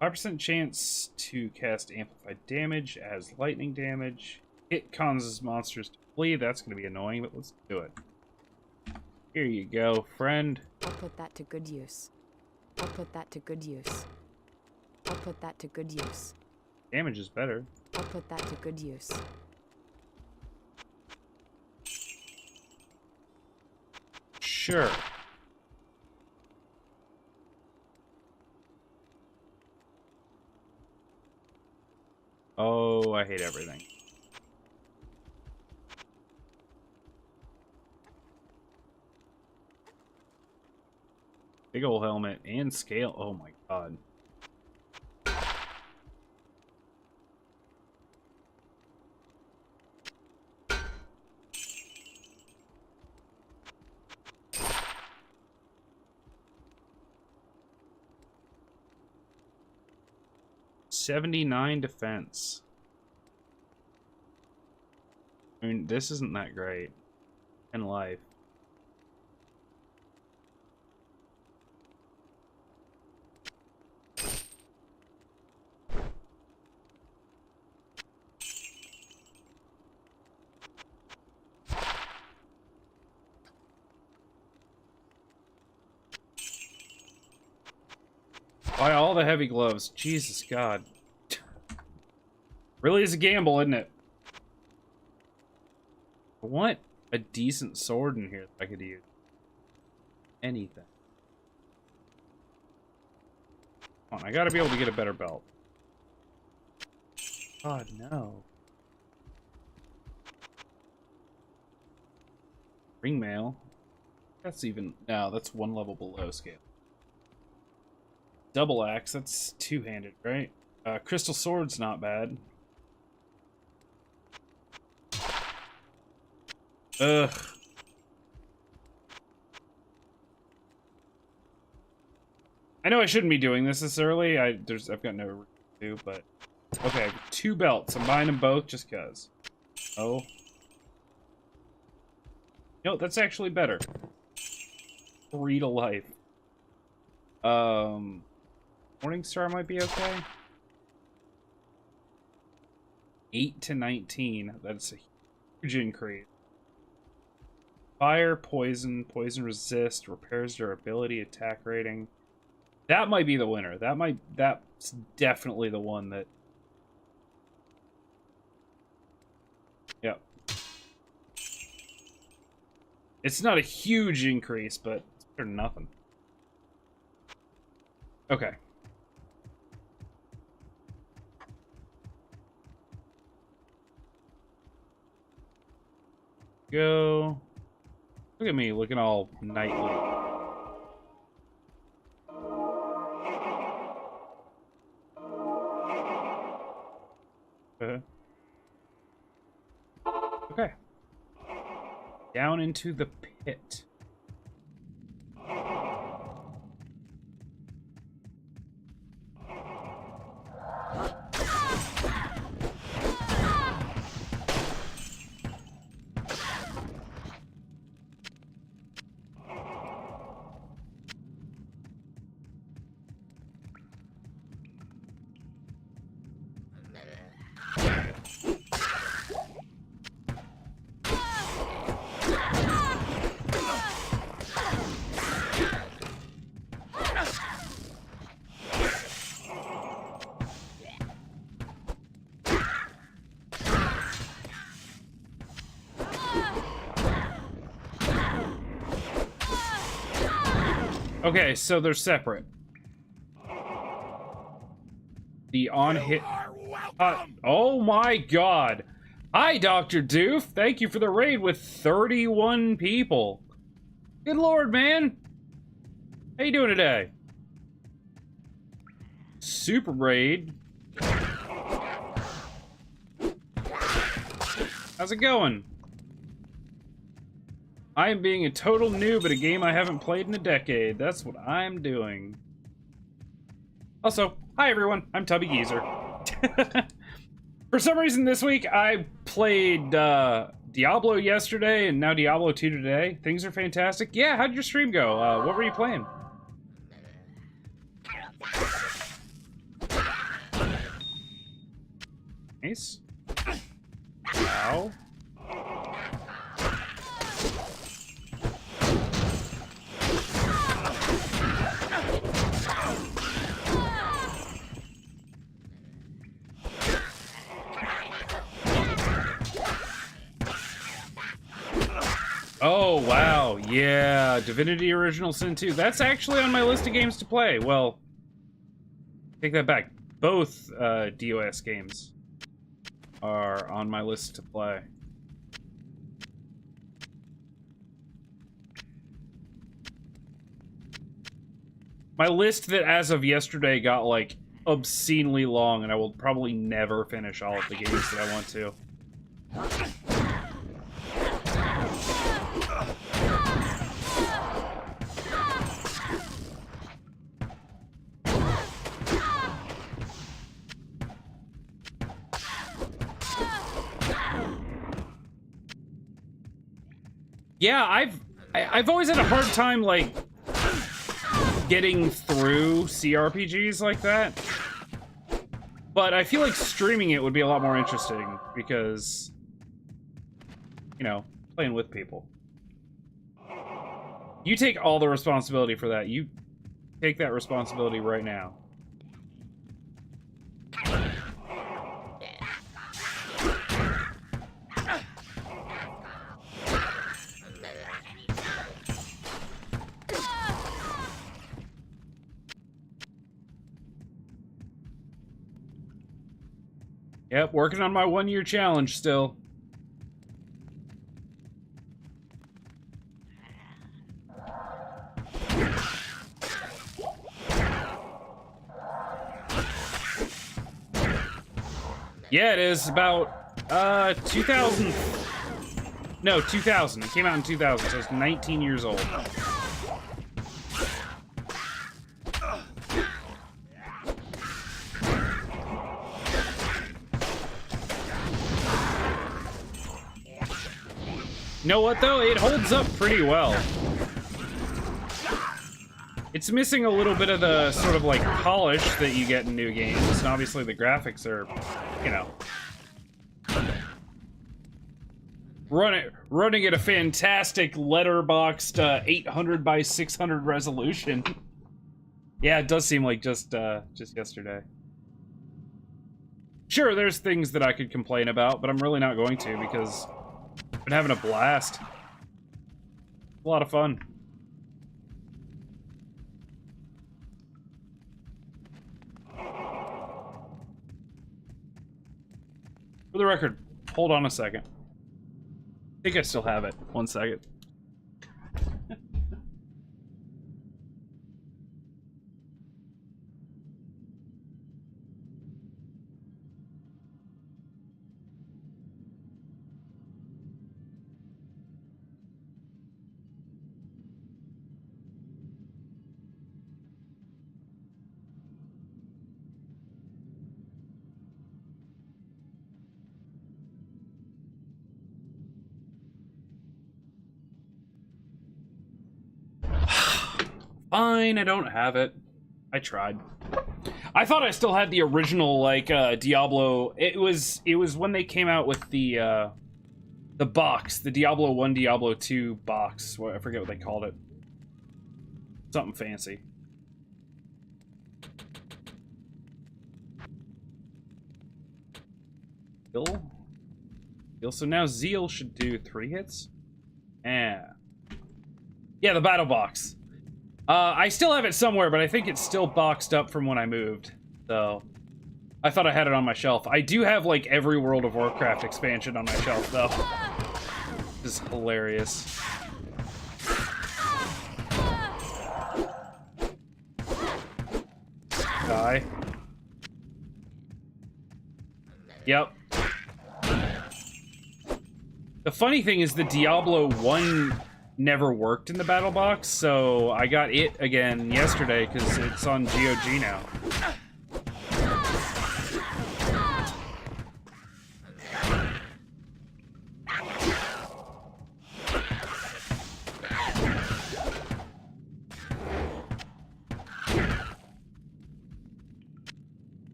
A: %5 chance to cast amplified damage as lightning damage. It causes monsters to flee. That's going to be annoying, but let's do it. Here you go, friend.
G: I'll put that to good use. I'll put that to good use. I'll put that to good use.
A: Damage is better.
G: I'll put that to good use.
A: Sure. Oh, I hate everything. Big ol' helmet and scale. Oh my god. $79 defense. I mean, this isn't that great. In life. Buy all the heavy gloves. Jesus God. Really is a gamble, isn't it? I want a decent sword in here that I could use. Anything. Come on, I gotta be able to get a better belt. God, no. Ring mail. That's even... No, that's one level below scale. Double axe, that's two-handed, right? Crystal sword's not bad. Ugh. I know I shouldn't be doing this early. I've got no reason to, but okay, 2 belts. I'm buying them both just cause. Oh. No, that's actually better. 3 to life. Morningstar might be okay. 8 to 19. That's a huge increase. Fire, poison, poison resist, repairs durability, attack rating. That might be the winner. That's definitely the one that... Yep. It's not a huge increase, but it's better than nothing. Okay. Go. Look at me looking all knightly. Okay. Down into the pit. Okay, so they're separate. The on-hit... oh my god! Hi, Dr. Doof. Thank you for the raid with 31 people. Good lord, man. How you doing today? Super raid. How's it going? I am being a total noob at a game I haven't played in a decade. That's what I'm doing. Also, hi everyone, I'm TubbyGeezer. For some reason this week, I played Diablo yesterday and now Diablo 2 today. Things are fantastic. Yeah, how'd your stream go? What were you playing? Nice. Wow. Oh, wow. Yeah, Divinity Original Sin 2. That's actually on my list of games to play. Well, take that back. Both DOS games are on my list to play. My list that as of yesterday got like obscenely long, and I will probably never finish all of the games that I want to. Yeah, I've always had a hard time like getting through CRPGs like that. But I feel like streaming it would be a lot more interesting because, you know, playing with people. You take all the responsibility for that. You take that responsibility right now. Yep, working on my 1-year challenge still. Yeah, it is about 2000. No, 2000. It came out in 2000, so it's 19 years old. You know what, though? It holds up pretty well. It's missing a little bit of the sort of, like, polish that you get in new games, and obviously the graphics are, you know, running at a fantastic letterboxed 800 by 600 resolution. Yeah, it does seem like just yesterday. Sure, there's things that I could complain about, but I'm really not going to because I've been having a blast. A lot of fun. For the record, hold on a second. I think I still have it. 1 second. Fine, I don't have it. I tried. I thought I still had the original, like, Diablo. It was when they came out with the box, the Diablo 1, Diablo 2 box. I forget what they called it. Something fancy. Zeal. So now Zeal should do 3 hits. Yeah, the battle box. I still have it somewhere, but I think it's still boxed up from when I moved. So, I thought I had it on my shelf. I do have, like, every World of Warcraft expansion on my shelf, though. This is hilarious. Die. Yep. The funny thing is the Diablo 1 never worked in the battle box, so I got it again yesterday because it's on GOG now.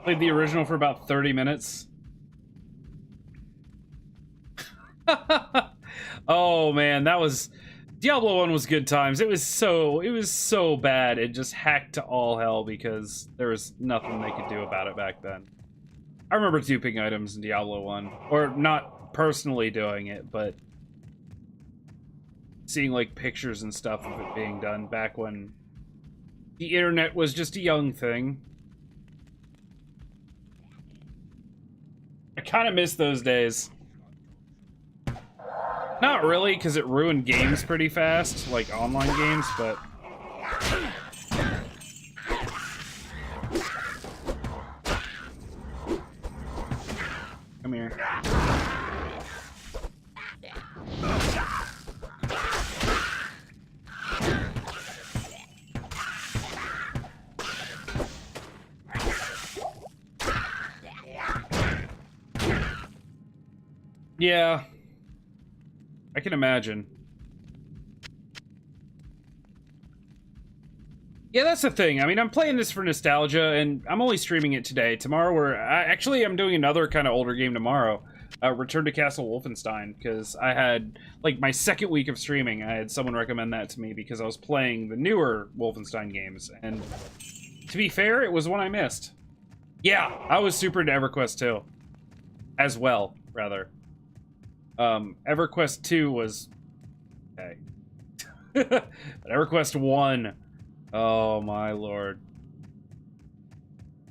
A: Played the original for about 30 minutes. Oh man, that was Diablo 1 was good times. It was so bad. It just hacked to all hell because there was nothing they could do about it back then. I remember duping items in Diablo 1, or not personally doing it, but seeing like pictures and stuff of it being done back when the internet was just a young thing. I kind of miss those days. Not really, because it ruined games pretty fast, like online games, but... Come here. Yeah. I can imagine. Yeah, that's the thing. I mean, I'm playing this for nostalgia, and I'm only streaming it today. Tomorrow, I'm doing another kind of older game tomorrow. Return to Castle Wolfenstein, because I had, like, my second week of streaming, I had someone recommend that to me because I was playing the newer Wolfenstein games, and to be fair, it was one I missed. Yeah, I was super into EverQuest 2. As well, rather. EverQuest 2 was okay. But EverQuest 1, oh my lord.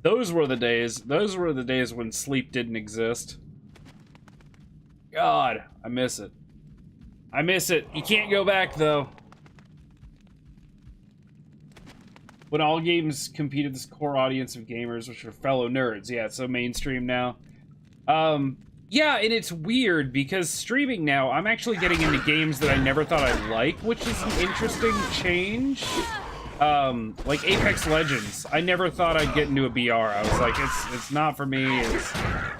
A: Those were the days when sleep didn't exist. God, I miss it. I miss it. You can't go back though. When all games competed this core audience of gamers, which are fellow nerds. Yeah, it's so mainstream now. Yeah, and it's weird because streaming now, I'm actually getting into games that I never thought I'd like, which is an interesting change. Like Apex Legends. I never thought I'd get into a BR. I was like, it's not for me, it's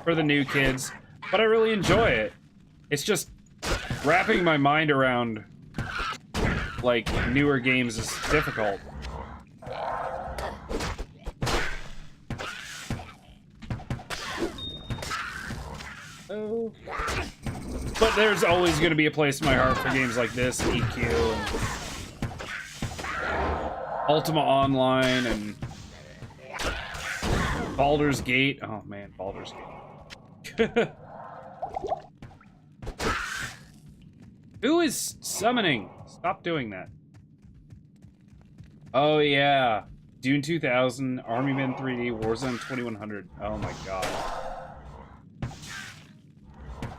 A: for the new kids. But I really enjoy it. It's just wrapping my mind around, like, newer games is difficult. Oh. But there's always going to be a place in my heart for games like this, EQ, and Ultima Online, and Baldur's Gate. Oh man, Baldur's Gate. Who is summoning? Stop doing that. Oh yeah. Dune 2000, Army Men 3D, Warzone 2100. Oh my god.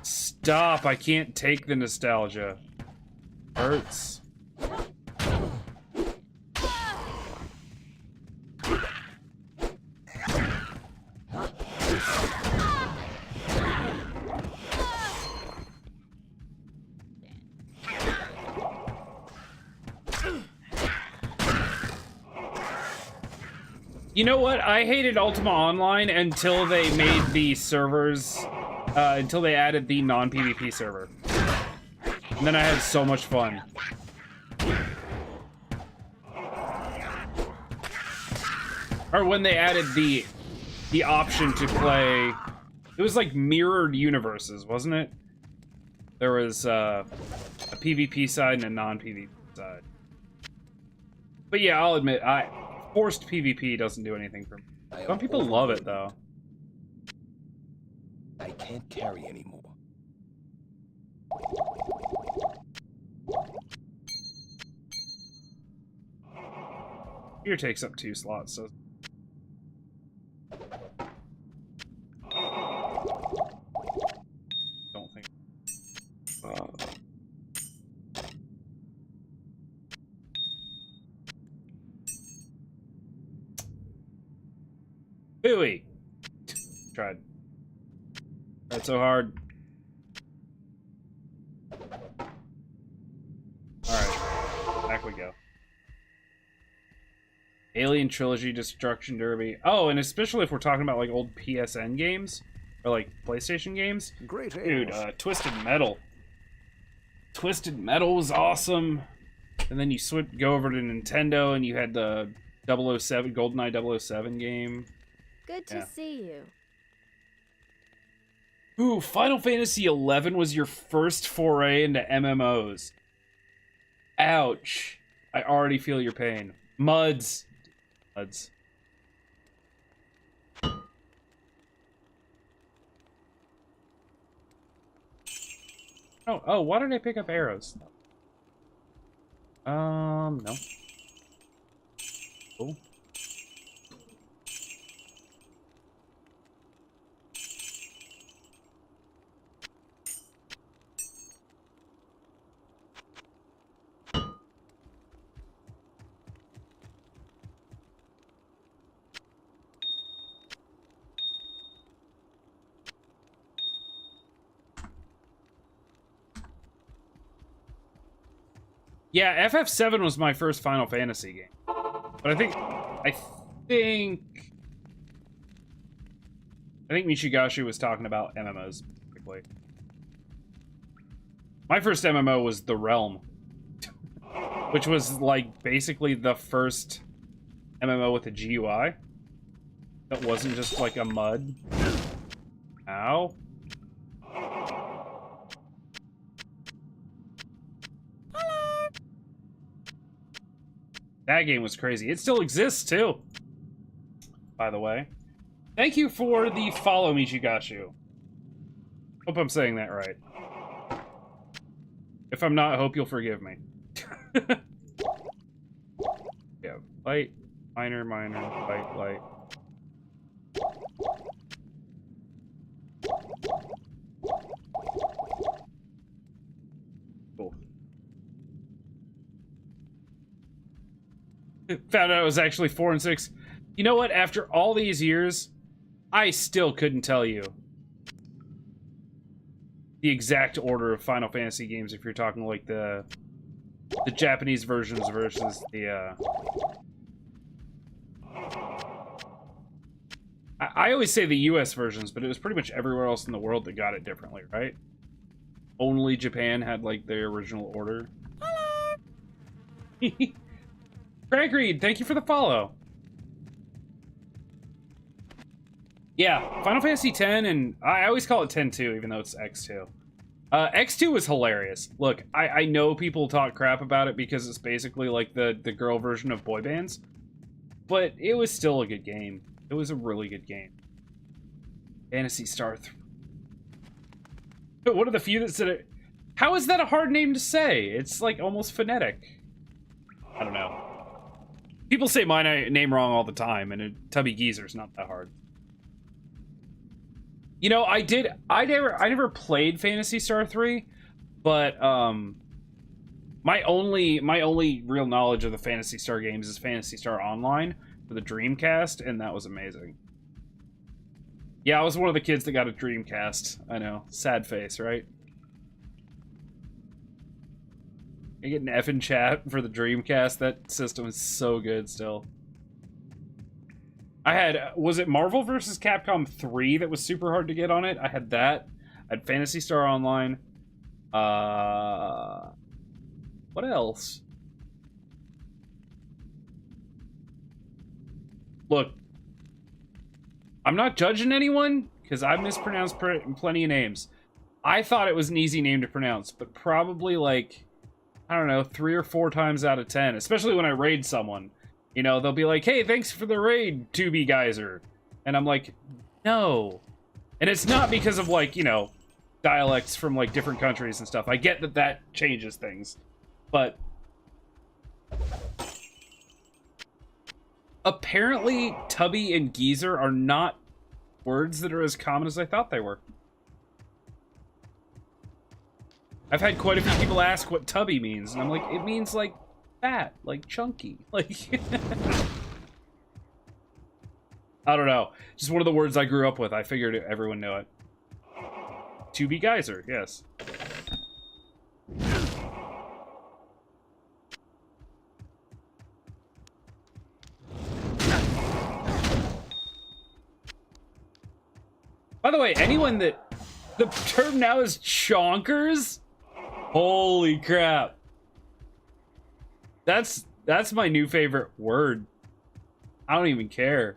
A: Stop, I can't take the nostalgia. Hurts. You know what? I hated Ultima Online until they made the servers, until they added the non-PvP server. And then I had so much fun. Or when they added the option to play, it was like mirrored universes, wasn't it? There was a PvP side and a non-PvP side. But yeah, I'll admit, forced PvP doesn't do anything for me. Some people love it, though.
C: I can't carry anymore.
A: Here takes up 2 slots, so... Hooey. Tried so hard. Alright. Back we go. Alien Trilogy, Destruction Derby. Oh, and especially if we're talking about like old PSN games or like PlayStation games.
J: Great
A: Dude, Twisted Metal. Twisted Metal was awesome. And then you go over to Nintendo and you had the 007, GoldenEye 007 game.
D: Good to see you.
A: Ooh, Final Fantasy XI was your first foray into MMOs. Ouch. I already feel your pain. Muds. Muds. Oh, why did I pick up arrows? No. Oh. Yeah, FF7 was my first Final Fantasy game. But I think Michigashi was talking about MMOs quickly. My first MMO was The Realm, which was like basically the first MMO with a GUI that wasn't just like a mud. Ow. That game was crazy. It still exists, too. By the way. Thank you for the follow, Michigashu. Hope I'm saying that right. If I'm not, I hope you'll forgive me. Yeah, light, minor, light, light. Cool. Found out it was actually 4 and 6. You know what? After all these years, I still couldn't tell you the exact order of Final Fantasy games if you're talking like the Japanese versions versus the I always say the US versions, but it was pretty much everywhere else in the world that got it differently, right? Only Japan had like their original order. Craig Reed, thank you for the follow. Yeah, Final Fantasy X, and I always call it 10-2, even though it's X2. X2 was hilarious. Look, I know people talk crap about it because it's basically like the girl version of boy bands, but it was still a good game. It was a really good game. Phantasy Star 3. One of the few that said it. How is that a hard name to say? It's like almost phonetic. I don't know. People say my name wrong all the time, and TubbyGeezer's not that hard. You know, I never played Phantasy Star 3, but my only real knowledge of the Phantasy Star games is Phantasy Star Online for the Dreamcast, and that was amazing. Yeah, I was one of the kids that got a Dreamcast. I know, sad face, right? I get an F in chat for the Dreamcast. That system is so good still. I had, was it Marvel vs. Capcom 3 that was super hard to get on it? I had that. I had Phantasy Star Online. What else? Look, I'm not judging anyone, because I've mispronounced plenty of names. I thought it was an easy name to pronounce, but probably like, I don't know, 3 or 4 times out of 10, especially when I raid someone. You know, they'll be like, hey, thanks for the raid, TubbyGeezer. And I'm like, no. And it's not because of, like, you know, dialects from, like, different countries and stuff. I get that that changes things. But apparently, Tubby and Geezer are not words that are as common as I thought they were. I've had quite a few people ask what Tubby means, and I'm like, it means, like, fat, like, chunky. Like, I don't know. Just one of the words I grew up with. I figured everyone knew it. TubbyGeezer, yes. By the way, anyone that... The term now is chonkers? Holy crap. That's my new favorite word. I don't even care.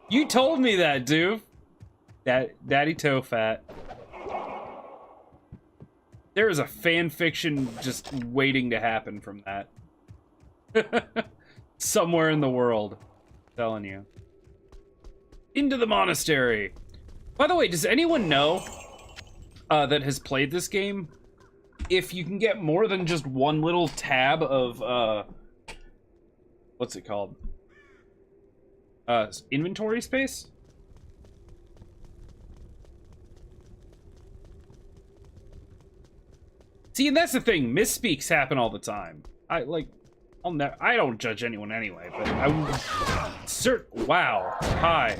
A: You told me that, dude. Daddy Toe Fat. There is a fan fiction just waiting to happen from that. Somewhere in the world. I'm telling you. Into the monastery. By the way, does anyone know that has played this game, if you can get more than just one little tab of what's it called? Inventory space? See, and that's the thing. Misspeaks happen all the time. I don't judge anyone anyway, but wow. Hi.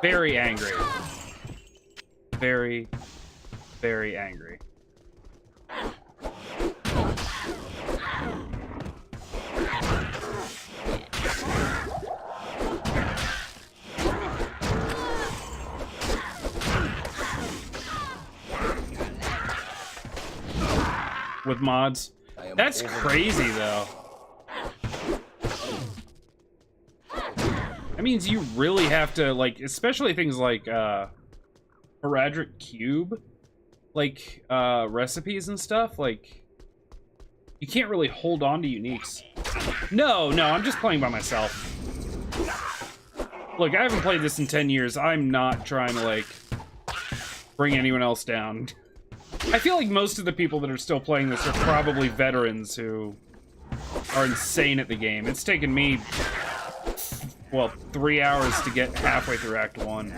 A: Very angry. Very, very angry. With mods. That's crazy, though. That means you really have to, like, especially things like, Heraldric Cube, like, recipes and stuff, like, you can't really hold on to uniques. No, I'm just playing by myself. Look, I haven't played this in 10 years. I'm not trying to, like, bring anyone else down. I feel like most of the people that are still playing this are probably veterans who are insane at the game. It's taken me, well, 3 hours to get halfway through Act 1.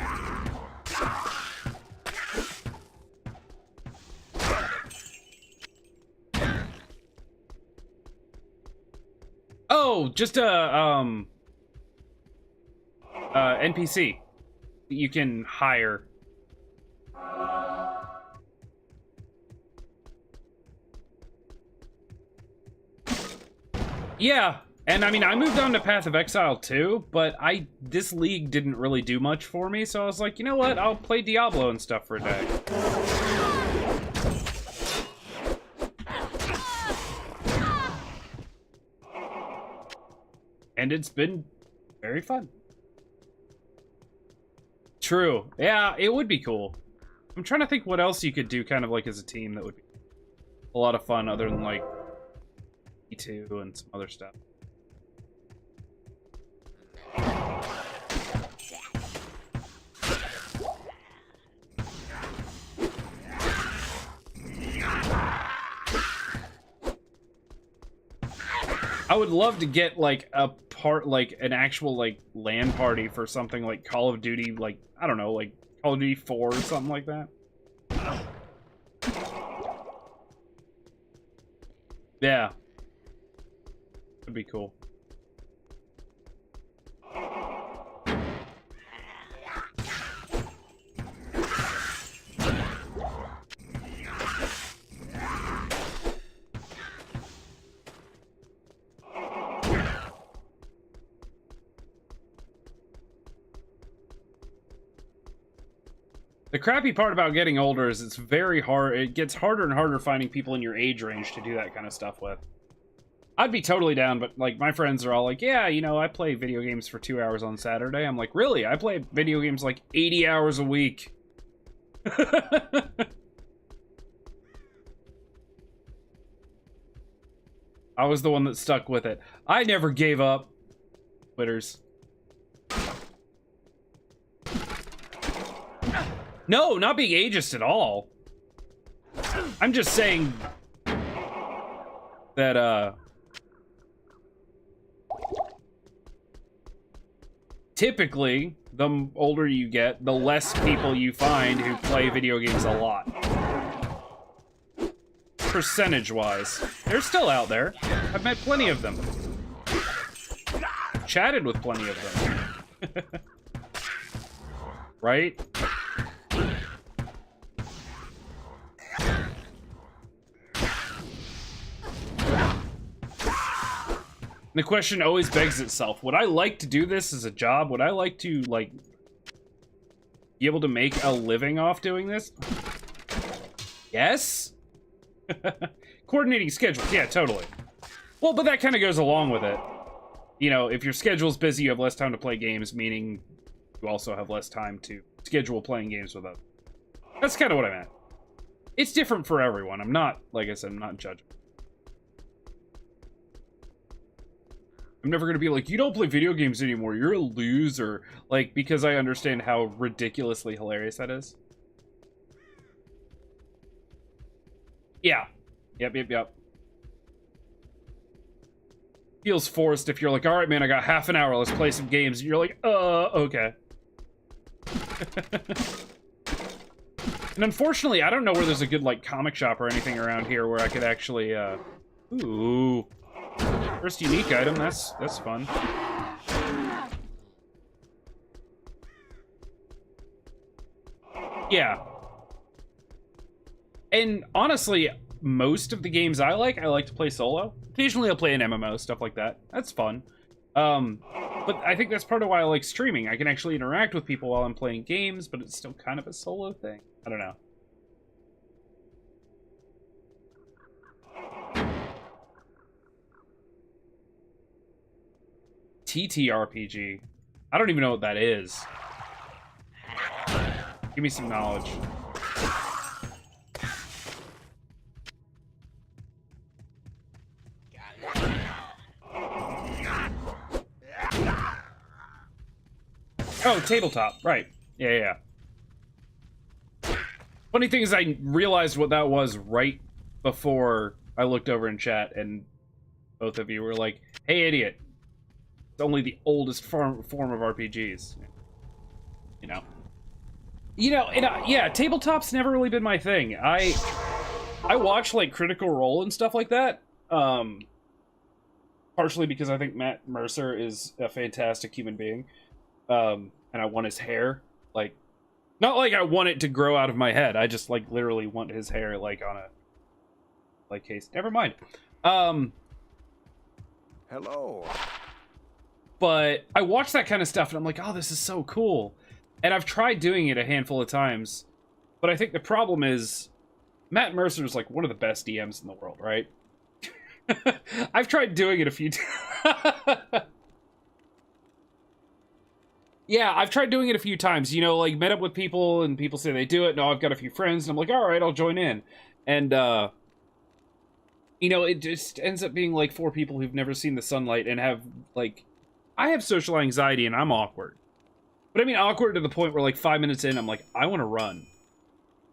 A: Oh, just a, NPC that you can hire. Yeah, and I mean, I moved on to Path of Exile too, but this league didn't really do much for me, so I was like, you know what, I'll play Diablo and stuff for a day. And it's been very fun. True. Yeah, it would be cool. I'm trying to think what else you could do kind of like as a team that would be a lot of fun other than like E2 and some other stuff. I would love to get like an actual like LAN party for something like Call of Duty, like, I don't know, like Call of Duty 4 or something like that. Yeah. That'd be cool. The crappy part about getting older is it's very hard. It gets harder and harder finding people in your age range to do that kind of stuff with. I'd be totally down, but like my friends are all like, yeah, you know, I play video games for 2 hours on Saturday. I'm like, really? I play video games like 80 hours a week. I was the one that stuck with it. I never gave up. Quitters. No, not being ageist at all. I'm just saying that, typically, the older you get, the less people you find who play video games a lot. Percentage-wise. They're still out there. I've met plenty of them. chatted with plenty of them. Right? The question always begs itself, would I like to do this as a job? Would I like to, like, be able to make a living off doing this? Yes? Coordinating schedules, yeah, totally. Well, but that kind of goes along with it. You know, if your schedule's busy, you have less time to play games, meaning you also have less time to schedule playing games with others. That's kind of what I meant. It's different for everyone. I'm not, like I said, I'm not judging. I'm never going to be like, you don't play video games anymore, you're a loser. Like, because I understand how ridiculously hilarious that is. Yeah. Yep. Feels forced if you're like, all right, man, I got half an hour, let's play some games. And you're like, okay. And unfortunately, I don't know where there's a good, like, comic shop or anything around here where I could actually, ooh. First unique item, that's fun. Yeah. And honestly, most of the games I like to play solo. Occasionally I'll play an MMO, stuff like that. That's fun. But I think that's part of why I like streaming. I can actually interact with people while I'm playing games, but it's still kind of a solo thing. I don't know. TTRPG. I don't even know what that is. Give me some knowledge. Oh, tabletop. Right. Yeah. Funny thing is, I realized what that was right before I looked over in chat, and both of you were like, hey, idiot. It's only the oldest form of RPGs. You know, and yeah, tabletop's never really been my thing. I watch like Critical Role and stuff like that. Partially because I think Matt Mercer is a fantastic human being. And I want his hair, like, not like I want it to grow out of my head. I just like literally want his hair like on a like case. Never mind.
J: Hello.
A: But I watch that kind of stuff and I'm like, oh, this is so cool. And I've tried doing it a handful of times, but I think the problem is Matt Mercer is like one of the best DMs in the world, right? I've tried doing it a few times. Yeah, I've tried doing it a few times, you know, like met up with people and people say they do it. No, I've got a few friends and I'm like, all right, I'll join in. And, you know, it just ends up being like 4 people who've never seen the sunlight and have like, I have social anxiety and I'm awkward. But I mean awkward to the point where like 5 minutes in, I'm like, I want to run.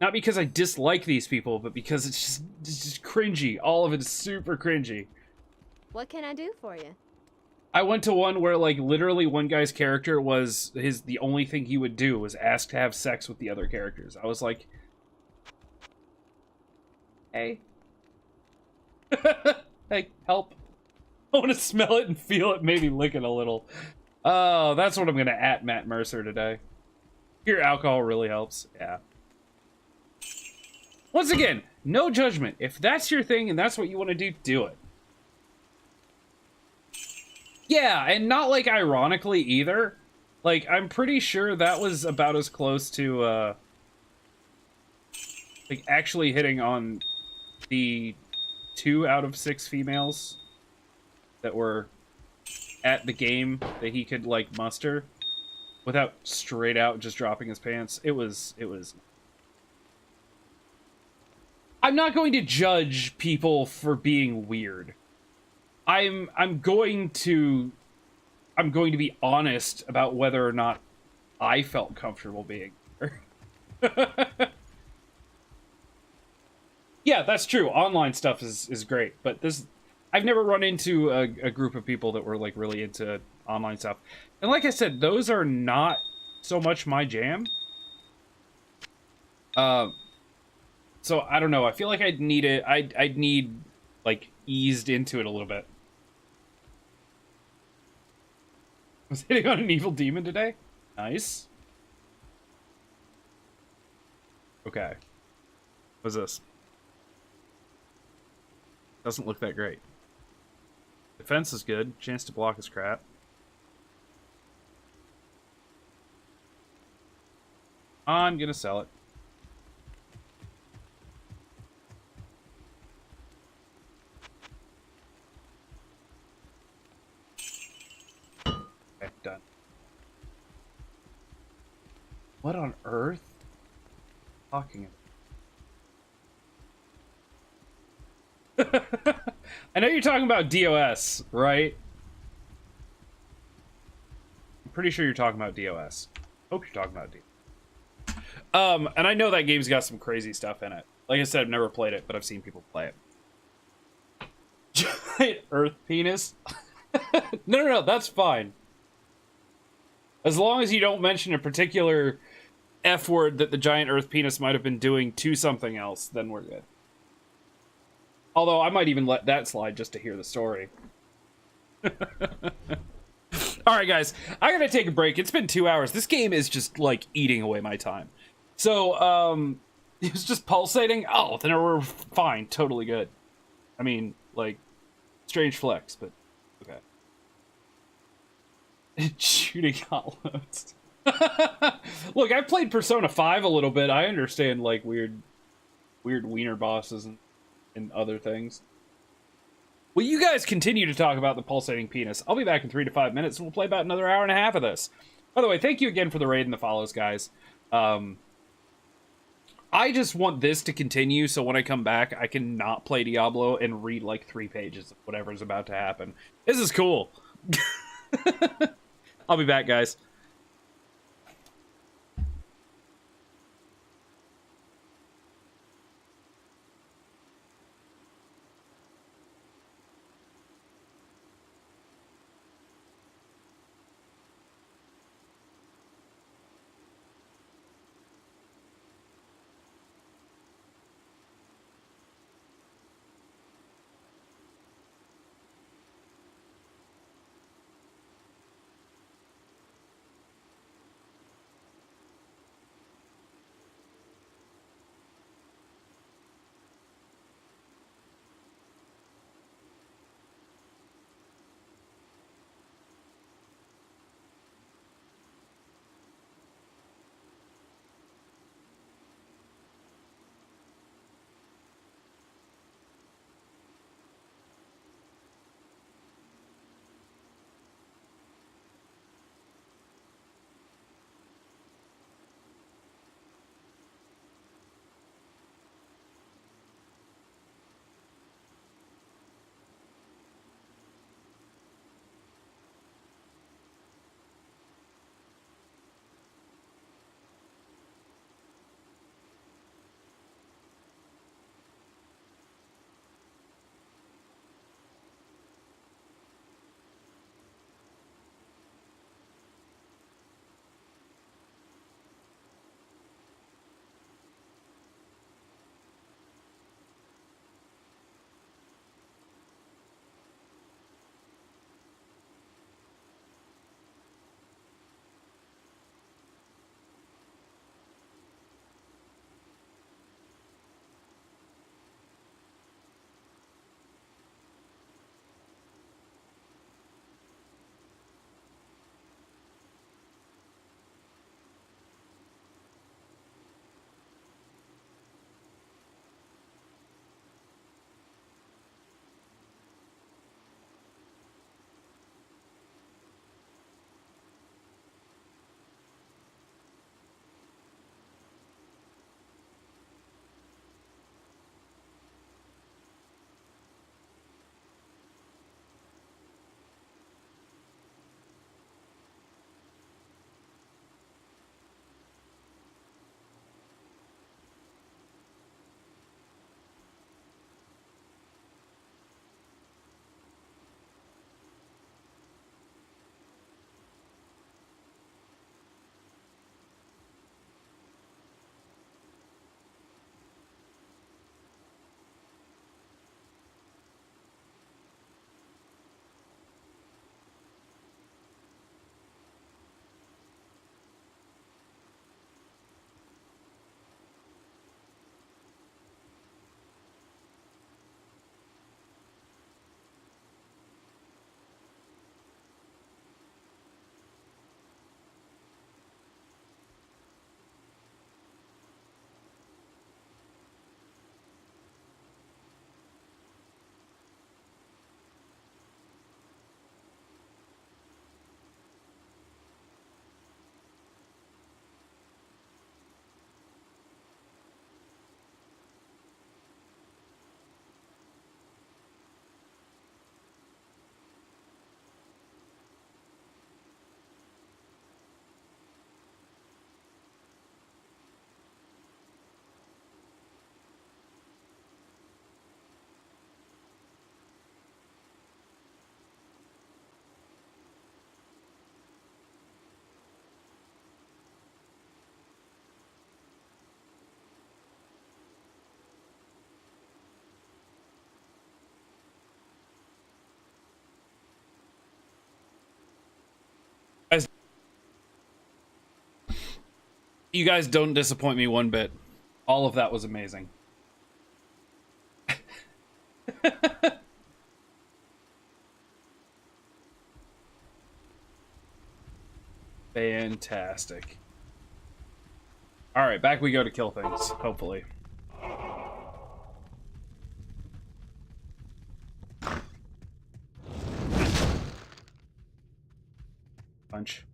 A: Not because I dislike these people, but because it's just cringy. All of it is super cringy.
D: What can I do for you?
A: I went to one where, like, literally one guy's character was the only thing he would do was ask to have sex with the other characters. I was like, hey. Hey, help. I want to smell it and feel it, maybe lick it a little. Oh, that's what I'm going to at Matt Mercer today. Pure alcohol really helps. Yeah. Once again, no judgment. If that's your thing and that's what you want to do, do it. Yeah, and not, like, ironically either. Like, I'm pretty sure that was about as close to, like, actually hitting on the 2 out of 6 females that were at the game that he could, like, muster without straight out just dropping his pants. It was... I'm not going to judge people for being weird. I'm going to be honest about whether or not I felt comfortable being here. Yeah, that's true. Online stuff is great, but I've never run into a group of people that were like really into online stuff. And like I said, those are not so much my jam. So I don't know. I feel like I'd need like eased into it a little bit. Was hitting on an evil demon today? Nice. Okay. What's this? Doesn't look that great. Defense is good. Chance to block is crap. I'm gonna sell it. Okay, done. What on earth? Talking about. I know you're talking about DOS, right? I'm pretty sure you're talking about DOS. Hope you're talking about DOS. And I know that game's got some crazy stuff in it. Like I said, I've never played it, but I've seen people play it. Giant Earth penis? No, that's fine. As long as you don't mention a particular F word that the giant Earth penis might have been doing to something else, then we're good. Although I might even let that slide just to hear the story. Alright guys, I gotta take a break. It's been 2 hours. This game is just like eating away my time. So, it was just pulsating. Oh, then we're fine. Totally good. I mean, like, strange flex, but okay. Shooting hollows. Look, I've played Persona 5 a little bit. I understand, like, weird wiener bosses and other things. Well, you guys continue to talk about the pulsating penis. I'll be back in 3 to 5 minutes, and we'll play about another hour and a half of this. By the way, thank you again for the raid and the follows, guys. I just want this to continue, so when I come back, I can not play Diablo and read, like, 3 pages of whatever's about to happen. This is cool. I'll be back, guys. You guys don't disappoint me one bit. All of that was amazing. Fantastic. Alright, back we go to kill things, hopefully. Punch.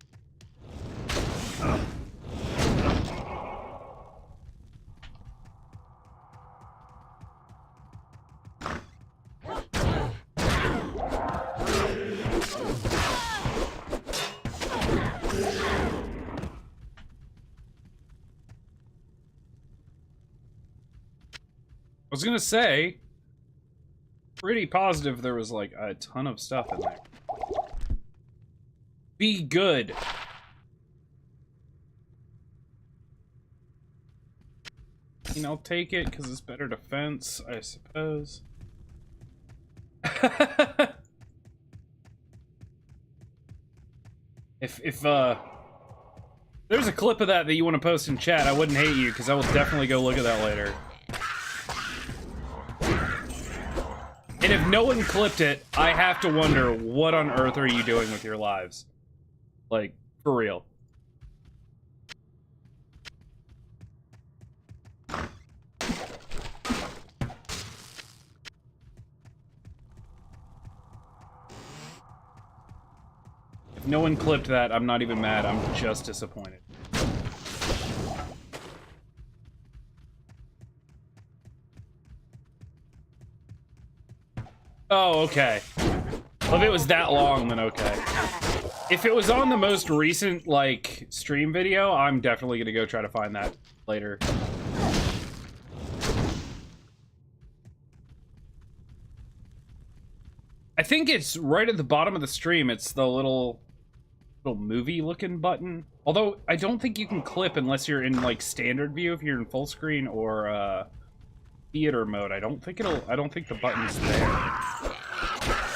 A: I was gonna say, pretty positive there was like a ton of stuff in there. Be good. You know, take it because it's better defense, I suppose. if there's a clip of that you want to post in chat, I wouldn't hate you because I will definitely go look at that later. And if no one clipped it, I have to wonder, what on earth are you doing with your lives? Like, for real. If no one clipped that, I'm not even mad, I'm just disappointed. Oh, okay. Well, if it was that long, then okay. If it was on the most recent, like, stream video, I'm definitely gonna go try to find that later. I think it's right at the bottom of the stream. It's the little movie-looking button. Although, I don't think you can clip unless you're in, like, standard view, if you're in full screen or, theater mode. I don't think the button's there.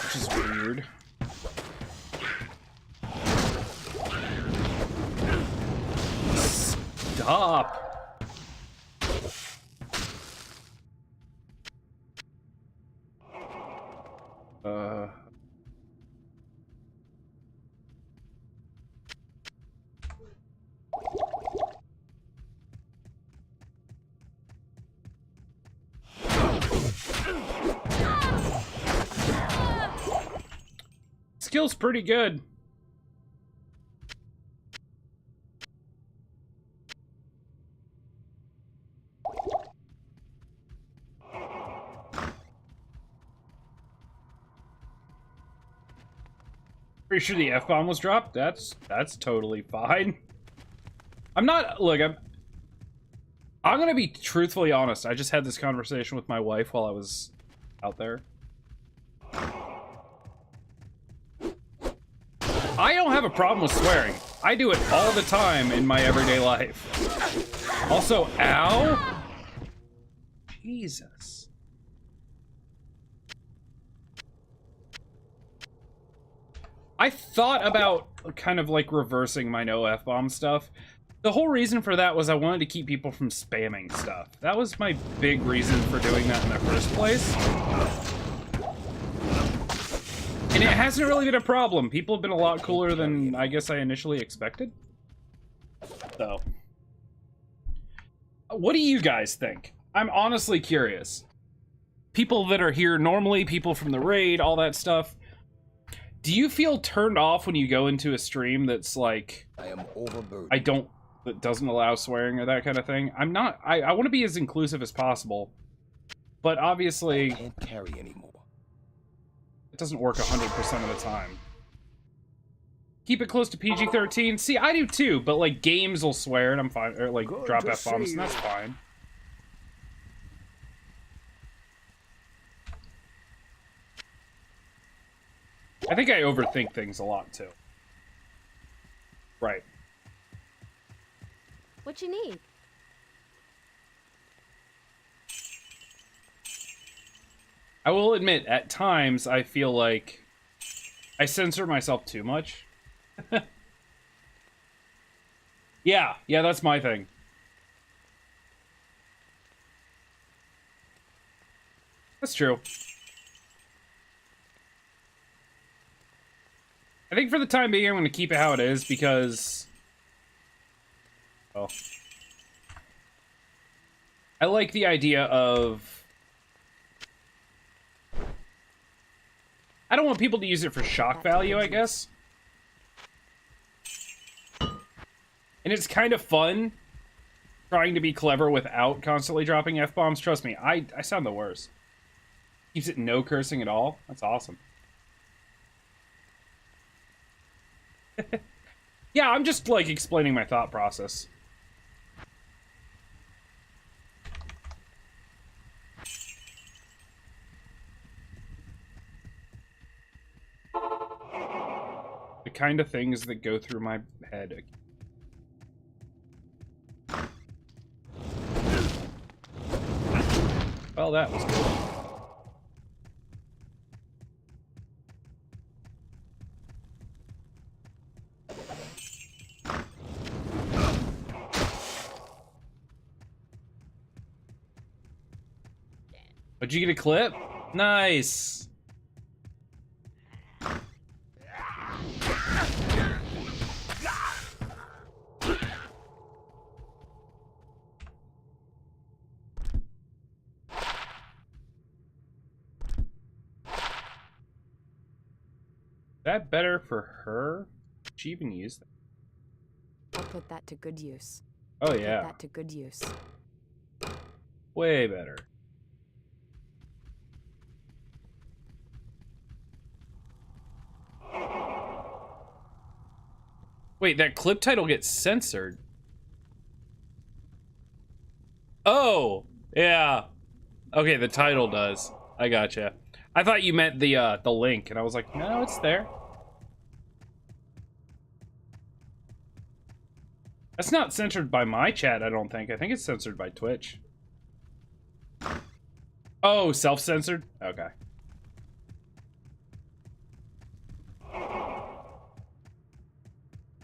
A: Which is weird. Stop! Skill's pretty good. Pretty sure the F-bomb was dropped. That's totally fine. I'm not, look, I'm gonna be truthfully honest. I just had this conversation with my wife while I was out there. I don't have a problem with swearing. I do it all the time in my everyday life. Also, ow! Jesus. I thought about kind of like reversing my no F-bomb stuff. The whole reason for that was I wanted to keep people from spamming stuff. That was my big reason for doing that in the first place. And it hasn't really been a problem. People have been a lot cooler than I guess I initially expected. So. What do you guys think? I'm honestly curious. People that are here normally, people from the raid, all that stuff. Do you feel turned off when you go into a stream that's like...
C: I am overburdened.
A: that doesn't allow swearing or that kind of thing? I'm not... I want to be as inclusive as possible. But obviously...
C: I can't carry anymore.
A: It doesn't work 100% of the time. Keep it close to PG-13. See, I do too, but like games will swear and I'm fine, or like
J: Good
A: drop
J: to
A: F-bombs,
J: see
A: and that's
J: you.
A: fine. I think I overthink things a lot too. Right.
D: What you need?
A: I will admit, at times, I feel like I censor myself too much. Yeah, that's my thing. That's true. I think for the time being, I'm going to keep it how it is because... well, I like the idea of... I don't want people to use it for shock value, I guess. And it's kind of fun trying to be clever without constantly dropping F-bombs. Trust me, I sound the worst. Keeps it no cursing at all. That's awesome. Yeah, I'm just, like, explaining my thought process. The kind of things that go through my head. Well, that was good. Did you get a clip? Nice. That better for her? Did she even use that?
G: I'll put that to good use.
A: Oh,
G: I'll
A: yeah.
G: Put that to good use.
A: Way better. Wait, that clip title gets censored. Oh, yeah. Okay, the title does. I gotcha. I thought you meant the link, and I was like, no, it's there. That's not censored by my chat, I don't think. I think it's censored by Twitch. Oh, self-censored? Okay.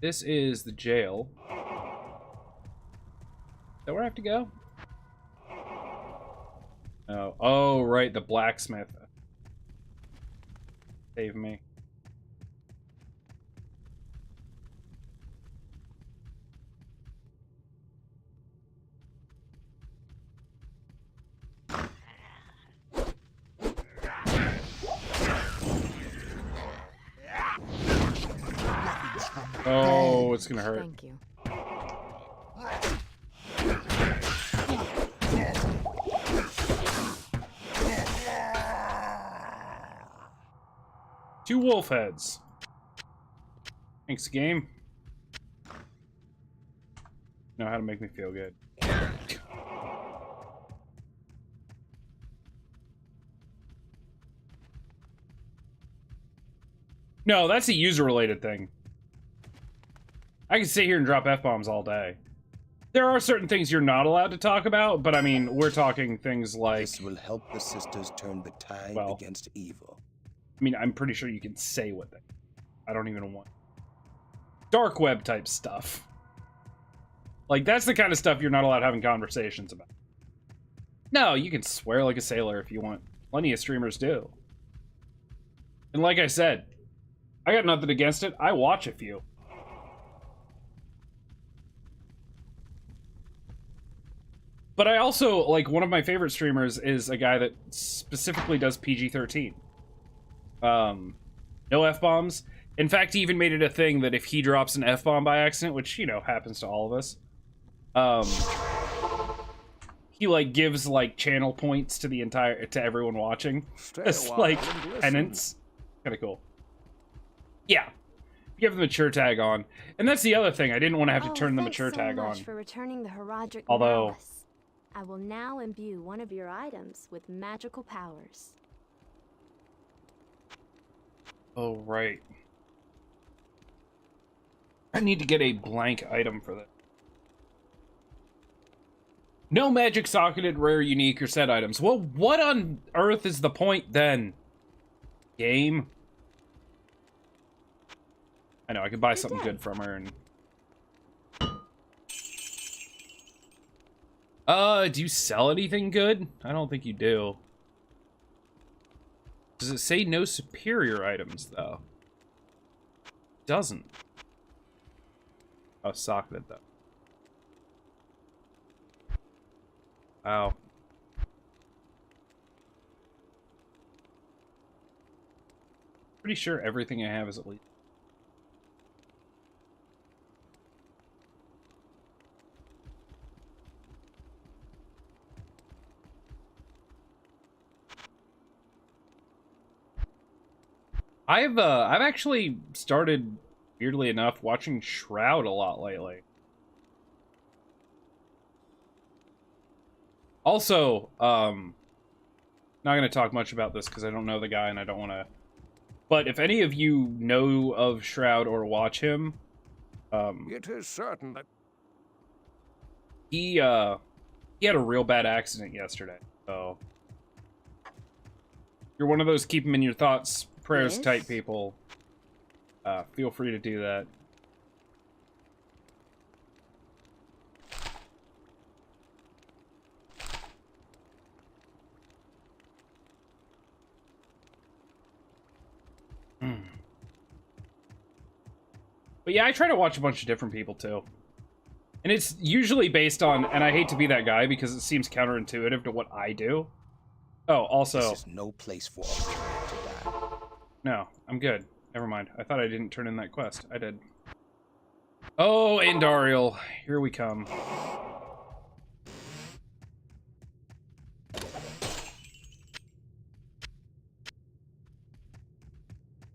A: This is the jail. Is that where I have to go? Oh, oh, right, the blacksmith. Save me. Oh, it's gonna hurt.
G: Thank you.
A: Two wolf heads. Thanks, game. Know how to make me feel good. No, that's a user-related thing. I can sit here and drop F-bombs all day. There are certain things you're not allowed to talk about, but I mean, we're talking things like...
C: This will help the sisters turn the tide against evil.
A: I mean, I'm pretty sure you can say what they... I don't even want... dark web type stuff. Like, that's the kind of stuff you're not allowed having conversations about. No, you can swear like a sailor if you want. Plenty of streamers do. And like I said, I got nothing against it. I watch a few. But I also, like, one of my favorite streamers is a guy that specifically does PG-13. No F-bombs. In fact, he even made it a thing that if he drops an F-bomb by accident, which, you know, happens to all of us, he, like, gives, like, channel points to the entire, to everyone watching. It's like penance. Kind of cool. Yeah. You have the mature tag on. And that's the other thing. I didn't want to have to turn the mature tag on.
D: Thanks so much for returning the Herodic
A: Although...
D: Malice. I will now imbue one of your items with magical powers.
A: Oh, right. I need to get a blank item for that. No magic socketed, rare, unique, or set items. Well, what on earth is the point then? Game? I know, I could buy something good from her and... do you sell anything good? I don't think you do. Does it say no superior items, though? Doesn't. Oh, socketed, though. Wow. Pretty sure everything I have is at least. I've actually started, weirdly enough, watching Shroud a lot lately. Also, not going to talk much about this because I don't know the guy and I don't want to. But if any of you know of Shroud or watch him,
J: It is certain that
A: he had a real bad accident yesterday. So if you're one of those keep him in your thoughts, prayers
F: Yes?
A: type people, feel free to do that. But yeah, I try to watch a bunch of different people too. And it's usually based on, and I hate to be that guy because it seems counterintuitive to what I do. Oh, also,
C: This is no place for a man to die.
A: no, I'm good. Never mind. I thought I didn't turn in that quest. I did. Oh, Andariel, here we come.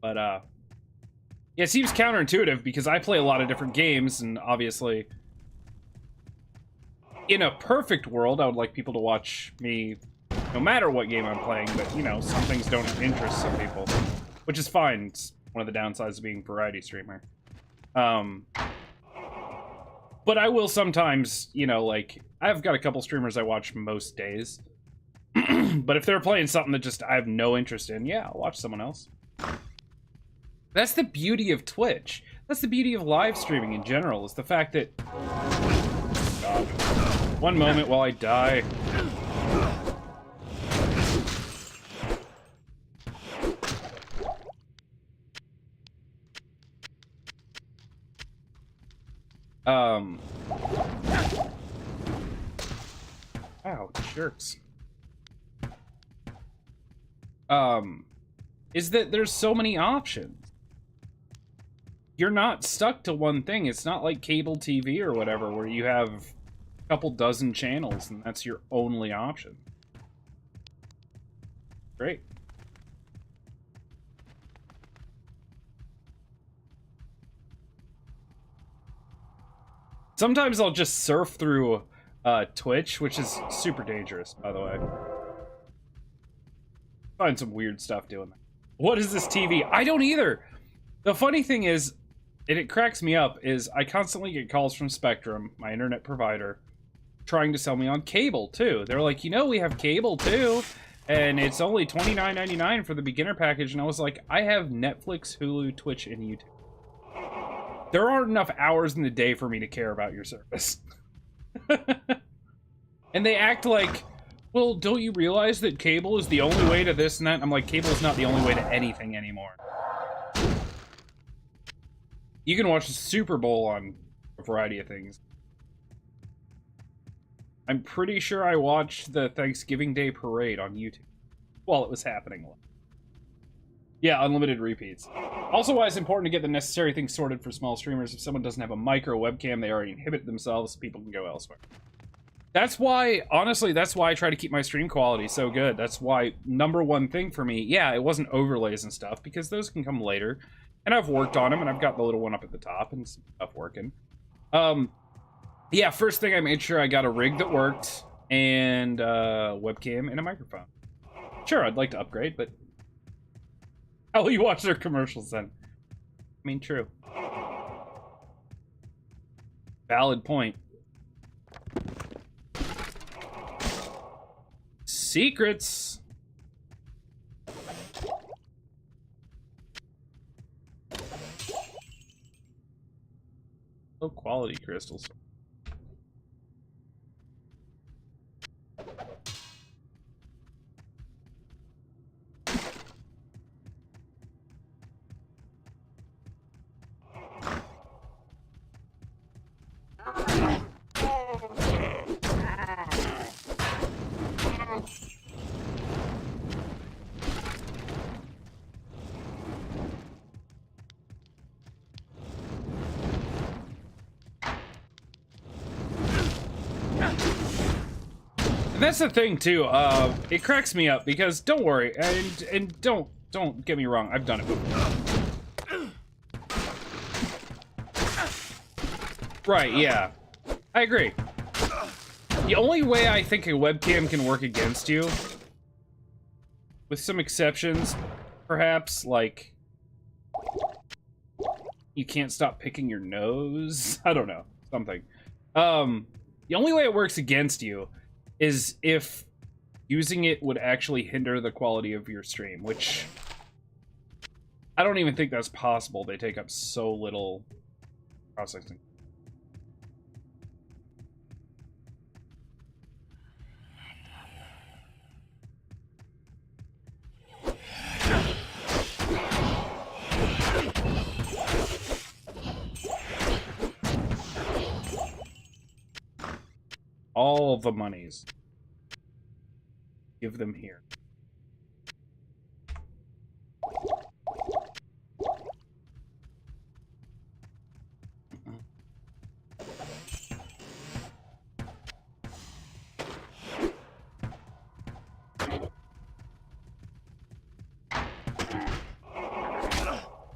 A: But, yeah, it seems counterintuitive because I play a lot of different games, and obviously, in a perfect world, I would like people to watch me no matter what game I'm playing, but, you know, some things don't interest some people, which is fine. It's one of the downsides of being a variety streamer. But I will sometimes, you know, like, I've got a couple streamers I watch most days, but if they're playing something that just I have no interest in, yeah, I'll watch someone else. That's the beauty of Twitch. That's the beauty of live streaming in general, is the fact that... God. One moment while I die. Wow, jerks. Is that there's so many options. You're not stuck to one thing. It's not like cable TV or whatever, where you have a couple dozen channels and that's your only option. Great. Sometimes I'll just surf through Twitch, which is super dangerous, by the way. Find some weird stuff doing that. What is this TV? I don't either. The funny thing is, and it cracks me up, is I constantly get calls from Spectrum, my internet provider, trying to sell me on cable, too. They're like, you know, we have cable, too, and it's only $29.99 for the beginner package. And I was like, I have Netflix, Hulu, Twitch, and YouTube. There aren't enough hours in the day for me to care about your service. And they act like, well, don't you realize that cable is the only way to this and that? I'm like, cable is not the only way to anything anymore. You can watch the Super Bowl on a variety of things. I'm pretty sure I watched the Thanksgiving Day Parade on YouTube while it was happening. Yeah, unlimited repeats. Also why it's important to get the necessary things sorted for small streamers. If someone doesn't have a mic or a webcam, they already inhibit themselves. People can go elsewhere. That's why, honestly, that's why I try to keep my stream quality so good. That's why, number one thing for me, yeah, it wasn't overlays and stuff, because those can come later. And I've worked on them, and I've got the little one up at the top and stuff working. Yeah, first thing I made sure I got a rig that worked, and a webcam and a microphone. Sure, I'd like to upgrade, but... Oh, you watch their commercials then. I mean, true. Valid point. Secrets. Low quality crystals. that's the thing too. It cracks me up because don't worry, and don't get me wrong, I've done it before. Right, yeah. I agree. The only way I think a webcam can work against you, with some exceptions, perhaps, like, you can't stop picking your nose. I don't know, something. The only way it works against you is if using it would actually hinder the quality of your stream, which I don't even think that's possible. They take up so little processing. All the monies. Give them here.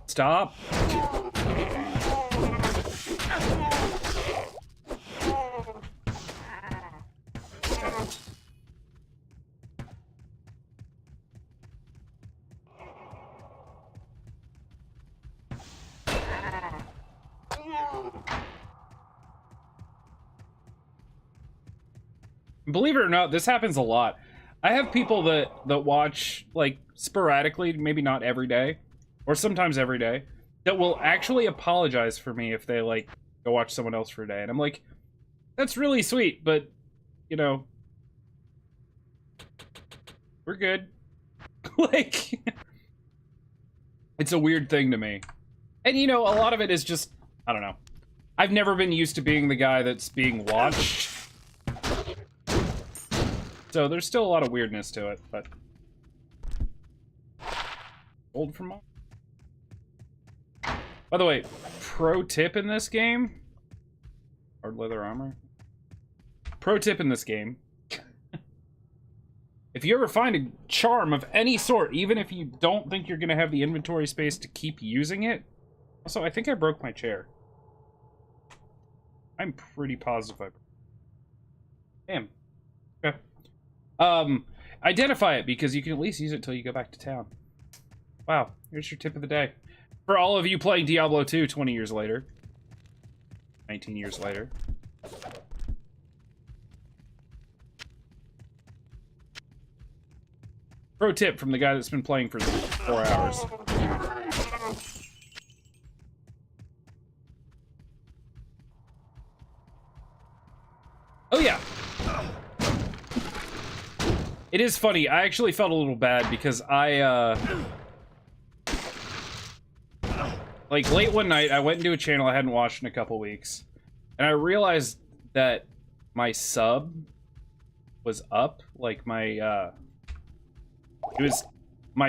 A: Stop. Believe it or not, this happens a lot. I have people that watch, like, sporadically, maybe not every day, or sometimes every day, that will actually apologize for me if they, like, go watch someone else for a day. And I'm like, that's really sweet, but, you know, we're good. Like, it's a weird thing to me. And, you know, a lot of it is just, I don't know. I've never been used to being the guy that's being watched. So there's still a lot of weirdness to it, but... Gold from all? By the way, pro tip in this game... Hard leather armor? Pro tip in this game. If you ever find a charm of any sort, even if you don't think you're going to have the inventory space to keep using it... Also, I think I broke my chair. I'm pretty positive I... Damn. Okay. Identify it, because you can at least use it till you go back to town. Wow, here's your tip of the day. For all of you playing Diablo 2 20 years later. 19 years later. Pro tip from the guy that's been playing for 4 hours. Oh yeah. It is funny. I actually felt a little bad because I, like, late one night, I went into a channel I hadn't watched in a couple weeks, and I realized that my sub was up. Like, my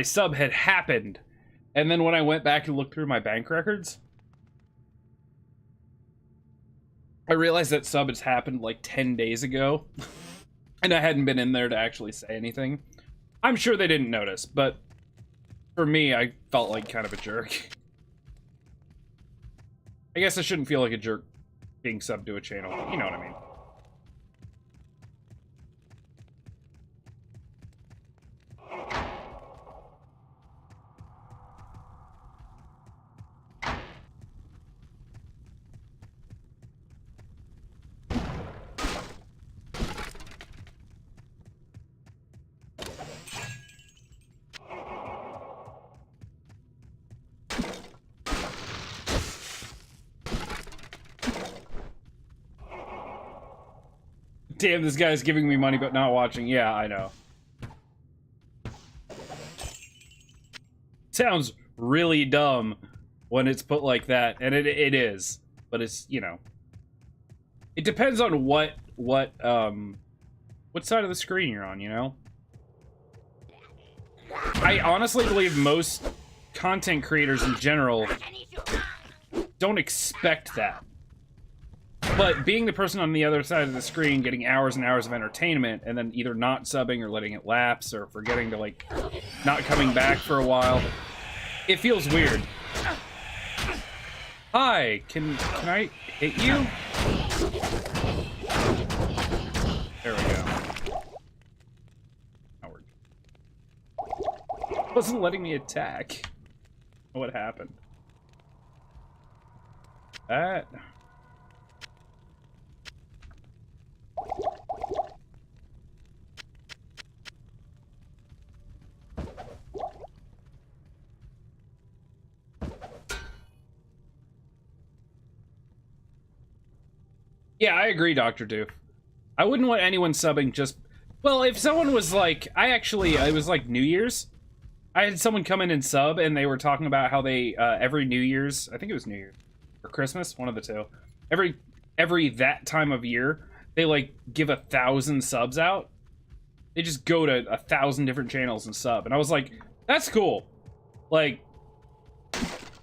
A: sub had happened, and then when I went back and looked through my bank records, I realized that sub has happened, like, 10 days ago. And I hadn't been in there to actually say anything. I'm sure they didn't notice, but for me, I felt like kind of a jerk. I guess I shouldn't feel like a jerk being subbed to a channel. You know what I mean. Damn, this guy's giving me money but not watching. Yeah, I know. Sounds really dumb when it's put like that, and it is. But it's, you know. It depends on what side of the screen you're on, you know? I honestly believe most content creators in general don't expect that. But being the person on the other side of the screen, getting hours and hours of entertainment, and then either not subbing or letting it lapse or forgetting to, like, not coming back for a while, it feels weird. Hi, can I hit you? There we go. Now we're... It wasn't letting me attack. What happened? That... Yeah, I agree, Dr. Doof. I wouldn't want anyone subbing just... Well, if someone was like... it was like New Year's. I had someone come in and sub, and they were talking about how they, every New Year's... I think it was New Year's. Or Christmas, one of the two. Every that time of year, they, like, give 1,000 subs out. They just go to 1,000 different channels and sub. And I was like, that's cool. Like,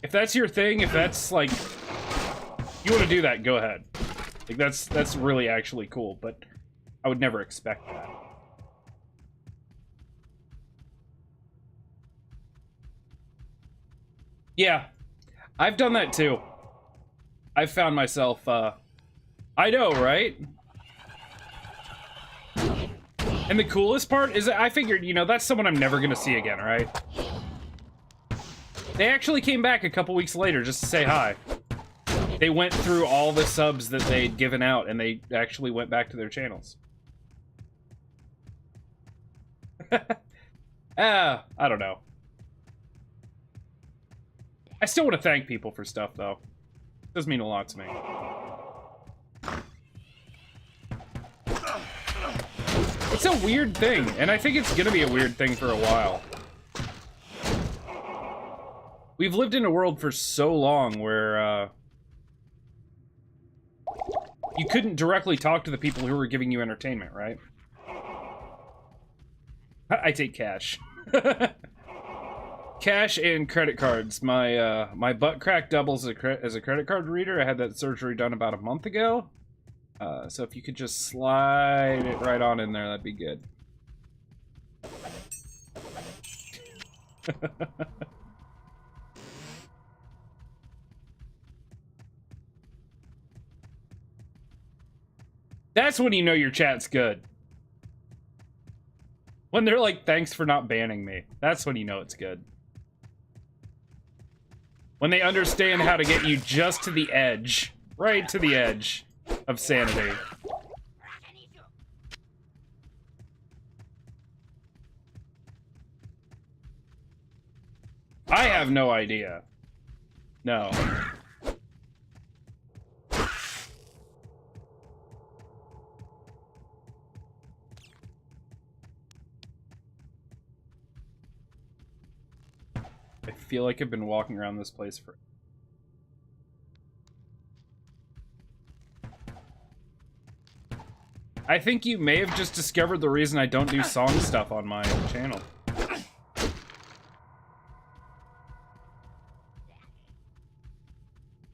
A: if that's your thing, if that's, like... You want to do that, go ahead. Like, that's really actually cool, but I would never expect that. Yeah, I've done that too. I've found myself, I know, right? And the coolest part is that I figured, you know, that's someone I'm never gonna see again, right? They actually came back a couple weeks later just to say hi. They went through all the subs that they'd given out, and they actually went back to their channels. I don't know. I still want to thank people for stuff, though. It does mean a lot to me. It's a weird thing, and I think it's gonna be a weird thing for a while. We've lived in a world for so long where, you couldn't directly talk to the people who were giving you entertainment, right? I take cash. Cash and credit cards. My butt crack doubles as a credit card reader. I had that surgery done about a month ago. So if you could just slide it right on in there, that'd be good. That's when you know your chat's good. When they're like, thanks for not banning me. That's when you know it's good. When they understand how to get you just to the edge. Right to the edge of sanity. I have no idea. No. I feel like I've been walking around this place for... I think you may have just discovered the reason I don't do song stuff on my channel.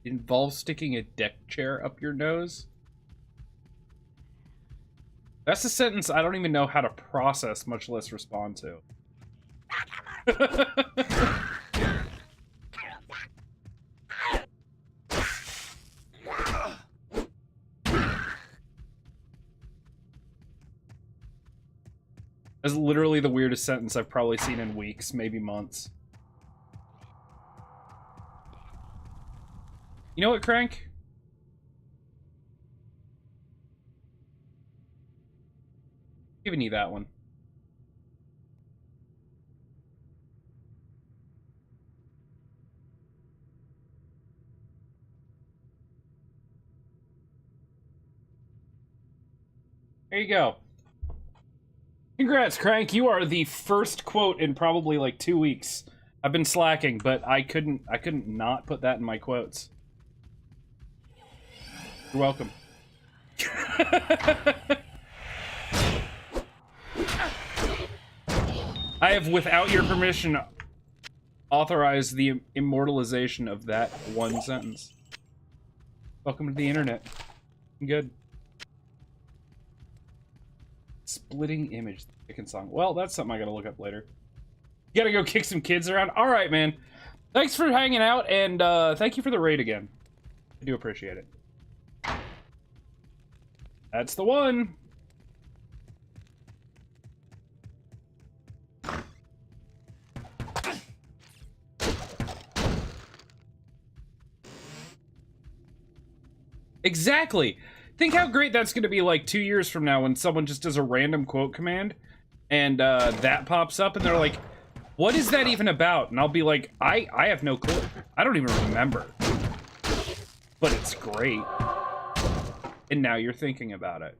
A: It involves sticking a deck chair up your nose? That's a sentence I don't even know how to process, much less respond to. That's literally the weirdest sentence I've probably seen in weeks, maybe months. You know what, Crank? Giving you that one. There you go. Congrats, Crank. You are the first quote in probably like 2 weeks. I've been slacking, but I couldn't not put that in my quotes. You're welcome. I have, without your permission, authorized the immortalization of that one sentence. Welcome to the internet. Good. Splitting image, chicken song. Well, that's something I gotta look up later. You gotta go kick some kids around. All right, man. Thanks for hanging out, and thank you for the raid again. I do appreciate it. That's the one. Exactly. Think how great that's going to be like 2 years from now when someone just does a random quote command and that pops up and they're like, what is that even about? And I'll be like, I have no clue. I don't even remember. But it's great. And now you're thinking about it.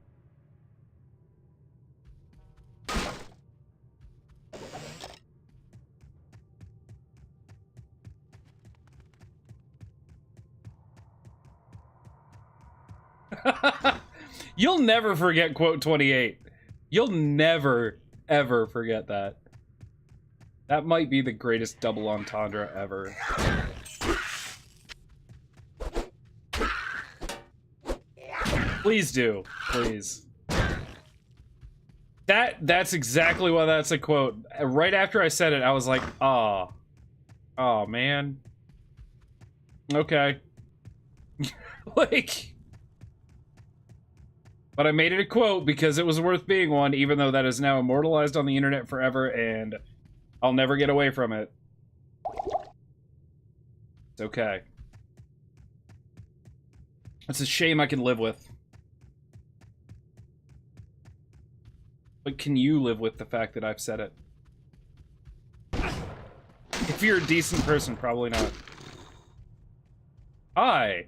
A: You'll never forget quote 28. You'll never, ever forget that. That might be the greatest double entendre ever. Please do. Please. That's exactly why that's a quote. Right after I said it, I was like, oh. Oh, man. Okay. Like... But I made it a quote because it was worth being one, even though that is now immortalized on the internet forever, and I'll never get away from it. It's okay. It's a shame I can live with. But can you live with the fact that I've said it? If you're a decent person, probably not. Hi!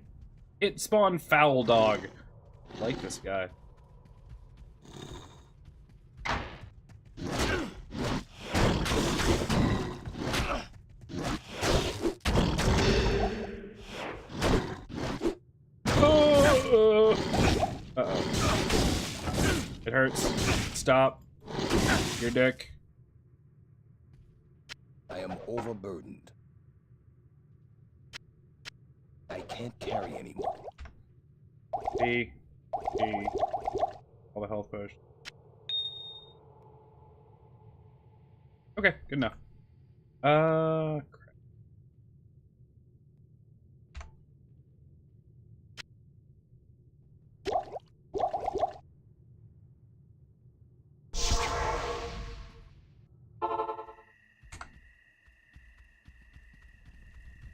A: It spawned Foul Dog. I like this guy. Uh-oh. It hurts. Stop. Your dick.
C: I am overburdened. I can't carry anymore.
A: D. All the health push. Okay, good enough. Crap.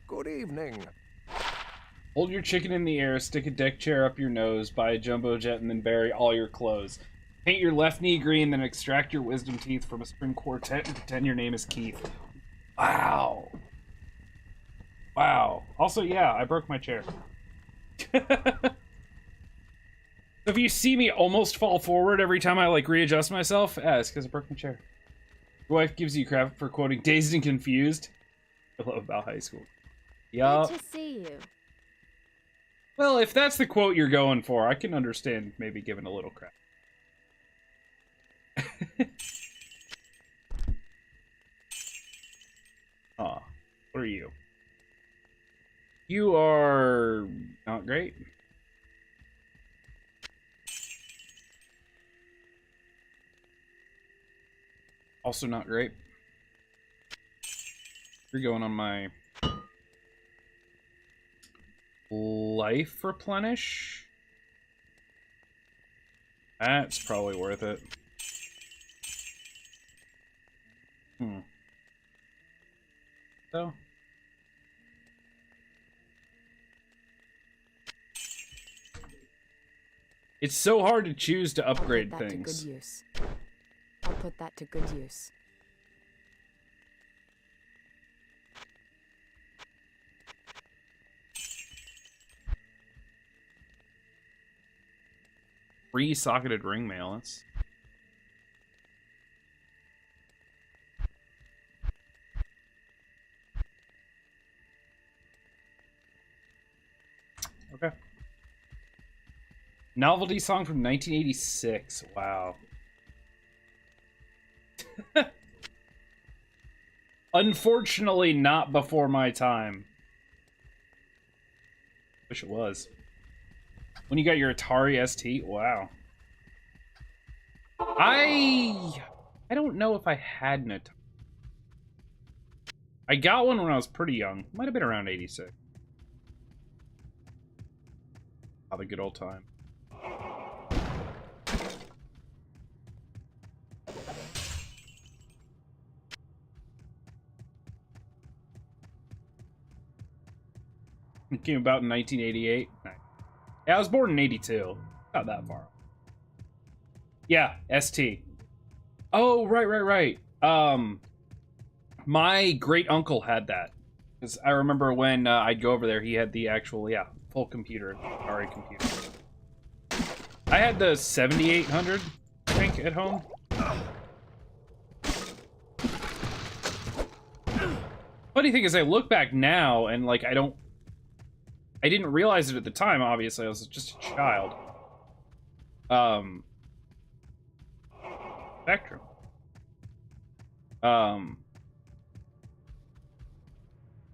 J: Good evening.
A: Hold your chicken in the air, stick a deck chair up your nose, buy a jumbo jet, and then bury all your clothes. Paint your left knee green, then extract your wisdom teeth from a string quartet and pretend your name is Keith. Wow. Wow. Also, yeah, I broke my chair. If you see me almost fall forward every time I, like, readjust myself, it's because I broke my chair. Your wife gives you crap for quoting Dazed and Confused. I love about high school. Yup.
D: Good to see you.
A: Well, if that's the quote you're going for, I can understand maybe giving a little crap. Aw, what are you? You are not great. Also not great. You're going on my life replenish. That's probably worth it. So. It's so hard to choose to upgrade
G: I'll put that
A: things.
G: To good use. I'll put that to good use.
A: Free socketed ring mail. That's... Okay. Novelty song from 1986. Wow. Unfortunately, not before my time. Wish it was. When you got your Atari ST? Wow. I don't know if I had an Atari. I got one when I was pretty young. Might have been around 86. Have a good old time. It came about in 1988. Nice. Yeah, I was born in 82. Not that far. Yeah, ST. Oh, right. My great uncle had that. Because I remember when I'd go over there, he had the actual, full computer, Atari computer. I had the 7800, I think, at home. Funny thing is, I look back now and like I didn't realize it at the time. Obviously, I was just a child. Spectrum.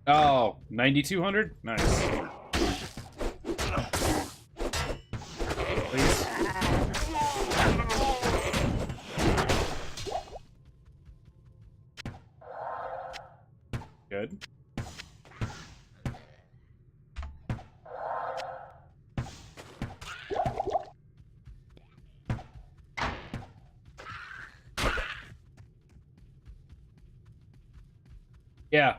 A: Oh, 9200? Nice. Please. Good. Yeah.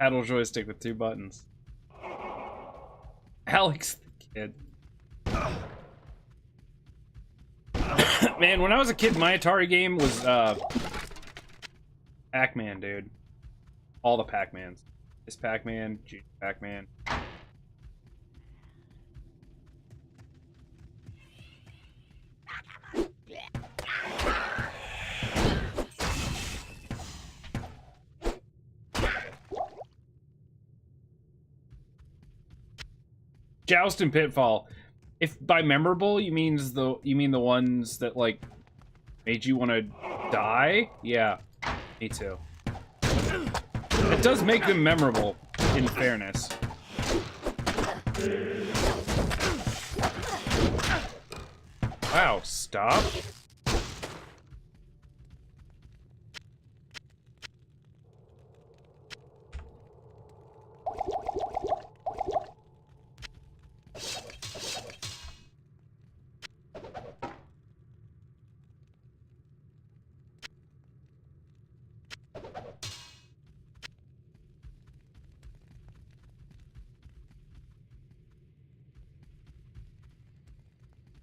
A: Paddle joystick with 2 buttons. Alex the kid. Man, when I was a kid, my Atari game was Pac-Man, dude. All the Pac-Mans. This Pac-Man, Junior Pac-Man. Joust and Pitfall. If by memorable you mean the ones that like made you want to die? Yeah, me too. It does make them memorable, in fairness. Wow, stop.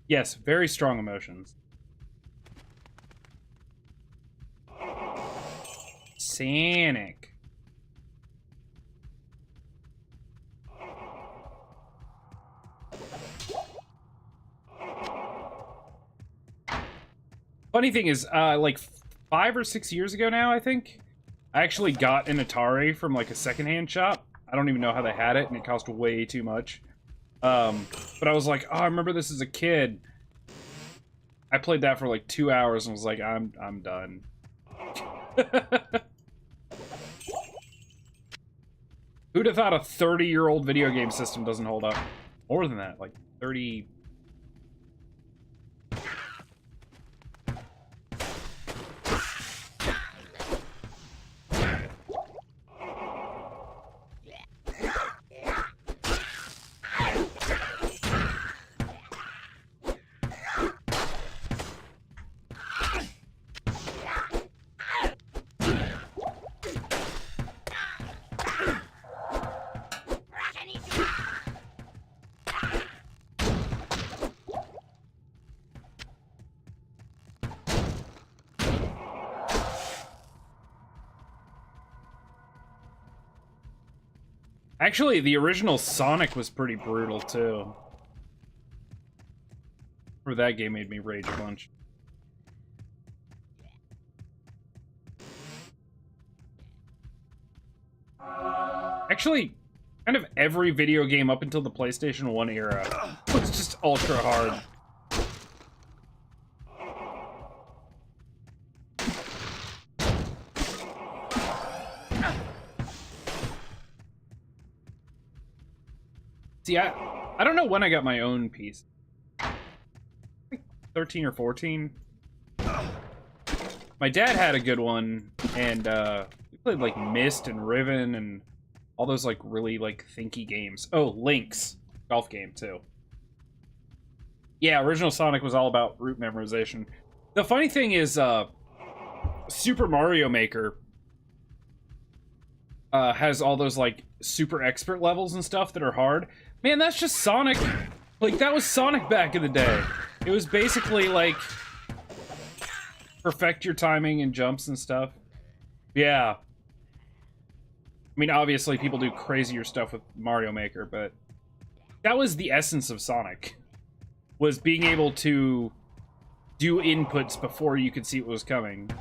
A: Yes, very strong emotions. Sonic. Funny thing is, like 5 or 6 years ago now, I think, I actually got an Atari from like a secondhand shop. I don't even know how they had it, and it cost way too much. But I was like, oh, I remember this as a kid. I played that for like 2 hours and was like, I'm done. Who'd have thought a 30-year-old video game system doesn't hold up? More than that, like 30... Actually, the original Sonic was pretty brutal, too. Or that game made me rage a bunch. Actually, kind of every video game up until the PlayStation 1 era was just ultra hard. See, I don't know when I got my own piece. 13 or 14. My dad had a good one, and we played like Myst and Riven and all those like really like thinky games. Oh, Lynx, golf game too. Yeah, original Sonic was all about route memorization. The funny thing is, Super Mario Maker has all those like super expert levels and stuff that are hard. Man, that's just Sonic. Like, that was Sonic back in the day. It was basically like perfect your timing and jumps and stuff. Yeah. I mean, obviously people do crazier stuff with Mario Maker, but that was the essence of Sonic. Was being able to do inputs before you could see what was coming.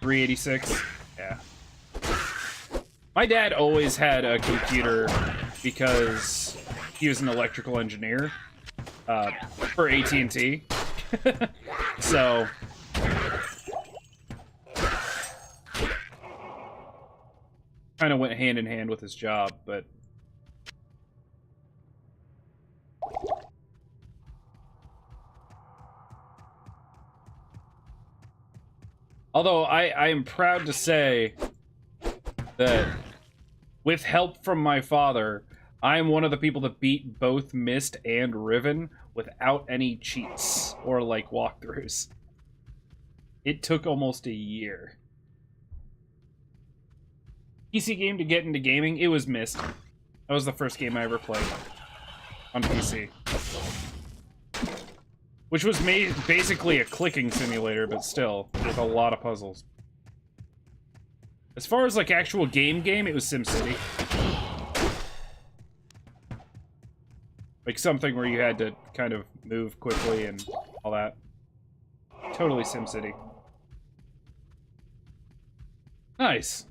A: $386. Yeah. My dad always had a computer because he was an electrical engineer for AT&T. So kind of went hand in hand with his job, but although I am proud to say that with help from my father, I am one of the people that beat both Myst and Riven without any cheats or like walkthroughs. It took almost a year. PC game to get into gaming, it was Myst. That was the first game I ever played on PC. Which was made basically a clicking simulator, but still, with a lot of puzzles. As far as like actual game, it was SimCity. Like something where you had to kind of move quickly and all that. Totally SimCity. Nice.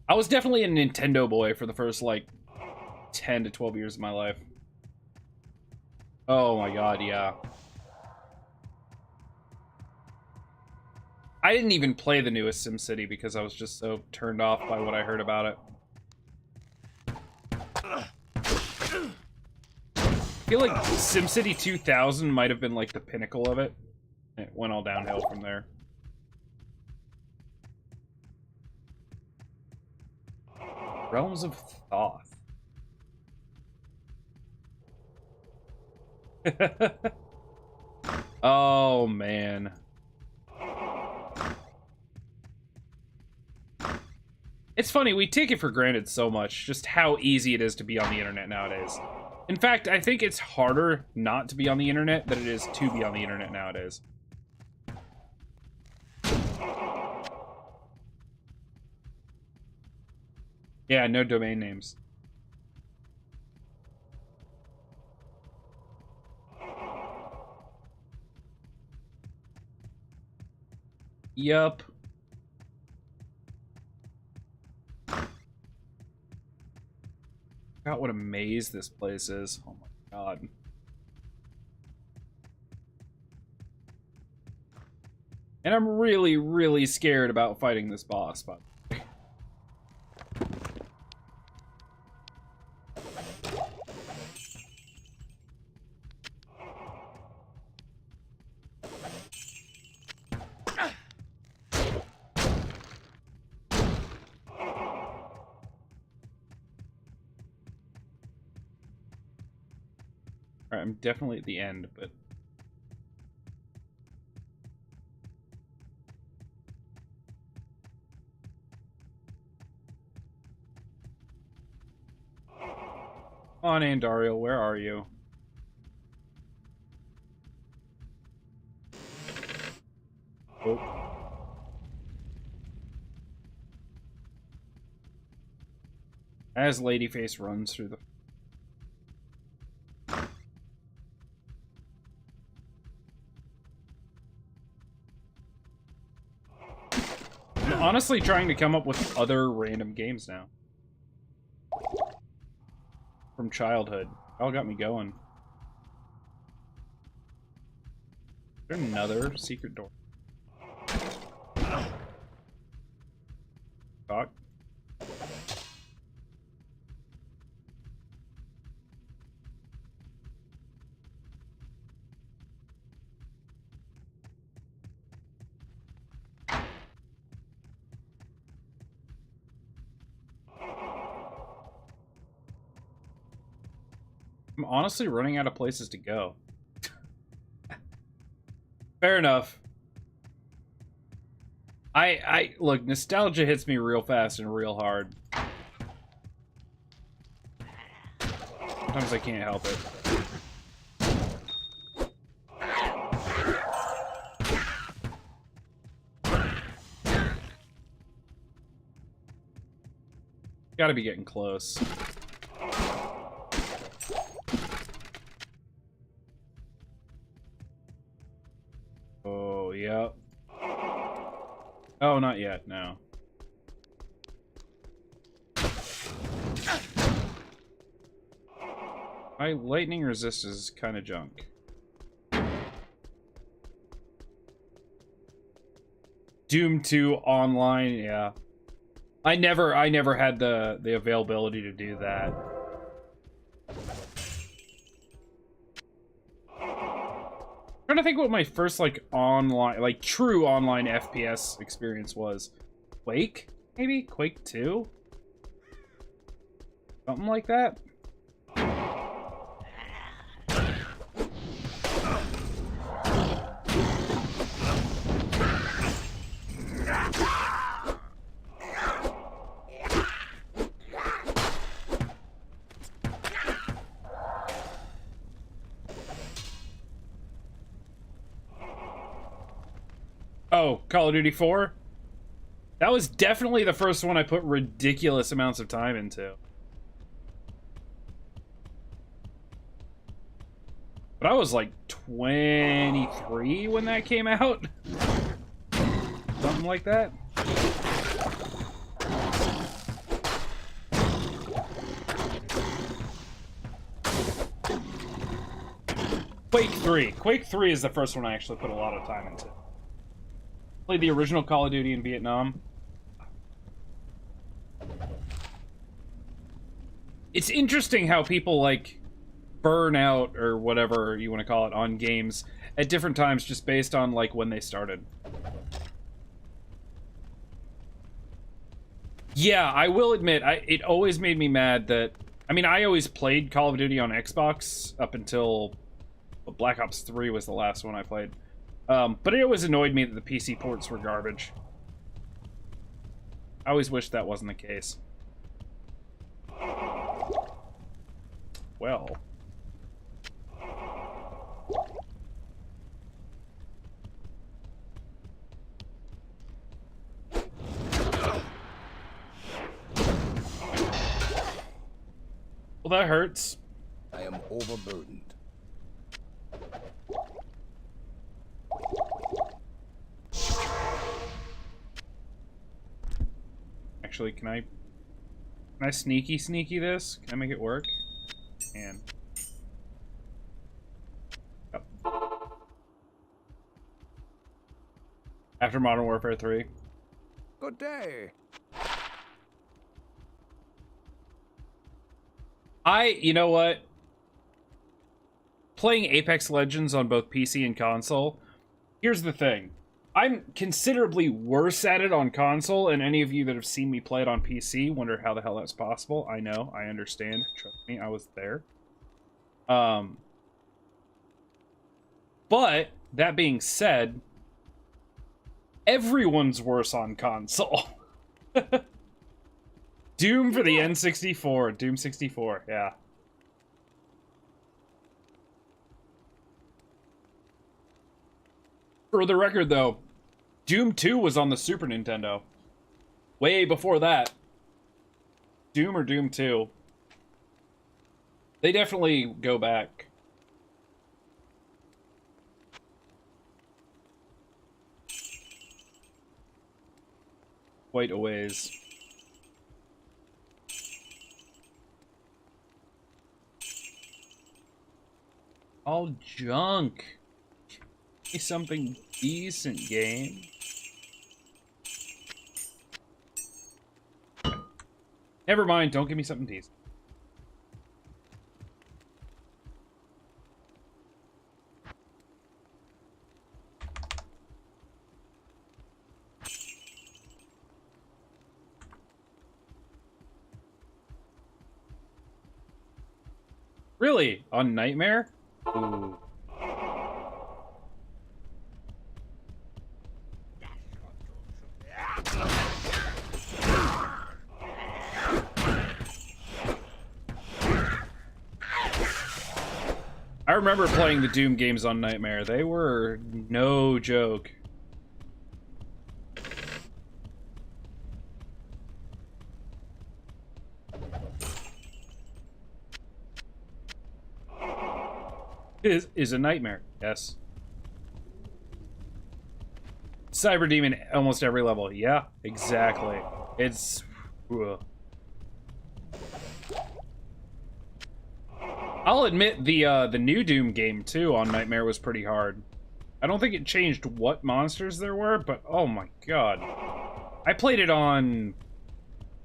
A: I was definitely a Nintendo boy for the first, like, 10 to 12 years of my life. Oh my god, yeah. I didn't even play the newest SimCity because I was just so turned off by what I heard about it. I feel like SimCity 2000 might have been, like, the pinnacle of it. It went all downhill from there. Realms of Thoth. Oh, man. It's funny, we take it for granted so much, just how easy it is to be on the internet nowadays. In fact, I think it's harder not to be on the internet than it is to be on the internet nowadays. Yeah, no domain names. Yup. Forgot what a maze this place is. Oh my god. And I'm really, really scared about fighting this boss, but alright, I'm definitely at the end, but come on, Andariel, where are you? Oh. As Ladyface runs through the... I'm honestly trying to come up with other random games now. From childhood. All got me going. Is there another secret door? Talk. I'm honestly running out of places to go. Fair enough. I look, nostalgia hits me real fast and real hard. Sometimes I can't help it. Gotta be getting close. Oh, yep. Oh, not yet, no. My lightning resist is kind of junk. Doom 2 online, yeah. I never had the availability to do that. I'm trying to think what my first like online, like true online FPS experience was. Quake? Maybe? Quake 2? Something like that? Oh, Call of Duty 4? That was definitely the first one I put ridiculous amounts of time into. But I was like 23 when that came out. Something like that. Quake 3. Quake 3 is the first one I actually put a lot of time into. Played the original Call of Duty in Vietnam. It's interesting how people, like, burn out, or whatever you want to call it, on games at different times just based on, like, when they started. Yeah, I will admit, it always made me mad that... I mean, I always played Call of Duty on Xbox up until... Black Ops 3 was the last one I played. But it always annoyed me that the PC ports were garbage. I always wished that wasn't the case. Well. Well, that hurts.
C: I am overburdened.
A: Actually, can I sneaky this? Can I make it work? And yep. After Modern Warfare 3.
J: Good day.
A: You know what? Playing Apex Legends on both PC and console, here's the thing. I'm considerably worse at it on console, and any of you that have seen me play it on PC wonder how the hell that's possible. I know, I understand. Trust me, I was there. But, that being said, everyone's worse on console. Doom for the N64. Doom 64, yeah. For the record, though, Doom 2 was on the Super Nintendo. Way before that. Doom or Doom 2. They definitely go back. Quite a ways. All junk. Give me something decent, game. Never mind, don't give me something decent. Really? On Nightmare? Ooh. I remember playing the Doom games on Nightmare. They were no joke. Is a nightmare, yes. Cyber Demon almost every level. Yeah, exactly. It's... Ugh. I'll admit the new Doom game too on Nightmare was pretty hard. I don't think it changed what monsters there were, but oh my god. I played it on...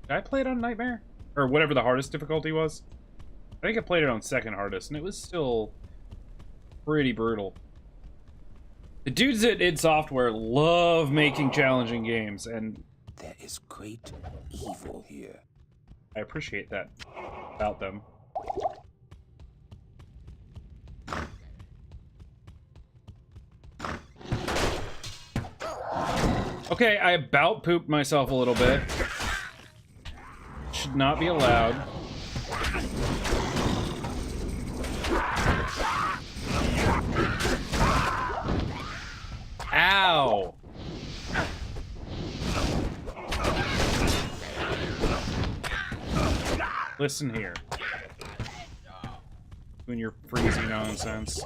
A: Did I play it on Nightmare? Or whatever the hardest difficulty was? I think I played it on second hardest, and it was still pretty brutal. The dudes at id Software love making challenging games, and...
C: There is great evil here.
A: I appreciate that about them. Okay, I about pooped myself a little bit. Should not be allowed. Ow! Listen here. Doing your freezing nonsense.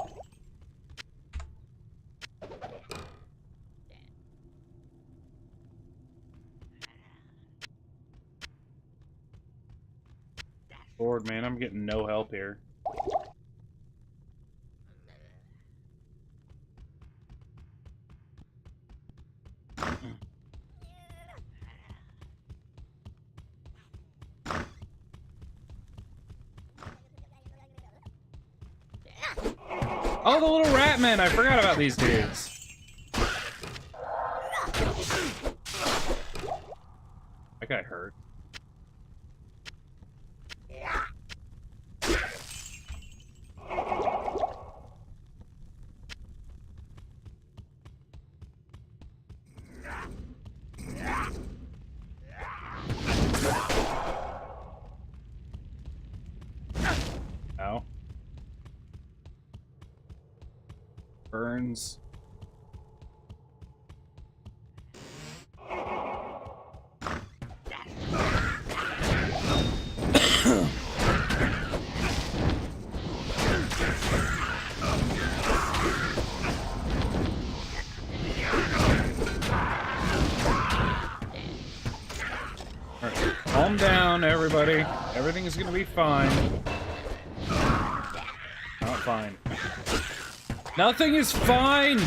A: Lord, man, I'm getting no help here. Oh, the little rat men! I forgot about these dudes. That guy hurt. Ow. Burns. Alright, calm down, everybody. Everything is gonna be fine. Not fine. Nothing is fine!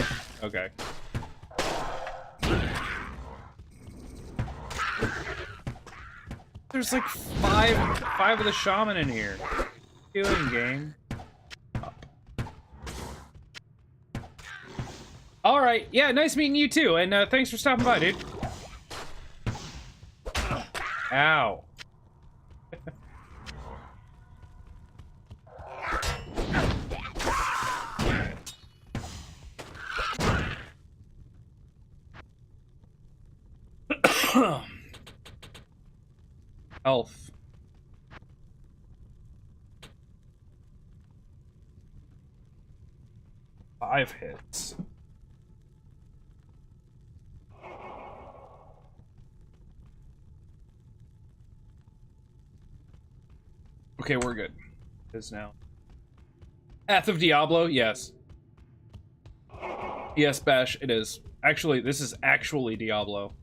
A: Okay. There's like five of the shaman in here. What are you doing, game? Alright, yeah, nice meeting you too, and thanks for stopping by, dude. Ow. Health. Five hits. Okay, we're good. It is now. Path of Diablo, yes. Yes, Bash, it is. Actually, this is actually Diablo.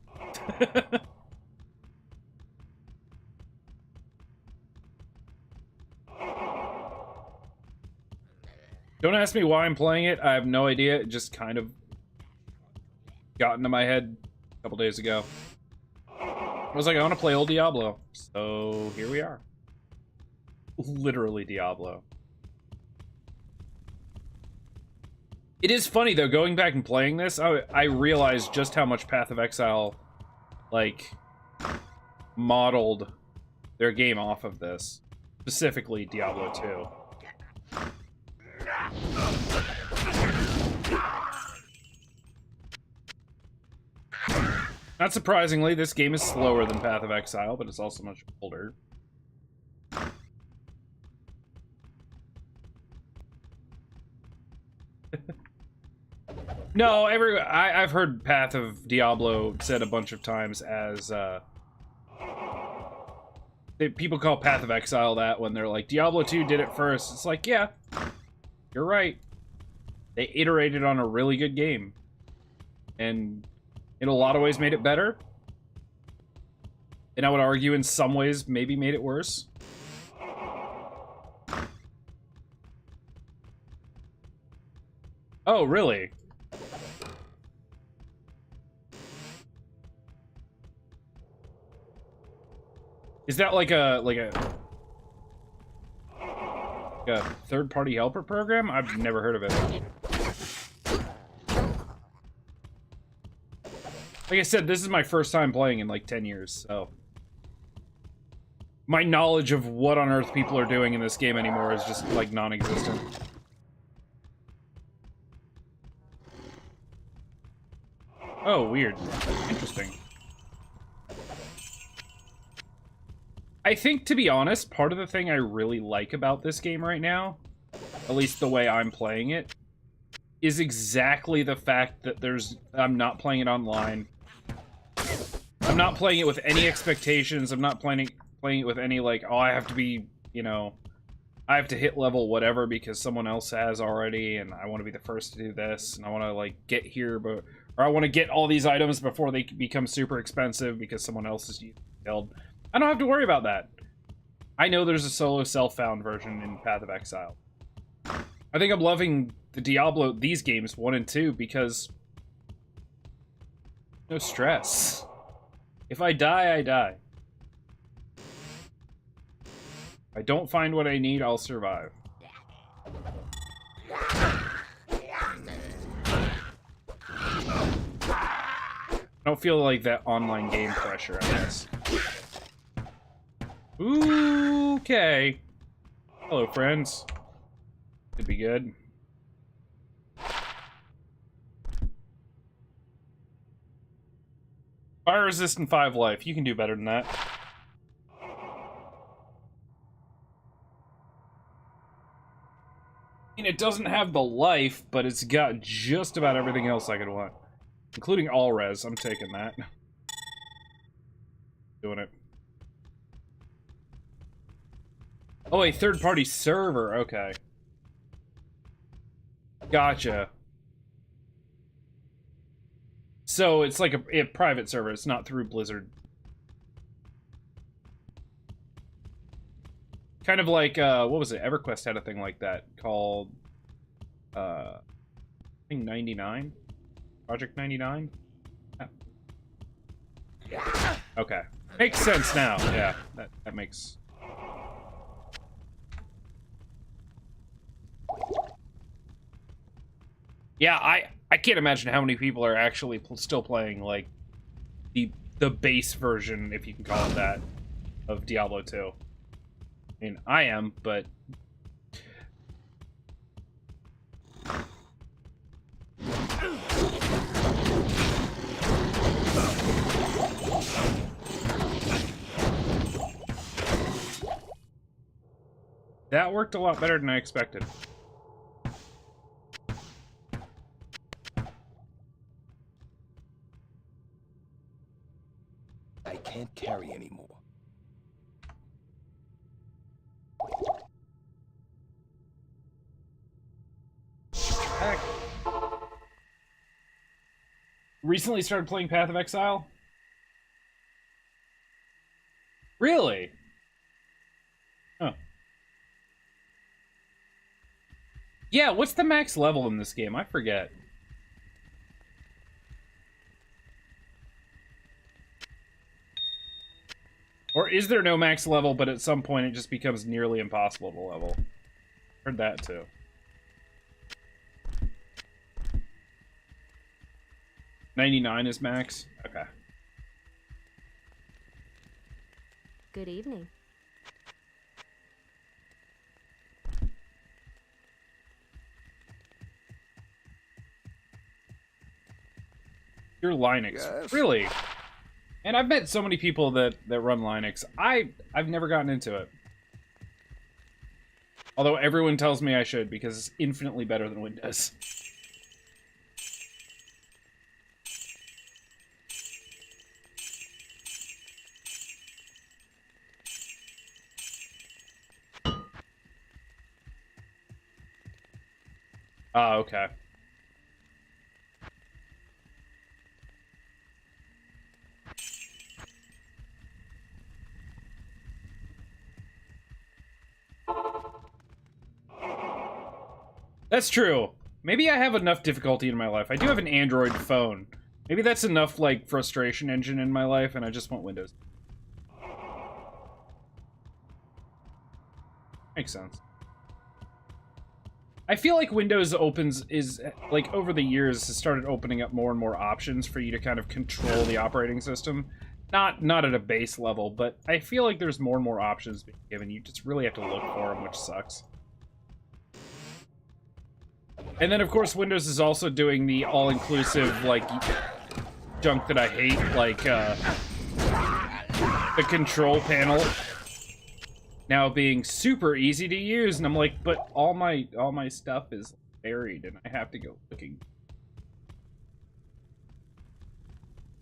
A: Don't ask me why I'm playing it. I have no idea. It just kind of got into my head a couple days ago. I was like, I want to play old Diablo. So here we are. Literally Diablo. It is funny, though, going back and playing this, I realized just how much Path of Exile, like, modeled their game off of this. Specifically, Diablo 2. Not surprisingly, this game is slower than Path of Exile, but it's also much older. No, I've heard Path of Diablo said a bunch of times as, people call Path of Exile that when they're like, Diablo 2 did it first. It's like, yeah, you're right. They iterated on a really good game. And in a lot of ways made it better. And I would argue in some ways maybe made it worse. Oh, really? Is that like a third-party helper program? I've never heard of it. Like I said, this is my first time playing in like 10 years, so my knowledge of what on earth people are doing in this game anymore is just like non-existent. Oh, weird. Interesting. I think, to be honest, part of the thing I really like about this game right now, at least the way I'm playing it, is exactly the fact that I'm not playing it online. I'm not playing it with any expectations. I'm not playing it with any, like, oh, I have to be, you know, I have to hit level whatever because someone else has already, and I want to be the first to do this, and I want to, like, get here, or I want to get all these items before they become super expensive because someone else is using the build. I don't have to worry about that. I know there's a solo self-found version in Path of Exile. I think I'm loving these games, 1 and 2, because no stress. If I die, I die. If I don't find what I need, I'll survive. I don't feel like that online game pressure, I guess. Okay. Hello, friends. Could be good. Fire resistant 5 life. You can do better than that. I mean, it doesn't have the life, but it's got just about everything else I could want. Including all res. I'm taking that. Doing it. Oh, a third-party server. Okay. Gotcha. So it's like a private server. It's not through Blizzard. Kind of like, what was it? EverQuest had a thing like that called, I think 99? Project 99? Yeah. Okay. Makes sense now. Yeah, that makes... Yeah, I can't imagine how many people are actually still playing, like, the base version, if you can call it that, of Diablo 2. I mean, I am, but... That worked a lot better than I expected.
C: I can't carry anymore.
A: Heck. Recently started playing Path of Exile? Really? Huh. Yeah, what's the max level in this game? I forget. Or is there no max level, but at some point it just becomes nearly impossible to level? Heard that too. $99 is max? Okay.
D: Good evening.
A: You're Linux.
J: Yes.
A: Really? And I've met so many people that run Linux. I've never gotten into it. Although everyone tells me I should because it's infinitely better than Windows. Ah, okay. That's true. Maybe I have enough difficulty in my life. I do have an Android phone. Maybe that's enough, like, frustration engine in my life, and I just want Windows. Makes sense. I feel like Windows like, over the years, has started opening up more and more options for you to kind of control the operating system. Not at a base level, but I feel like there's more and more options being given. You just really have to look for them, which sucks. And then, of course, Windows is also doing the all-inclusive, like, junk that I hate, like, the control panel now being super easy to use, and I'm like, but all my stuff is buried, and I have to go looking.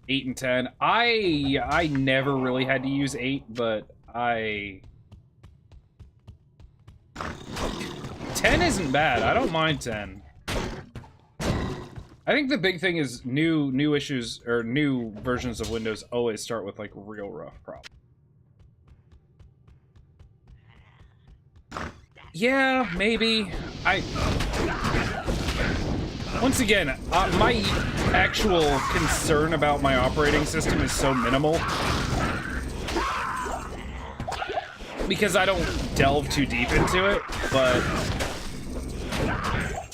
A: 8 and 10. I never really had to use 8, but 10 isn't bad. I don't mind 10. I think the big thing is new issues or new versions of Windows always start with like real rough problems. Yeah, maybe. Once again, my actual concern about my operating system is so minimal because I don't delve too deep into it, but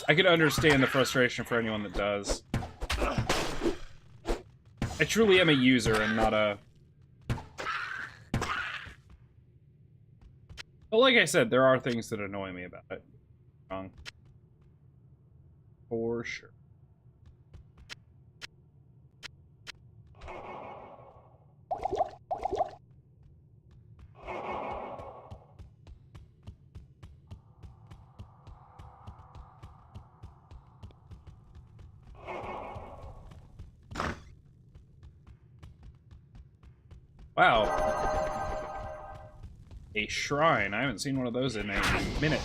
A: I could understand the frustration for anyone that does. I truly am a user and not a... But like I said, there are things that annoy me about it. For sure. Wow. A shrine. I haven't seen one of those in a minute.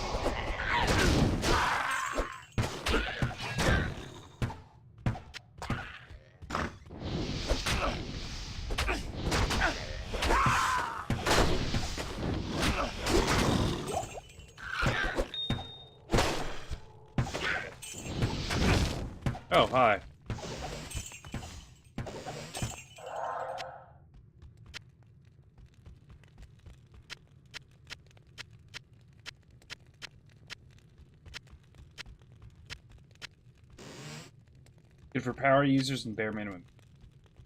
A: Oh, hi. Good for power users and bare minimum.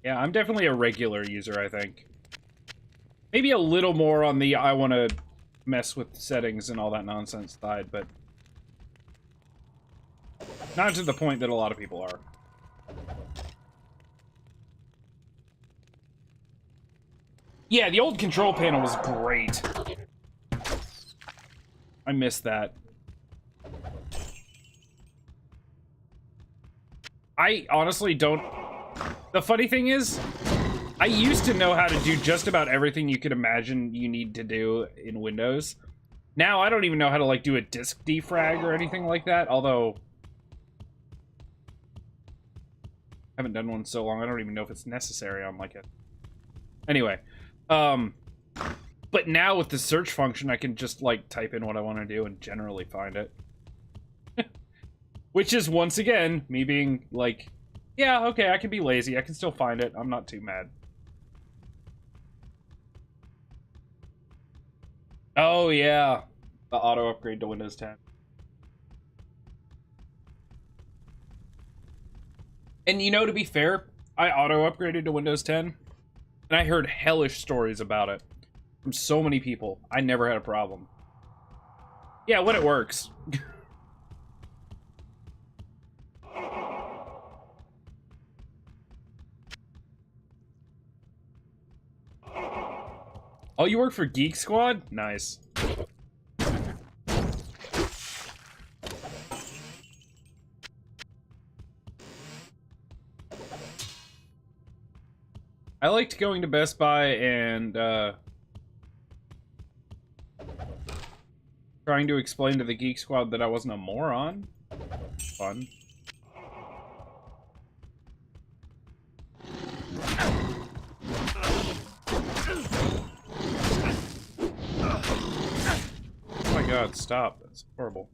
A: Yeah, I'm definitely a regular user, I think. Maybe a little more on the I want to mess with settings and all that nonsense side, but not to the point that a lot of people are. Yeah, the old control panel was great. I missed that. I honestly don't... The funny thing is, I used to know how to do just about everything you could imagine you need to do in Windows. Now I don't even know how to, like, do a disk defrag or anything like that, although... I haven't done one so long, I don't even know if it's necessary on, like, it. Anyway, but now with the search function, I can just, like, type in what I want to do and generally find it. Which is, once again, me being like, yeah, okay, I can be lazy. I can still find it. I'm not too mad. Oh, yeah. The auto upgrade to Windows 10. And you know, to be fair, I auto upgraded to Windows 10, and I heard hellish stories about it from so many people. I never had a problem. Yeah, when it works. Oh, you work for Geek Squad? Nice. I liked going to Best Buy and trying to explain to the Geek Squad that I wasn't a moron. Fun. Oh my god, stop. That's horrible.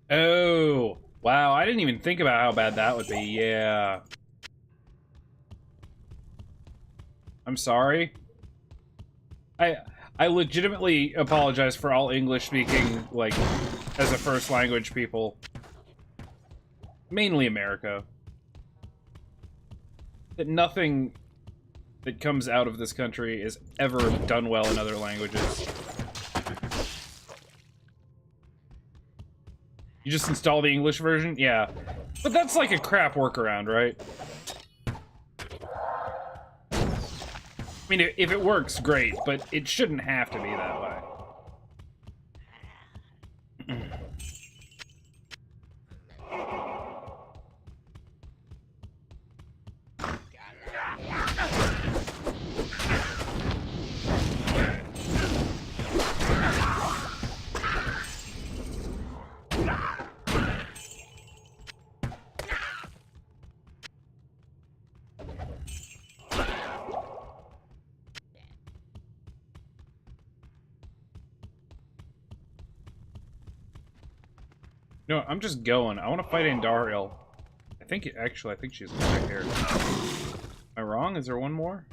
A: Oh, wow, I didn't even think about how bad that would be. Yeah. I'm sorry. I legitimately apologize for all English speaking, like, as a first language people. Mainly America. That nothing that comes out of this country is ever done well in other languages. You just install the English version? Yeah. But that's like a crap workaround, right? I mean, if it works, great, but it shouldn't have to be that way. No, I'm just going. I want to fight Andariel. I think, actually, I think she's right here. Am I wrong? Is there one more?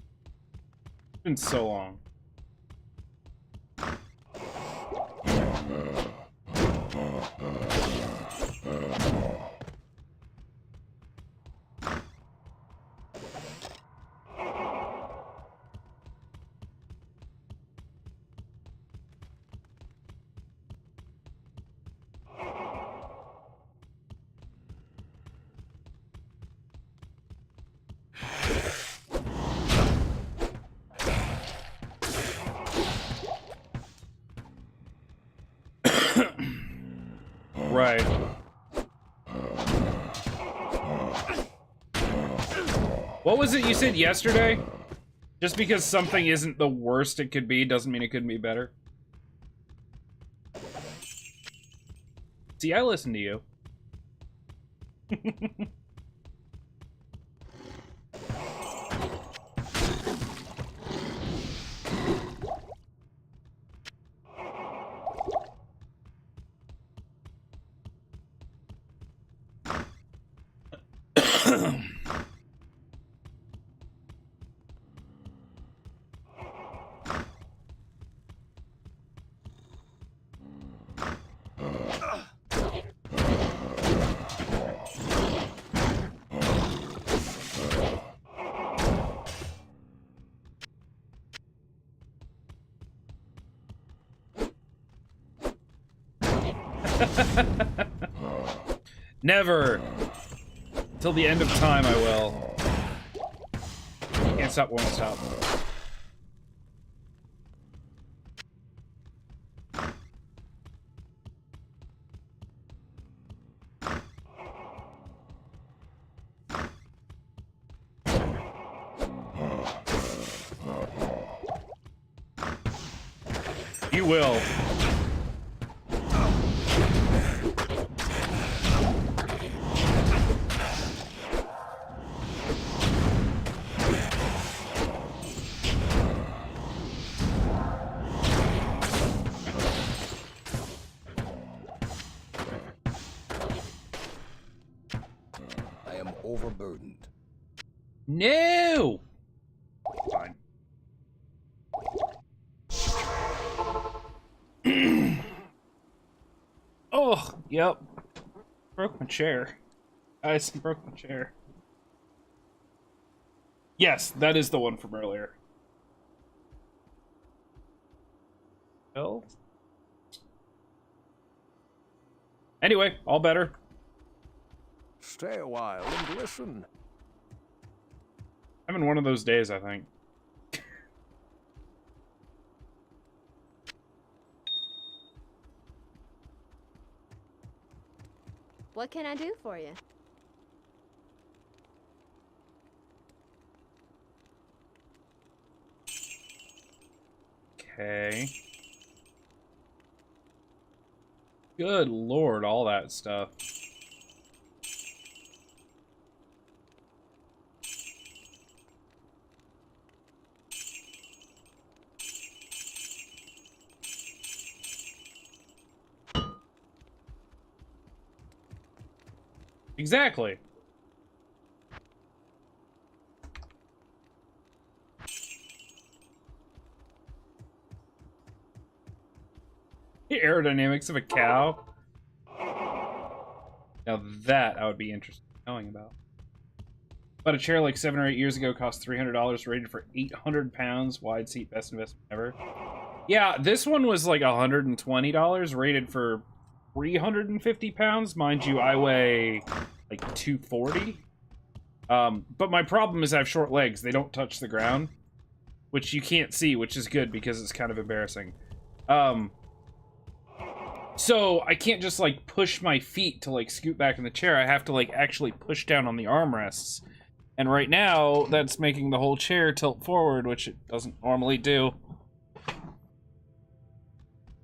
A: It's been so long. Right. What was it you said yesterday? Just because something isn't the worst it could be doesn't mean it couldn't be better. See, I listen to you. Never. Till the end of time, I will. Can't stop, won't stop. You will.
C: I am overburdened.
A: No! Fine. Oh, yep. Broke my chair. I broke my chair. Yes, that is the one from earlier. Well. Anyway, all better.
J: Stay a while and listen.
A: I'm in one of those days, I think.
D: What can I do for you?
A: Okay. Good lord, all that stuff. Exactly. The aerodynamics of a cow. Now that I would be interested in knowing about. But a chair like 7 or 8 years ago cost $300, rated for 800 pounds, wide seat, best investment ever. Yeah, this one was like $120, rated for 350 pounds. Mind you, I weigh like 240. But my problem is I have short legs. They don't touch the ground, which you can't see, which is good because it's kind of embarrassing. So I can't just like push my feet to like scoot back in the chair. I have to like actually push down on the armrests. And right now, that's making the whole chair tilt forward, which it doesn't normally do.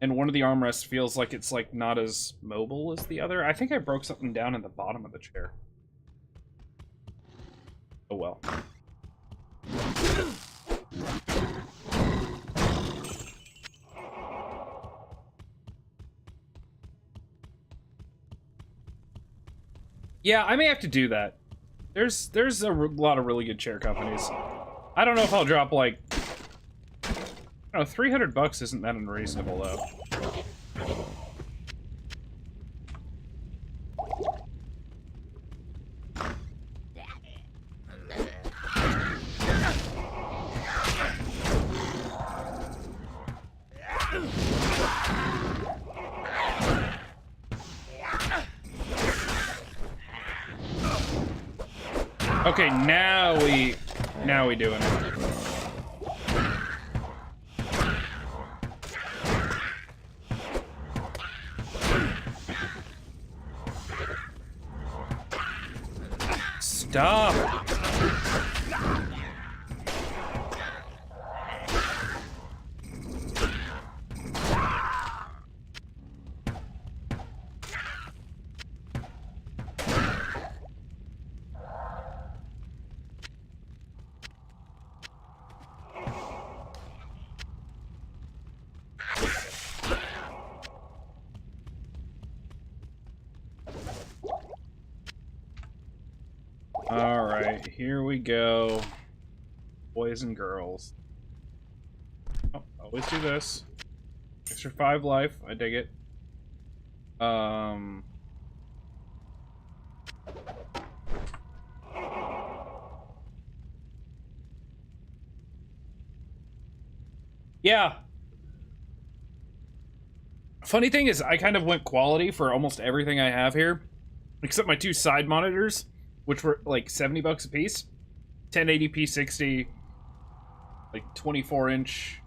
A: And one of the armrests feels like it's like not as mobile as the other. I think I broke something down in the bottom of the chair. Oh well. Yeah, I may have to do that. There's a lot of really good chair companies. I don't know if I'll drop like, I don't know, 300 bucks isn't that unreasonable though. Okay, now we doing it. Stop. Alright, here we go. Boys and girls. Oh, always do this. Extra 5 life, I dig it. Yeah. Funny thing is, I kind of went quality for almost everything I have here, except my 2 side monitors, which were like $70 a piece. 1080p 60, like 24-inch.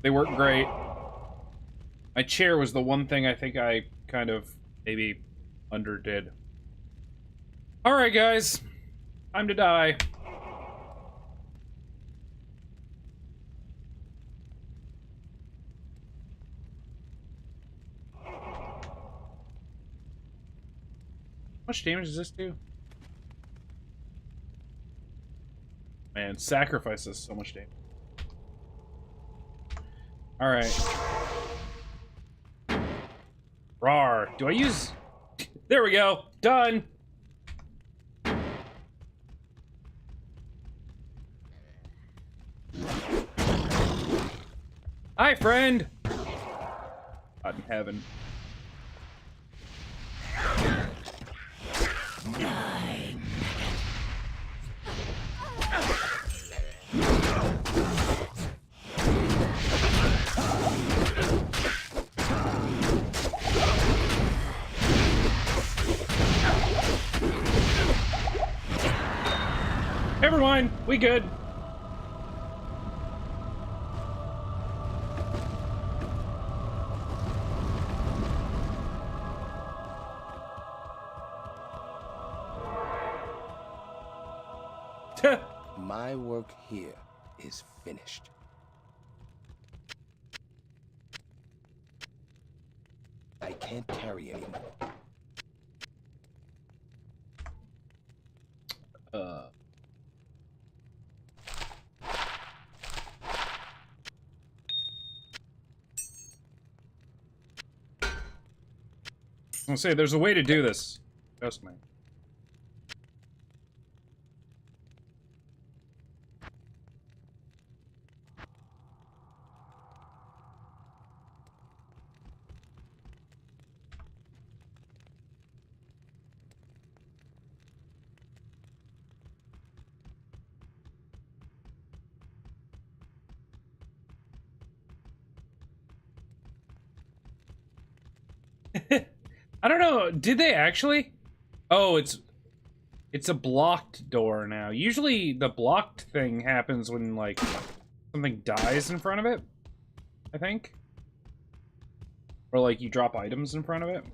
A: They work great. My chair was the one thing I think I kind of maybe underdid. Alright, guys. Time to die. How much damage does this do? Man, sacrifices so much damage. Alright. Rawr. Do I use... There we go. Done. Hi, friend. God in heaven. Never mind, we good.
C: My work here is finished. I can't carry anymore.
A: I'll say there's a way to do this. Trust me. I don't know. Did they actually? Oh, it's a blocked door now. Usually the blocked thing happens when like something dies in front of it, I think. Or like you drop items in front of it.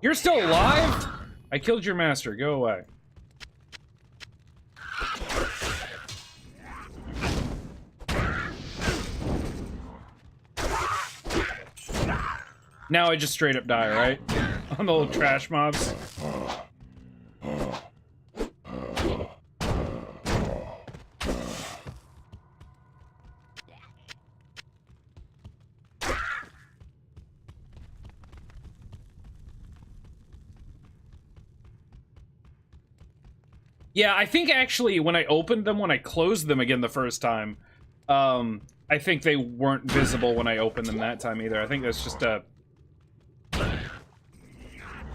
A: You're still alive? I killed your master. Go away. Now I just straight up die, right? On the little trash mobs. Yeah, I think actually when I opened them, when I closed them again the first time, I think they weren't visible when I opened them that time either. I think that's just a...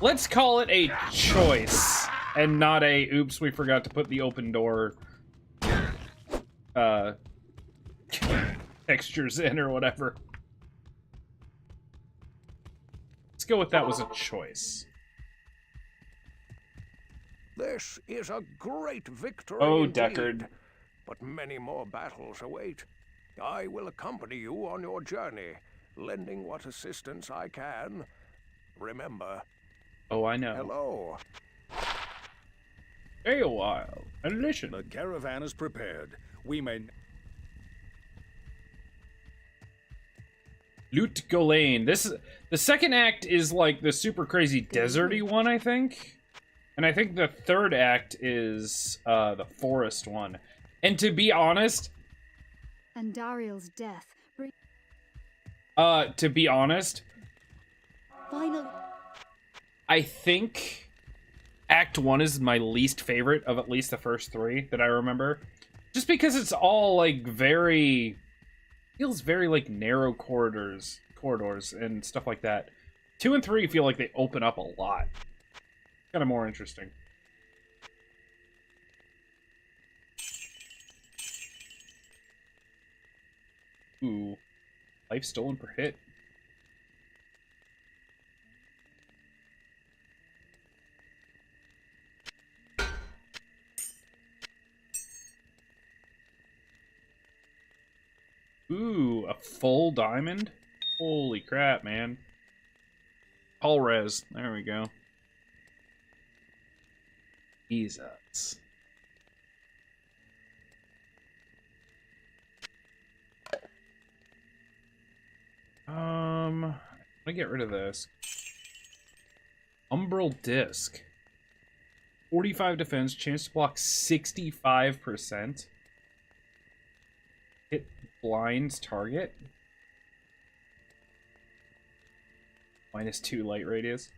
A: Let's call it a choice, and not a, oops, we forgot to put the open door, textures in or whatever. Let's go with that was a choice.
J: This is a great victory.
A: Oh,
J: indeed,
A: Deckard.
J: but many more battles await. I will accompany you on your journey, lending what assistance I can. Remember.
A: Oh, I know.
J: Hello.
A: Stay a while and listen.
B: The caravan is prepared. We may...
A: Loot Golain. This is the second act is like the super crazy deserty one, I think. And I think the third act is the forest one. And to be honest,
H: And Dariel's death.
A: to be honest,
F: Finally.
A: I think Act 1 is my least favorite of at least the first 3 that I remember. Just because it's all like feels very like narrow corridors and stuff like that. 2 and 3 feel like they open up a lot. Kind of more interesting. Ooh. Life stolen per hit. Ooh, a full diamond? Holy crap, man. All res. There we go. Jesus. I'm gonna get rid of this. Umbral Disc. 45 defense, chance to block 65%. Hit blinds target. -2 light radius.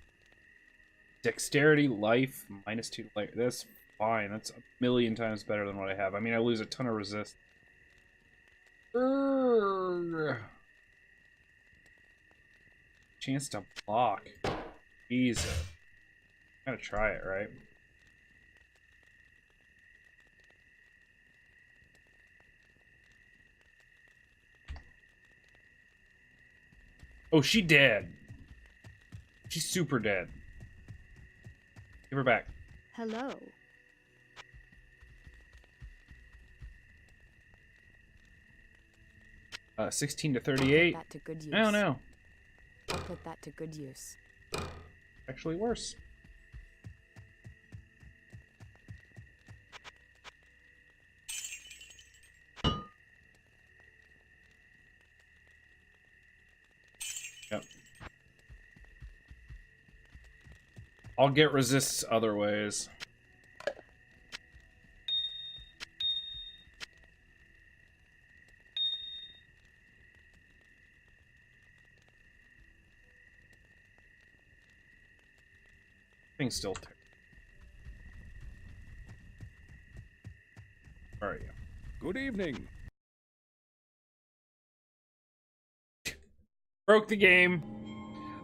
A: Dexterity, life, -2 light. That's fine. That's a million times better than what I have. I mean, I lose a ton of resist. Chance to block. Jesus. Gotta try it, right? Oh, she dead. She's super dead. Give her back.
H: Hello.
A: Uh, 16 to 38.
G: I'll put that to good use.
A: I don't know.
G: I'll put that to good use.
A: Actually worse. Yep. I'll get resists other ways. Thing's still where are you?
B: Good evening.
A: Broke the game.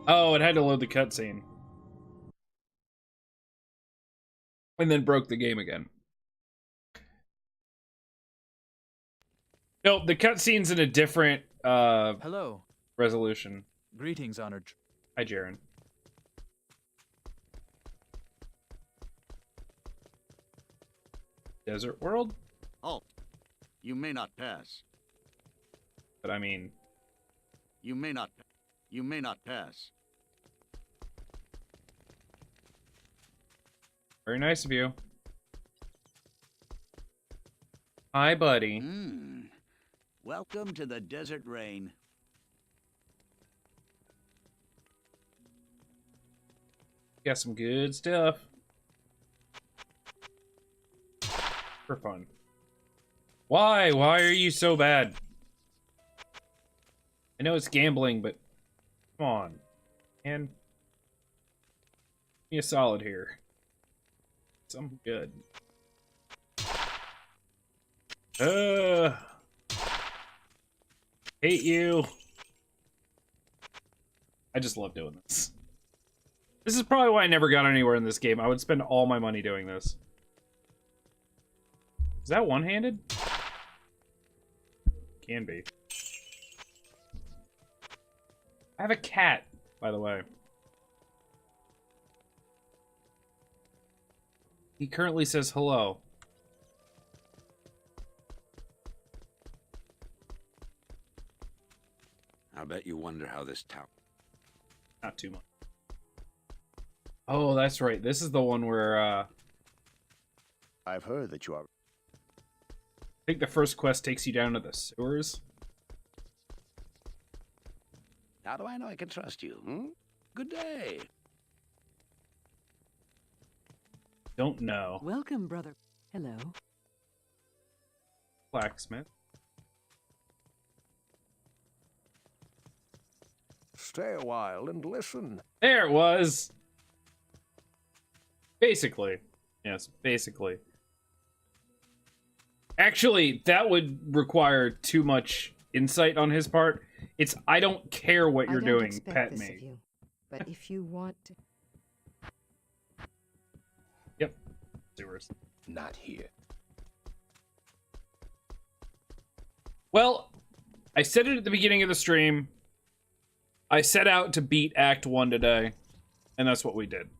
A: Oh, it had to load the cutscene. And then broke the game again. Nope, the cutscene's in a different
K: Hello.
A: resolution.
K: Greetings, honored.
A: Hi, Jaren. Desert world?
L: Halt. You may not pass.
A: But I mean...
L: You may not pass.
A: Very nice of you. Hi, buddy.
L: Welcome to the desert rain.
A: Got some good stuff. For fun. Why? Why are you so bad? I know it's gambling, but come on. Man. Give me a solid here. Something good. Hate you. I just love doing this. This is probably why I never got anywhere in this game. I would spend all my money doing this. Is that one-handed? Can be. I have a cat, by the way. He currently says hello.
C: I bet you wonder how this town...
A: Not too much. Oh, that's right. This is the one where,
J: I've heard that you are...
A: I think the first quest takes you down to the sewers.
E: How do I know I can trust you, Good day.
A: Don't know.
F: Welcome, brother. Hello.
A: Blacksmith.
J: Stay a while and listen.
A: There it was! Basically. Yes, basically. Actually, that would require too much insight on his part. It's, I don't care what you're doing, pet me.
G: You, but if you want to...
A: Yep. Sewers.
C: Not here.
A: Well, I said it at the beginning of the stream. I set out to beat Act 1 today, and that's what we did.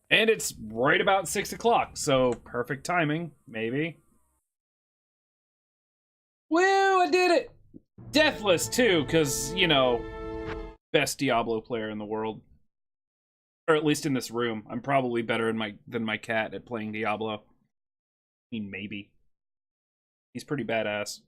A: And it's right about 6 o'clock, so perfect timing, maybe. I did it! Deathless, too, because, you know, best Diablo player in the world. Or at least in this room. I'm probably better than my cat at playing Diablo. I mean, maybe. He's pretty badass.